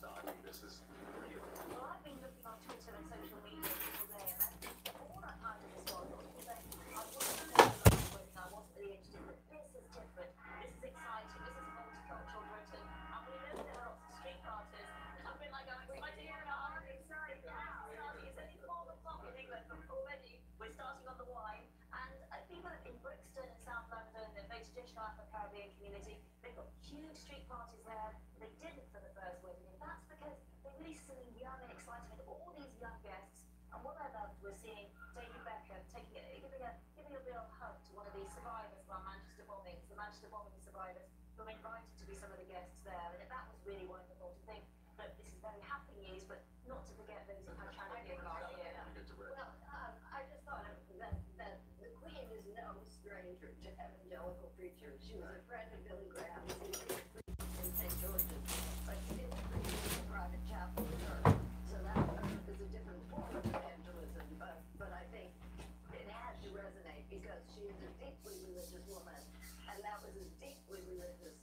stocking. This is real.
Well, I've been looking on Twitter and social media all day, and all I've had of this was people saying, I wasn't really Britain, I wasn't really interested, but this is different, this is exciting, this is multicultural Britain, and we know there are lots of street parties. I've been like, my dear, I'm excited now. It's only 4 o'clock in England, but already we're starting on the wine, and people in Brixton and South London, the very traditional Afro-Caribbean community, they've got huge street parties there. They didn't for the first wedding, and that's because they're really silly, young and exciting, with all these young guests. And what I loved was seeing David Beckham giving a real hug to one of these survivors of our Manchester bombings, the Manchester bombing survivors, who were invited to be some of the guests there. And that was really wonderful to think that this is very happy news, but not to forget those who had tragedy last year.
Well, I just thought that the Queen is no stranger to evangelical preachers. She was a friend of Billy Graham in St. George's, but she didn't preach in a private chapel with her. So that is a different form of evangelism. But I think it had to resonate because she is a deeply religious woman, and that was a deeply religious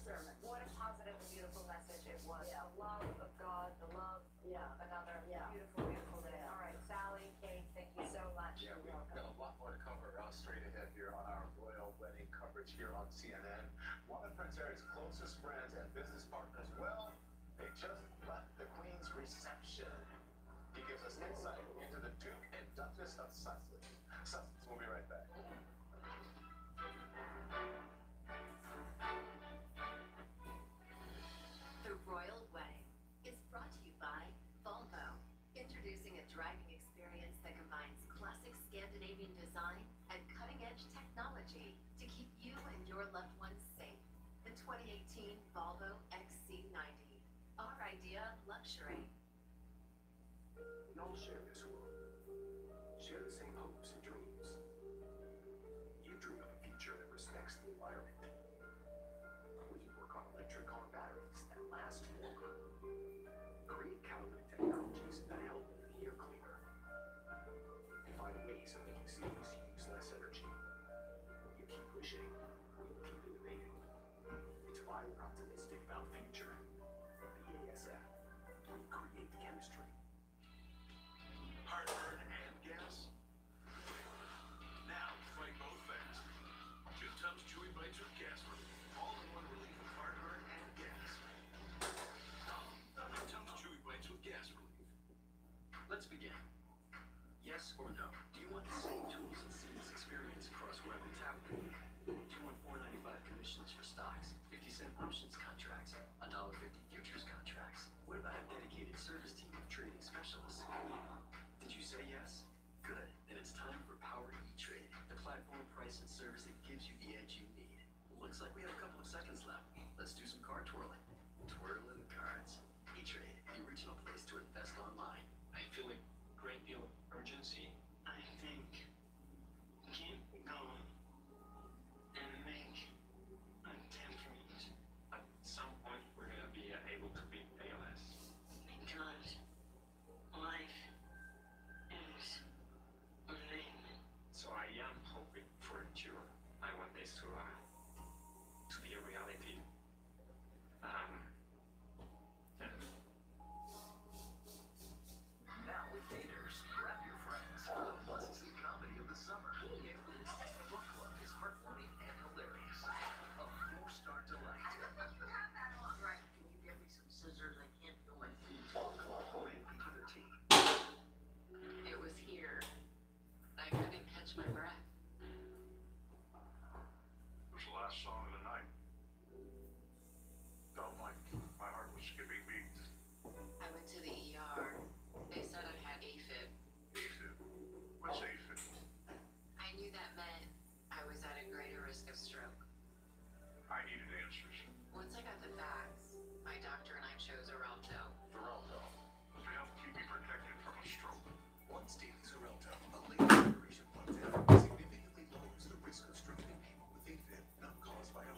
sermon.
What a positive and beautiful message it was.
Yeah.
The love of God, the love of another.
Yeah.
Beautiful, beautiful day.
Yeah.
All right, Sally, Kate, thank you so much.
Yeah, we've got a lot more to cover straight ahead here on our royal wedding coverage here on CNN. One of Prince Harry's closest friends and business partners, well, they just left the Queen's reception. He gives us insight into the Duke and Duchess of Sussex. We'll be right back.
The Royal Wedding is brought to you by Volvo, introducing a driving experience that combines classic Scandinavian design and cutting-edge technology to keep you and your loved ones safe. The 2018 Volvo XC90, our idea of luxury.
We all share this world, share the same hopes and dreams. You dream of a future that respects the environment. We can work on electric car batteries that last longer. Create catalytic technologies that help make the air cleaner. And find ways of making cities use less energy. You keep pushing, we will keep innovating. It's why we're optimistic about the future. BASF, we create the chemistry.
Heartburn and gas? Now, fight both fast. 2 Tums Chewy Bites with gas relief. All-in-one relief of heartburn and gas. 2 Tums Chewy Bites with gas relief.
Let's begin. Yes or no? Do you want the same tools and seamless experience across web and tablet? Do you want $4.95 commissions for stocks, 50-cent options contracts, $1.50 futures contracts? What about a dedicated service team of trading specialists? Did you say yes? Good. Then it's time for Power E-Trade, the platform, price, and service that gives you the edge you need. Looks like we have a couple of seconds left. Let's do some card twirling. Twirling the cards. E-Trade, the original place to invest online.
I feel a great deal of urgency.
I think we can't go and make a difference.
At some point, we're going to be able to be payless.
Because life is living.
So I am hoping for a cure. I want this to be a reality.
Now with Gators, grab your friends for the must-see comedy of the summer. Book Club is heartwarming and hilarious. A 4-star delight.
Right, can you get me some scissors? I can't feel my feet.
Rated PG-13.
It was here. I couldn't catch my breath.
It was the last song of the night. Felt like my heart was skipping beats.
I went to the ER. They said I had AFib.
AFib? What's AFib?
I knew that meant I was at a greater risk of stroke.
I needed answers.
Once I got the facts, my doctor and I chose Xarelto.
Xarelto. To help keep me protected from a stroke.
Once daily Xarelto, a latest generation blood thinner, significantly lowers the risk of stroke in people with AFib not caused by a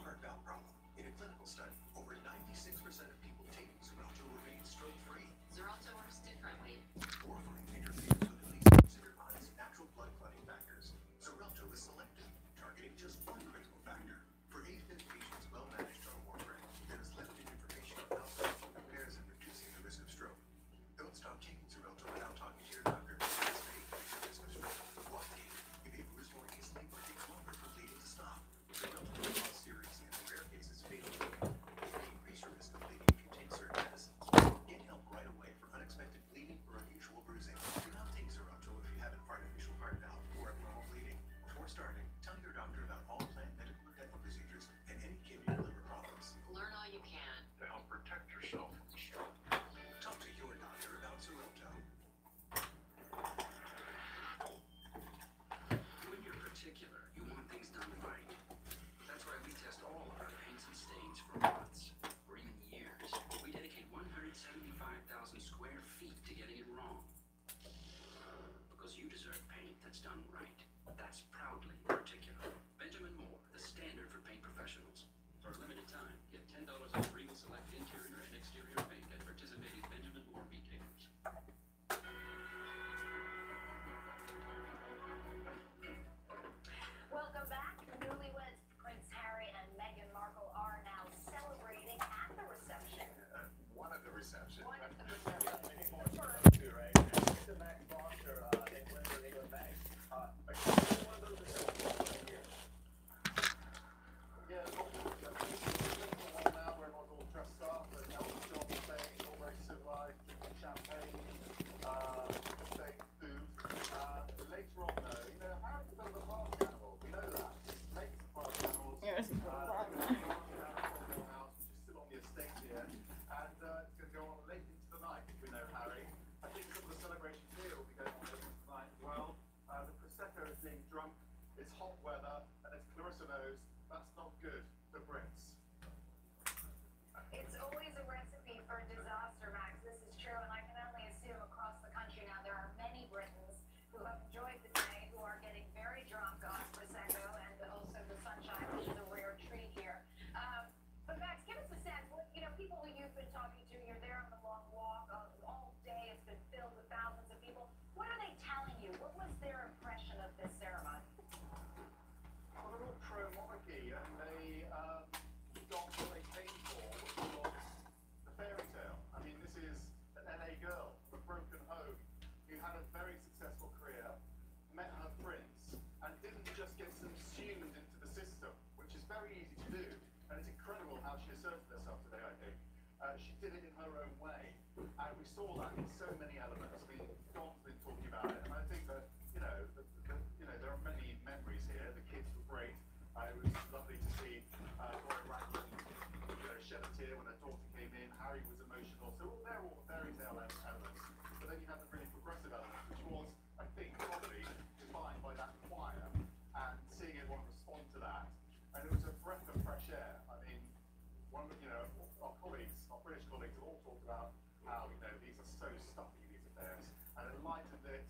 being drunk, it's hot weather, and as Clarissa knows, that's not good for Brits.
It's always a recipe for disaster, Max. This is true, and I can only assume across the country now there are many Britons who have enjoyed the day, who are getting very drunk on Prosecco and also the sunshine, which is a rare treat here. But Max, give us a sense. People who you've been talking to, you're there on the long walk all day. It's been filled with thousands of people. What are they telling you? What was their impression of this ceremony?
Well, they're all pro-monarchy, and they got what they came for, which was the fairy tale. I mean, this is an LA girl from a broken home who had a very successful career, met her prince, and didn't just get subsumed into the system, which is very easy to do. And it's incredible how she asserted herself today, I think. She did it in her own way. And we saw that in so many elements. I mean, Don's been talking about it. And I think that, there are many memories here. The kids were great. It was lovely to see Roy Raglan, shed a tear when her daughter came in. Harry was emotional. So they're all fairy tale elements. But then you have the really progressive elements, which was, I think, probably defined by that choir. And seeing everyone respond to that. And it was a breath of fresh air. I mean, our colleagues, our British colleagues, have all talked about how these are so stuffy, these affairs, and it lightened it.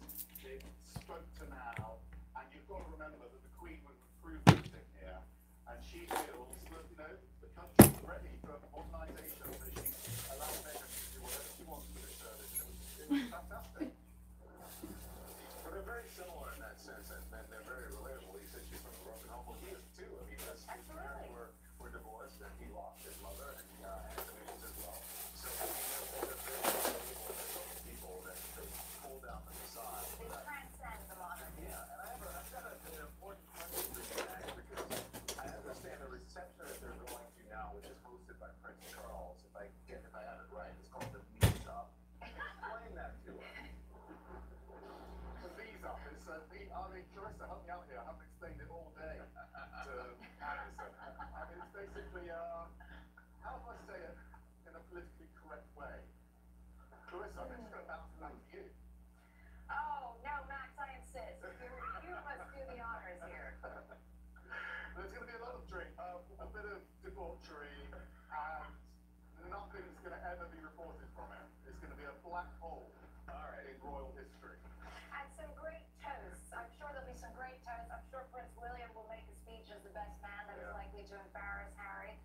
It spoke to now, and you've got to remember that the Queen would approve everything here, and she feels that the country's ready for modernisation, so she allowed Meghan to do whatever she wants with this service. It was fantastic.
But they're very similar in that sense, and they're very relatable. He said she's from a broken home. Well, he is too. I mean, his parents were divorced, and he lost his mother, and Anthony was as well. So they're very relatable. They're people that pull down the facade.
They transcend the monarchy.
Yeah, and I've got an important question for you, Max, because I understand the reception that they're going to now, which is hosted by Prince Charles. If I have it right, it's called the Meet Up. Explain that to us.
The visa is Clarissa, help me out here. I haven't explained it all day to Anderson. I mean, it's basically, how do I say it in a politically correct way? Clarissa, I'm just going to bounce back to you.
Oh, no, Max, I insist. You must do the honors here.
There's going to be a lot of drink, a bit of debauchery, and nothing's going to ever be reported from it. It's going to be a black hole in royal history.
And some great toasts. I'm sure there'll be some great toasts. I'm sure Prince William will make a speech as the best man that is likely to embarrass Harry.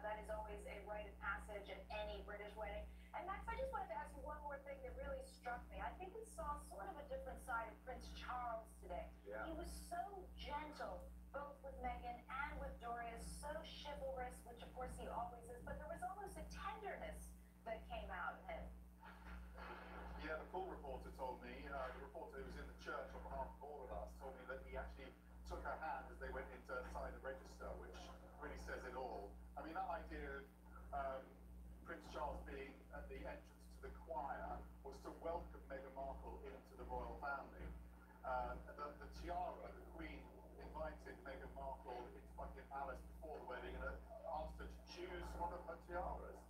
That is always a rite of passage at any British wedding. And Max, I just wanted to ask you one more thing that really struck me. I think we saw sort of a different side of Prince Charles today.
Yeah.
He was so gentle, both with Meghan and with Dorius, so chivalrous, which of course he always is, but there was almost a tenderness that came out of him.
Yeah, the call reporter told me, the reporter who was in the church on behalf of all of us, told me that he actually took her hand as they went in to sign the register, which really says it all. I mean, that idea of Prince Charles being at the entrance to the choir was to welcome Meghan Markle into the royal family. The tiara, the Queen invited Meghan Markle into Buckingham Palace before the wedding and asked her to choose one of her tiaras.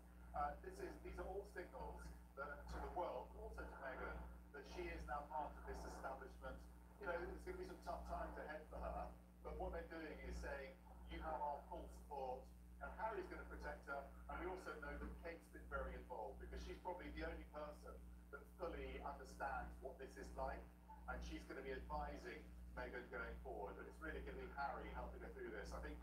These are all signals to the world, also to Meghan, that she is now part of this establishment. There's going to be some tough times ahead for her, but what they're doing is saying, you have our full support, and Harry's going to protect her, and we also know that Kate's been very involved, because she's probably the only person that fully understands what this is like, and she's going to be advising Meghan going forward, but it's really going to be Harry helping her through this. I think,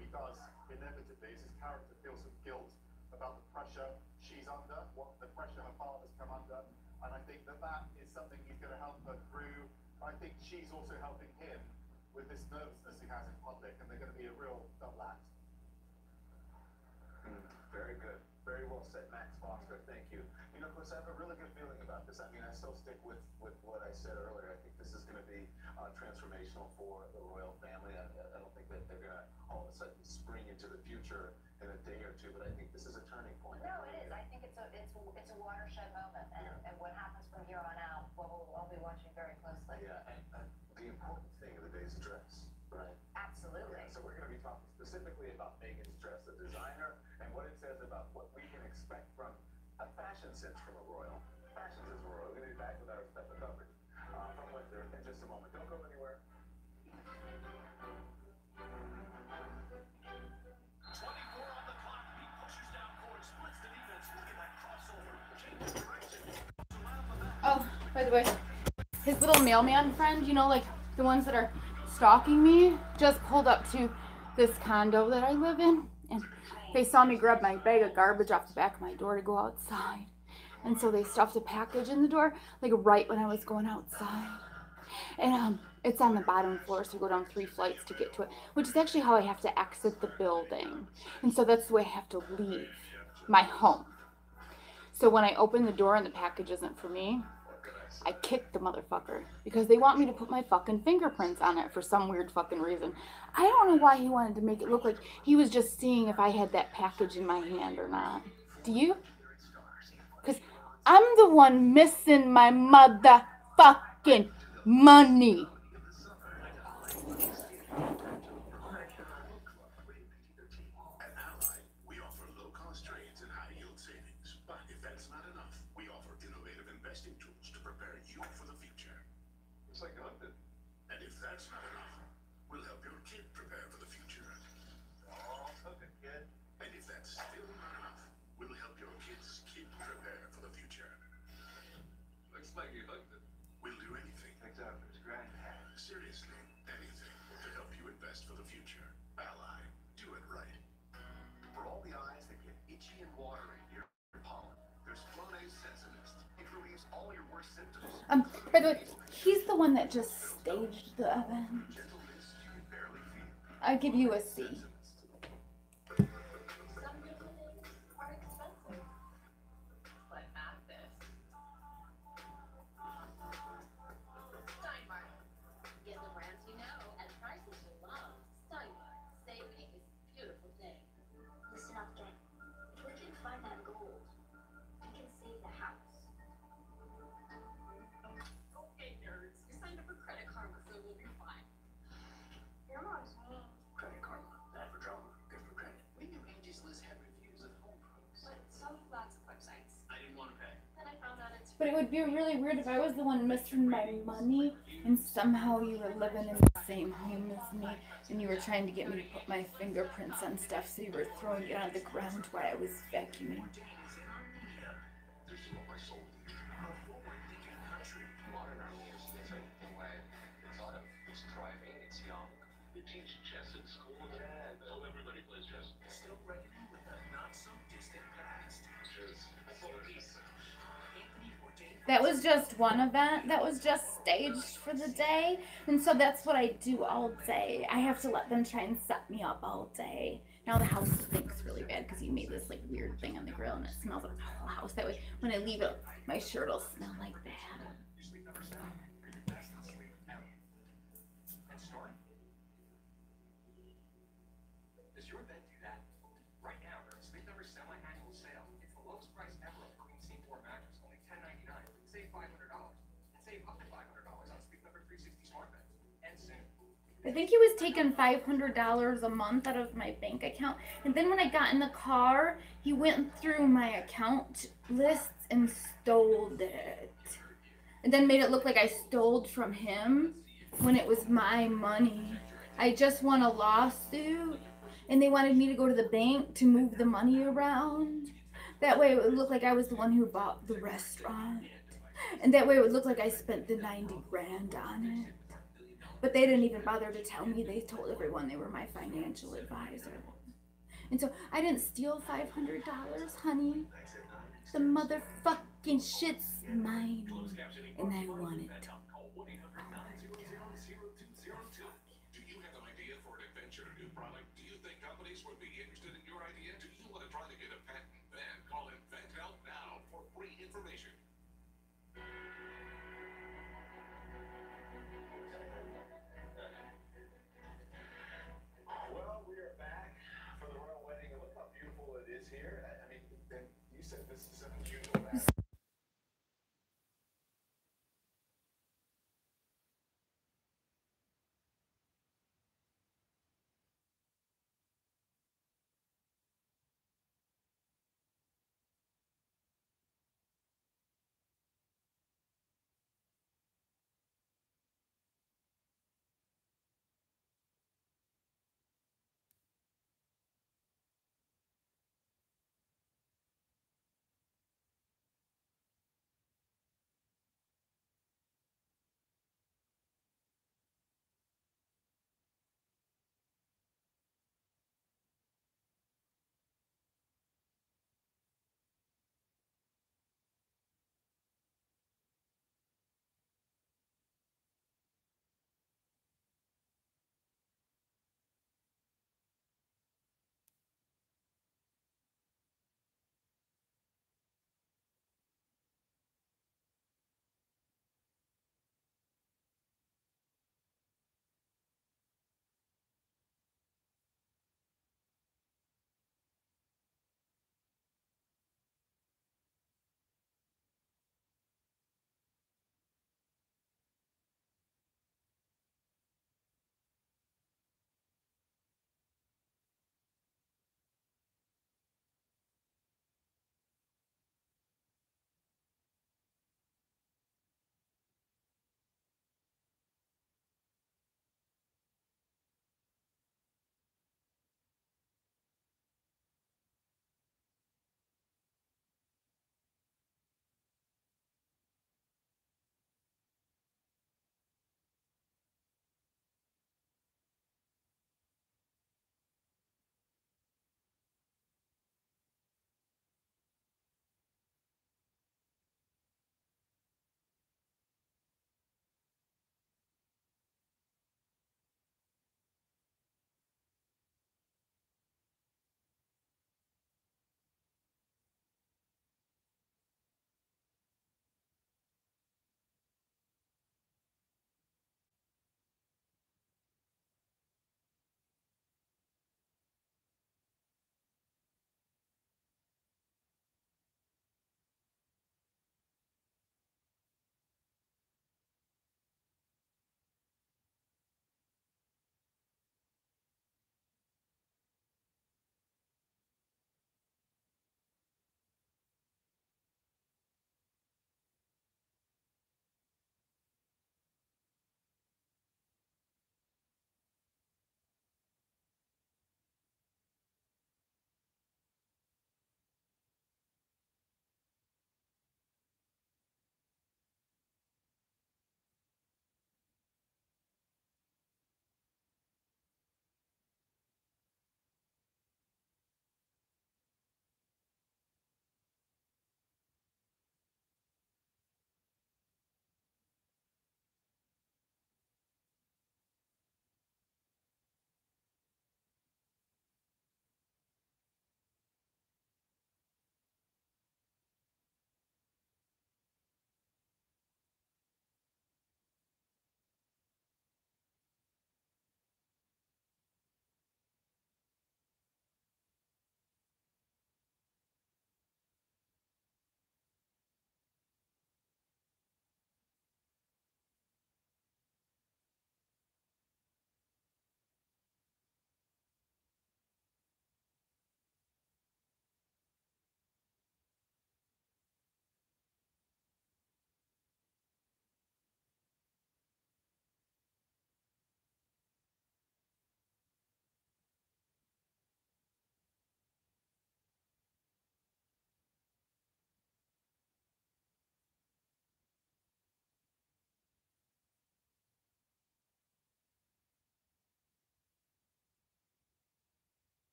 he does, inevitably, as his character feels some guilt about the pressure she's under, what the pressure her father's come under, and I think that is something he's going to help her through. I think she's also helping him with this nervousness he has in public, and they're going to be a real double act.
Very good. Very well said, Max Foster. Thank you. Chris, I have a really good feeling about this. I mean, I still stick with what I said earlier. I think this is going to be transformational for the royal family. I don't think that they're going to all of a sudden spring into the future in a day or two, but I think this is a turning point.
No, it is. I think it's a watershed moment, and what happens from here on out, we'll be watching very closely.
Yeah, and the important thing of the day is dress, right?
Absolutely.
Yeah, so we're going to be talking specifically about Meghan's dress, the designer, and what it says about what we can expect from a fashion sense from a royal. Fashion sense from a royal. We're going to be back with our special coverage from Windsor in just a moment. Don't go anywhere.
way, his little mailman friend, you know, like the ones that are stalking me, just pulled up to this condo that I live in, and they saw me grab my bag of garbage off the back of my door to go outside. And so they stuffed a package in the door, like right when I was going outside. And it's on the bottom floor, so you go down 3 flights to get to it, which is actually how I have to exit the building. And so that's the way I have to leave my home. So when I open the door and the package isn't for me, I kick the motherfucker because they want me to put my fucking fingerprints on it for some weird fucking reason. I don't know why he wanted to make it look like he was just seeing if I had that package in my hand or not. Do you? Because I'm the one missing my motherfucking money.
At Ally, we offer low-cost trades and high-yield savings. But if that's not enough, we offer innovative investing tools to prepare you for the future.
It's like London.
And if that's not enough, we'll help your kid prepare for the future.
Oh, took it, kid.
And if that's still not enough, we'll help your kid's kid prepare for the future.
Looks like you hooked it.
We'll do anything.
Except for his granddad.
Seriously, anything to help you invest for the future. Ally, do it right.
For all the eyes that get itchy and watery near pollen, there's Flonase Sensimist. It relieves all your worst symptoms.
By the way, he's the one that just staged the event.
Gentle mist you can barely feel.
I give you a C.
Some beautiful things are expensive. But not this. Steinmart. Get the brands you know at prices you love. Steinmart. Saving is a beautiful thing. Listen up, gang. If we can find that gold, we can save the house. Okay, nerds. You signed up for Credit Karma, so we'll be fine. Your mom's mean.
Credit Karma. Bad for drama, good for credit. We knew Angie's List had reviews of home pros.
But so do lots of websites.
I didn't want to pay.
Then I found out it's
But it would be really weird if I was the one missing my money and somehow you were living in the same home as me and you were trying to get me to put my fingerprints on stuff, so you were throwing it on the ground while I was vacuuming.
This is what my soul needs. A forward-thinking country.
Modern army is different in way. It's out of, it's thriving, it's young.
They teach chess in school.
Yeah,
So everybody plays chess. Still reckoning with the not-so-distant past.
Chess.
That was just one event that was just staged for the day, and so that's what I do all day. I have to let them try and set me up all day. Now the house stinks really bad because you made this like weird thing on the grill and it smells like the whole house. That way when I leave it, my shirt will smell like that.
And snoring? Does your bed do that? Right now, during Sleep Number's semi-annual sale, it's the lowest price ever on a Queen C4 mattress, only $10.99. Save $500. And save up to $500 on Sleep Number 360 smart beds. And soon.
I think he was taking $500 a month out of my bank account. And then when I got in the car, he went through my account lists and stole it. And then made it look like I stole from him when it was my money. I just won a lawsuit and they wanted me to go to the bank to move the money around. That way it would look like I was the one who bought the restaurant. And that way it would look like I spent the 90 grand on it. But they didn't even bother to tell me. They told everyone they were my financial advisor. And so I didn't steal $500, honey. The motherfucking shit's mine. And I want it.
Do you have an idea for an adventure, a new product? Do you think companies would be interested in your idea? Do you want to try to get a patent? Then call Invent Help now for free information.
Well, we are back for the royal wedding, and look how beautiful it is here. I mean, you said this is an unusual match.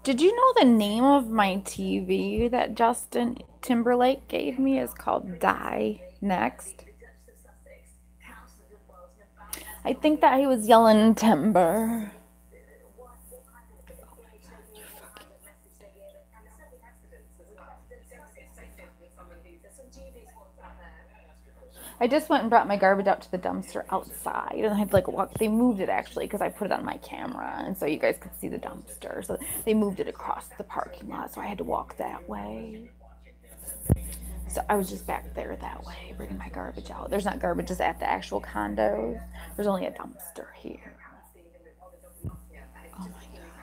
Did you know the name of my TV that Justin Timberlake gave me is called Die Next? I think that he was yelling timber. I just went and brought my garbage out to the dumpster outside, and I had to like walk. They moved it actually because I put it on my camera, and so you guys could see the dumpster. So they moved it across the parking lot, so I had to walk that way. So I was just back there that way, bringing my garbage out. There's not garbages at the actual condos. There's only a dumpster here. Oh my God,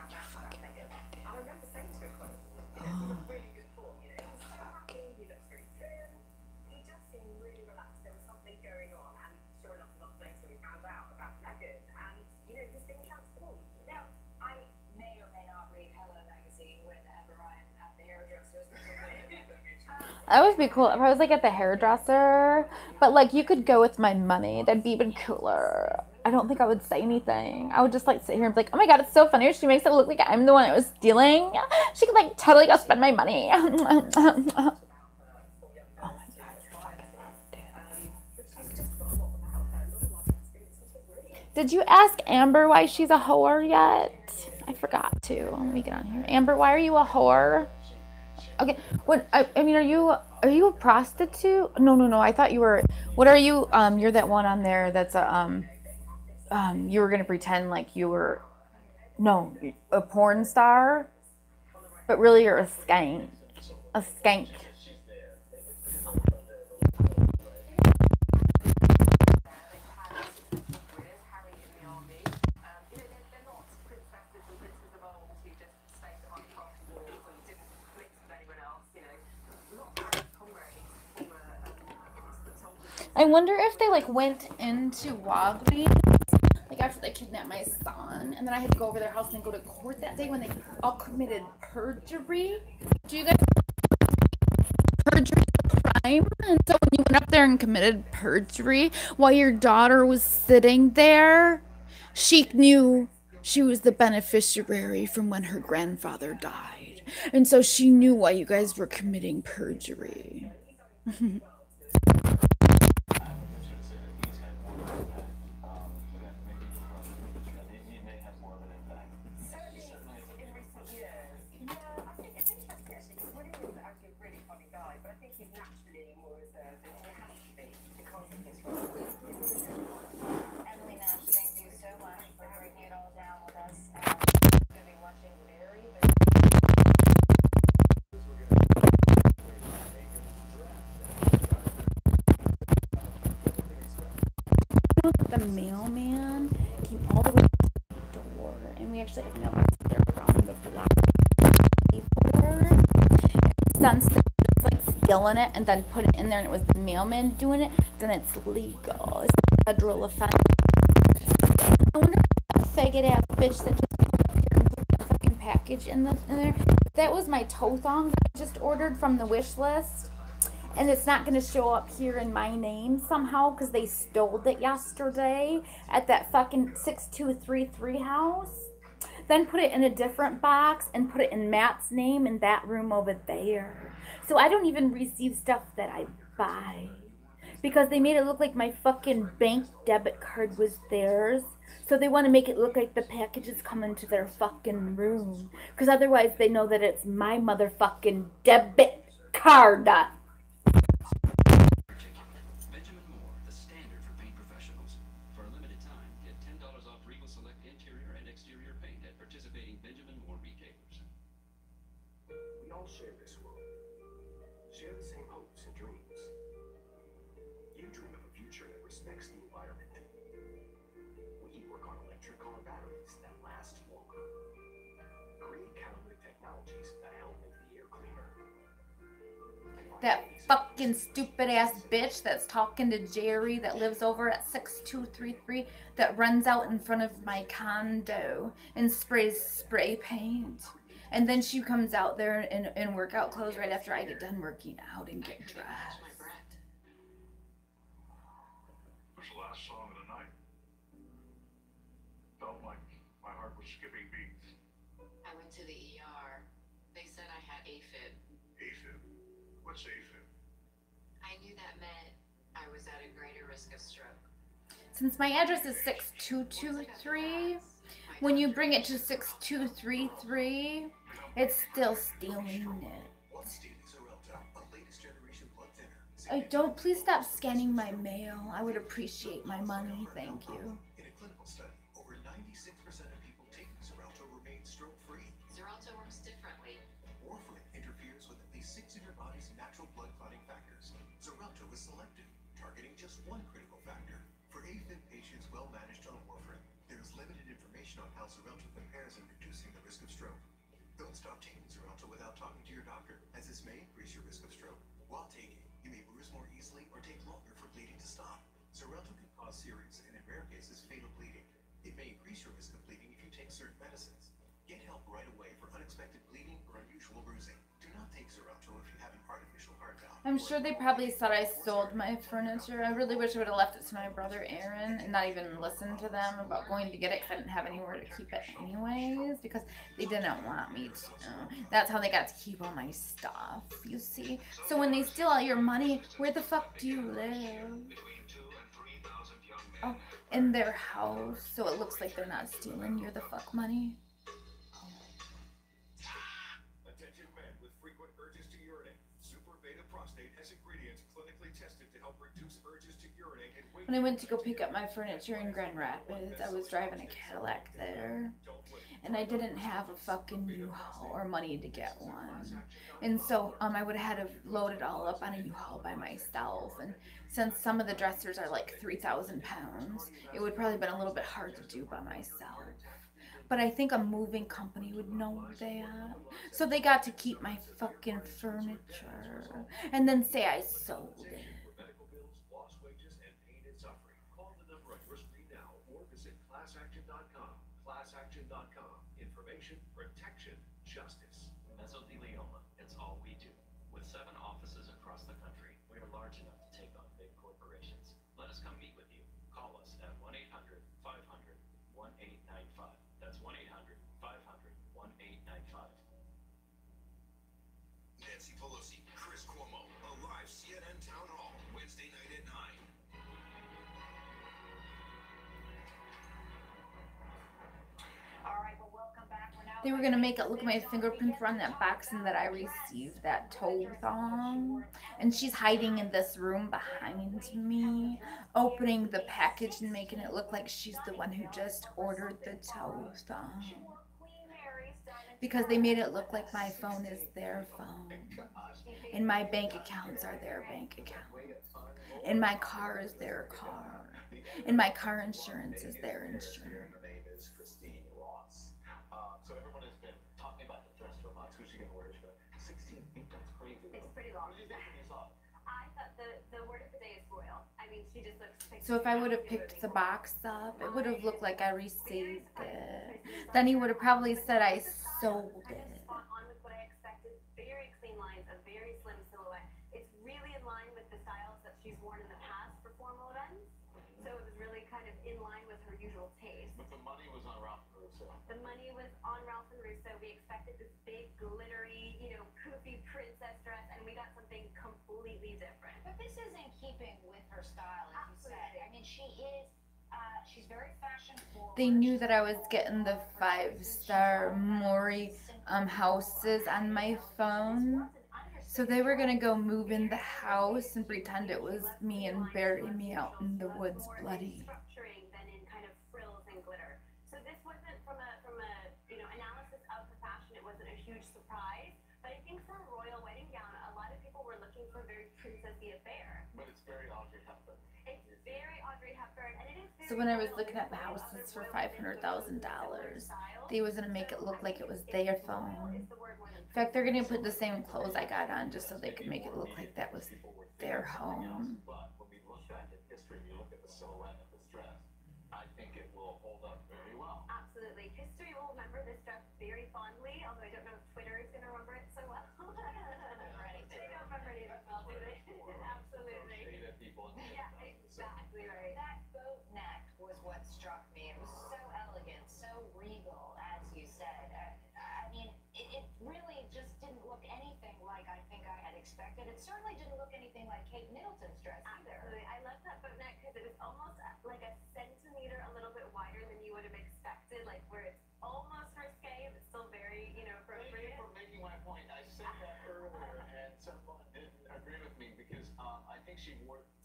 you fucking idiot. Oh. That would be cool if I was like at the hairdresser, but like you could go with my money. That'd be even cooler. I don't think I would say anything. I would just like sit here and be like, oh my God, it's so funny. She makes it look like I'm the one that was stealing. She could like totally go spend my money. Did you ask Amber why she's a whore yet? I forgot to. Let me get on here. Amber, why are you a whore? Okay. What I mean, are you a prostitute? No. I thought you were. What are you? You're that one on there that's a you were gonna pretend like you were no a porn star, but really you're a skank. A skank. I wonder if they like went into Walgreens like after they kidnapped my son, and then I had to go over their house and go to court that day when they all committed perjury. Do you guys perjury is a crime? And so when you went up there and committed perjury while your daughter was sitting there, she knew she was the beneficiary from when her grandfather died, and so she knew why you guys were committing perjury. The mailman came all the way to the door, and we actually have mailbox there from the block before. Son was like stealing it and then put it in there, and it was the mailman doing it. Then it's legal. It's a federal offense. I wonder if that faggot ass bitch that just came up here and put that fucking package in there. That was my toe thong that I just ordered from the wish list. And it's not going to show up here in my name somehow because they stole it yesterday at that fucking 6233 house. Then put it in a different box and put it in Matt's name in that room over there. So I don't even receive stuff that I buy because they made it look like my fucking bank debit card was theirs. So they want to make it look like the package is coming to their fucking room because otherwise they know that it's my motherfucking debit card.
Share this world. Share the same hopes and dreams. You dream of a future that respects the environment. We work on electric car batteries that last longer. Create catalytic technologies that help make the air cleaner.
That fucking stupid ass bitch that's talking to Jerry that lives over at 6233 that runs out in front of my condo and sprays spray paint. And then she comes out there in workout clothes right after I get done working out and get dressed.
It was the last song of the night. Felt like my heart was skipping beats.
I went to the ER. got AFib.
AFib? What's AFib?
I knew that meant I was at a greater risk of stroke.
Since my address is 6223, when you bring it to 6233, it's still stealing it. Oh, don't please stop scanning my mail. I would appreciate my money. Thank you.
In a clinical study, over 96% of people taking Xarelto remain stroke-free.
Xarelto works differently.
Warfarin interferes with at least 6 of your body's natural blood clotting factors. Xarelto is selective, targeting just one critical factor. For AFib patients well managed on warfarin, there is limited information on how Xarelto compares in reducing the risk of stroke. Don't stop taking Xarelto without talking to your doctor, as this may increase your risk of stroke. While taking, you may bruise more easily or take longer for bleeding to stop. Xarelto can cause serious and in rare cases fatal bleeding. It may increase your risk of bleeding if you take certain medicines. Get help right away for unexpected bleeding or unusual bruising. Do not take Xarelto if you have an artificial heart valve.
I'm sure they probably thought I sold my furniture. I really wish I would have left it to my brother Aaron and not even listened to them about going to get it because I didn't have anywhere to keep it anyways because they didn't want me to. That's how they got to keep all my stuff, you see. So when they steal all your money, where the fuck do you live? Oh, in their house, so it looks like they're not stealing your the fuck money.
Attention men with frequent urges to urinate. Super Beta Prostate has ingredients clinically tested to help reduce urges to urinate and weight.
When I went to go pick up my furniture in Grand Rapids, I was driving a Cadillac there, and I didn't have a fucking U-Haul or money to get one. And so I would have had to load it all up on a U-Haul by myself. And since some of the dressers are like 3,000 pounds, it would probably have been a little bit hard to do by myself. But I think a moving company would know that. So they got to keep my fucking furniture and then say I sold it.
Medical bills, lost wages, and pain and suffering. Call the number on your screen now or visit ClassAction.com. ClassAction.com. Information, protection, justice.
Mesothelioma. It's all we do. With 7 offices across the country, we are large enough to take on big corporations. Let us come meet with you. Call us at 1-800-500-1895. That's 1-800-500-1895.
Nancy Pelosi, Chris Cuomo, a live CNN town hall, Wednesday night at 9.
All right, well, welcome back. We're now
They were gonna make it look like my fingerprints were on that box and that I received that toe thong. And she's hiding in this room behind me, opening the package and making it look like she's the one who just ordered the toe thong. Because they made it look like my phone is their phone. And my bank accounts are their bank accounts. And my car is their car. And my car insurance is their insurance.
So everyone has been talking about the dress for months. Who's she going to wear? 16 feet. That's crazy.
It's pretty long. I thought the word of the day is royal. I mean, she just looks
So if I would have picked the box up, it would have looked like I received it. Then he would have probably said I sold it.
spot on with what I expected. Very clean lines, a very slim silhouette. It's really in line with the styles that she's worn in the past for formal events. So it was really kind of in line with her usual taste.
But the money was on Ralph and Russo.
The money was on Ralph and Russo. We expected this big, glittery, poofy princess dress, and we got something completely different.
But this is in keeping with her style, as you said. I mean, she's very fashion forward.
They knew that I was getting the 5-star Maury houses on my phone. So they were gonna go move in the house and pretend it was me and bury me out in the woods bloody.
Structuring than in kind of frills and glitter. So this wasn't from a analysis of the fashion. It wasn't a huge surprise. But I think for a royal wedding gown, a lot of people were looking for a very princessy affair.
But it's very Audrey Hepburn.
It's very Audrey Hepburn, and it is very
So when I was looking at the houses for $500,000, they was gonna make it look like it was their phone. In fact, they're gonna put the same clothes I got on just so they could make it look like that was their home.
But when we look back at history, we look at the silhouette of this dress, I think it will hold up very well.
Absolutely. History will remember this dress very fondly, although I don't know if Twitter is going to remember it so well. Right. They don't remember it as well, do they? Absolutely. Yeah, exactly right.
That boat neck was what struck me. It was so elegant, so regal, as you said. I mean, it really just didn't look and it certainly didn't look anything like Kate Middleton's dress either.
Absolutely. I love that boat neck because it was almost like a centimeter, a little bit wider than you would have expected, like where it's almost risque, but still very, you know, appropriate.
Thank you for making my point. I said that earlier, and someone didn't agree with me because I think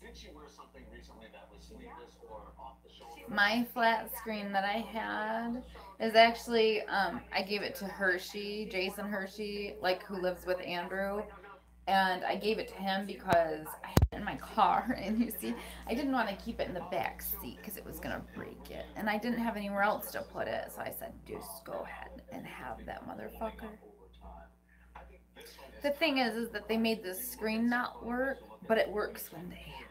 did she wear something recently that was sleeveless or off the shoulder?
My flat screen that I had is actually, I gave it to Hershey, Jason Hershey, like who lives with Andrew. And I gave it to him because I had it in my car, and you see, I didn't want to keep it in the back seat because it was gonna break it, and I didn't have anywhere else to put it, so I said, just go ahead and have that motherfucker. The thing is that they made this screen not work, but it works when they have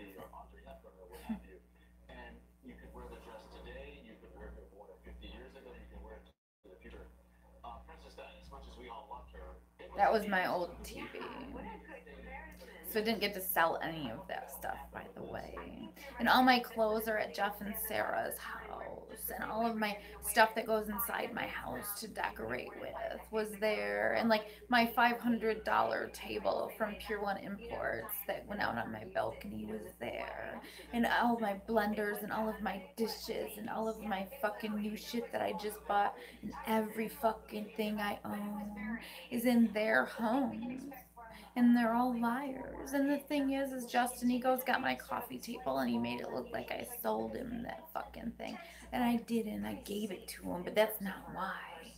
it.
And you could wear the dress today, you could wear it 50 years ago, you can wear it to the future. Princess Diana, as much as we all loved her,
that was my old TV. So I didn't get to sell any of that stuff, by the way. And all my clothes are at Jeff and Sarah's house. And all of my stuff that goes inside my house to decorate with was there. And like my $500 table from Pure One Imports that went out on my balcony was there. And all of my blenders and all of my dishes and all of my fucking new shit that I just bought. And every fucking thing I own is in their homes. And they're all liars. And the thing is Justin Ego's got my coffee table, and he made it look like I sold him that fucking thing. And I didn't. I gave it to him, but that's not why.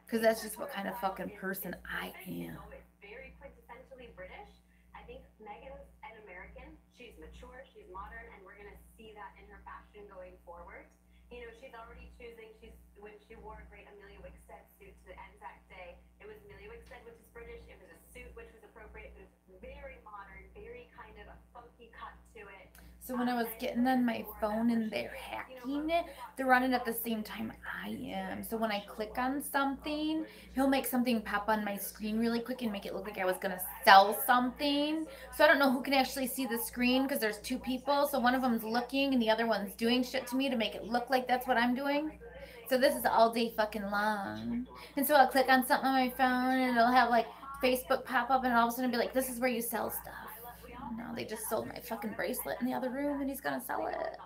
Because that's just what kind of fucking person I am.
Very quintessentially British. I think Meghan's an American. She's mature, she's modern, and we're going to see that in her fashion going forward. You know, she's already choosing, when she wore a great Amelia Wickstead suit to the Anzac Day, it was Amelia Wickstead, which is British. It was a suit, which was appropriate. It was very modern, very kind of a funky cut to it.
So when I was getting on my phone and they're hacking it, they're running at the same time I am. So when I click on something, he'll make something pop on my screen really quick and make it look like I was going to sell something. So I don't know who can actually see the screen because there's two people. So one of them's looking and the other one's doing shit to me to make it look like that's what I'm doing. So this is all day fucking long. And so I'll click on something on my phone and it'll have like Facebook pop up and all of a sudden be like, this is where you sell stuff. No, they just sold my fucking bracelet in the other room and he's gonna sell it.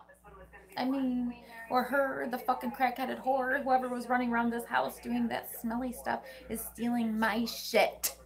I mean, or her, the fucking crackheaded whore, whoever was running around this house doing that smelly stuff is stealing my shit.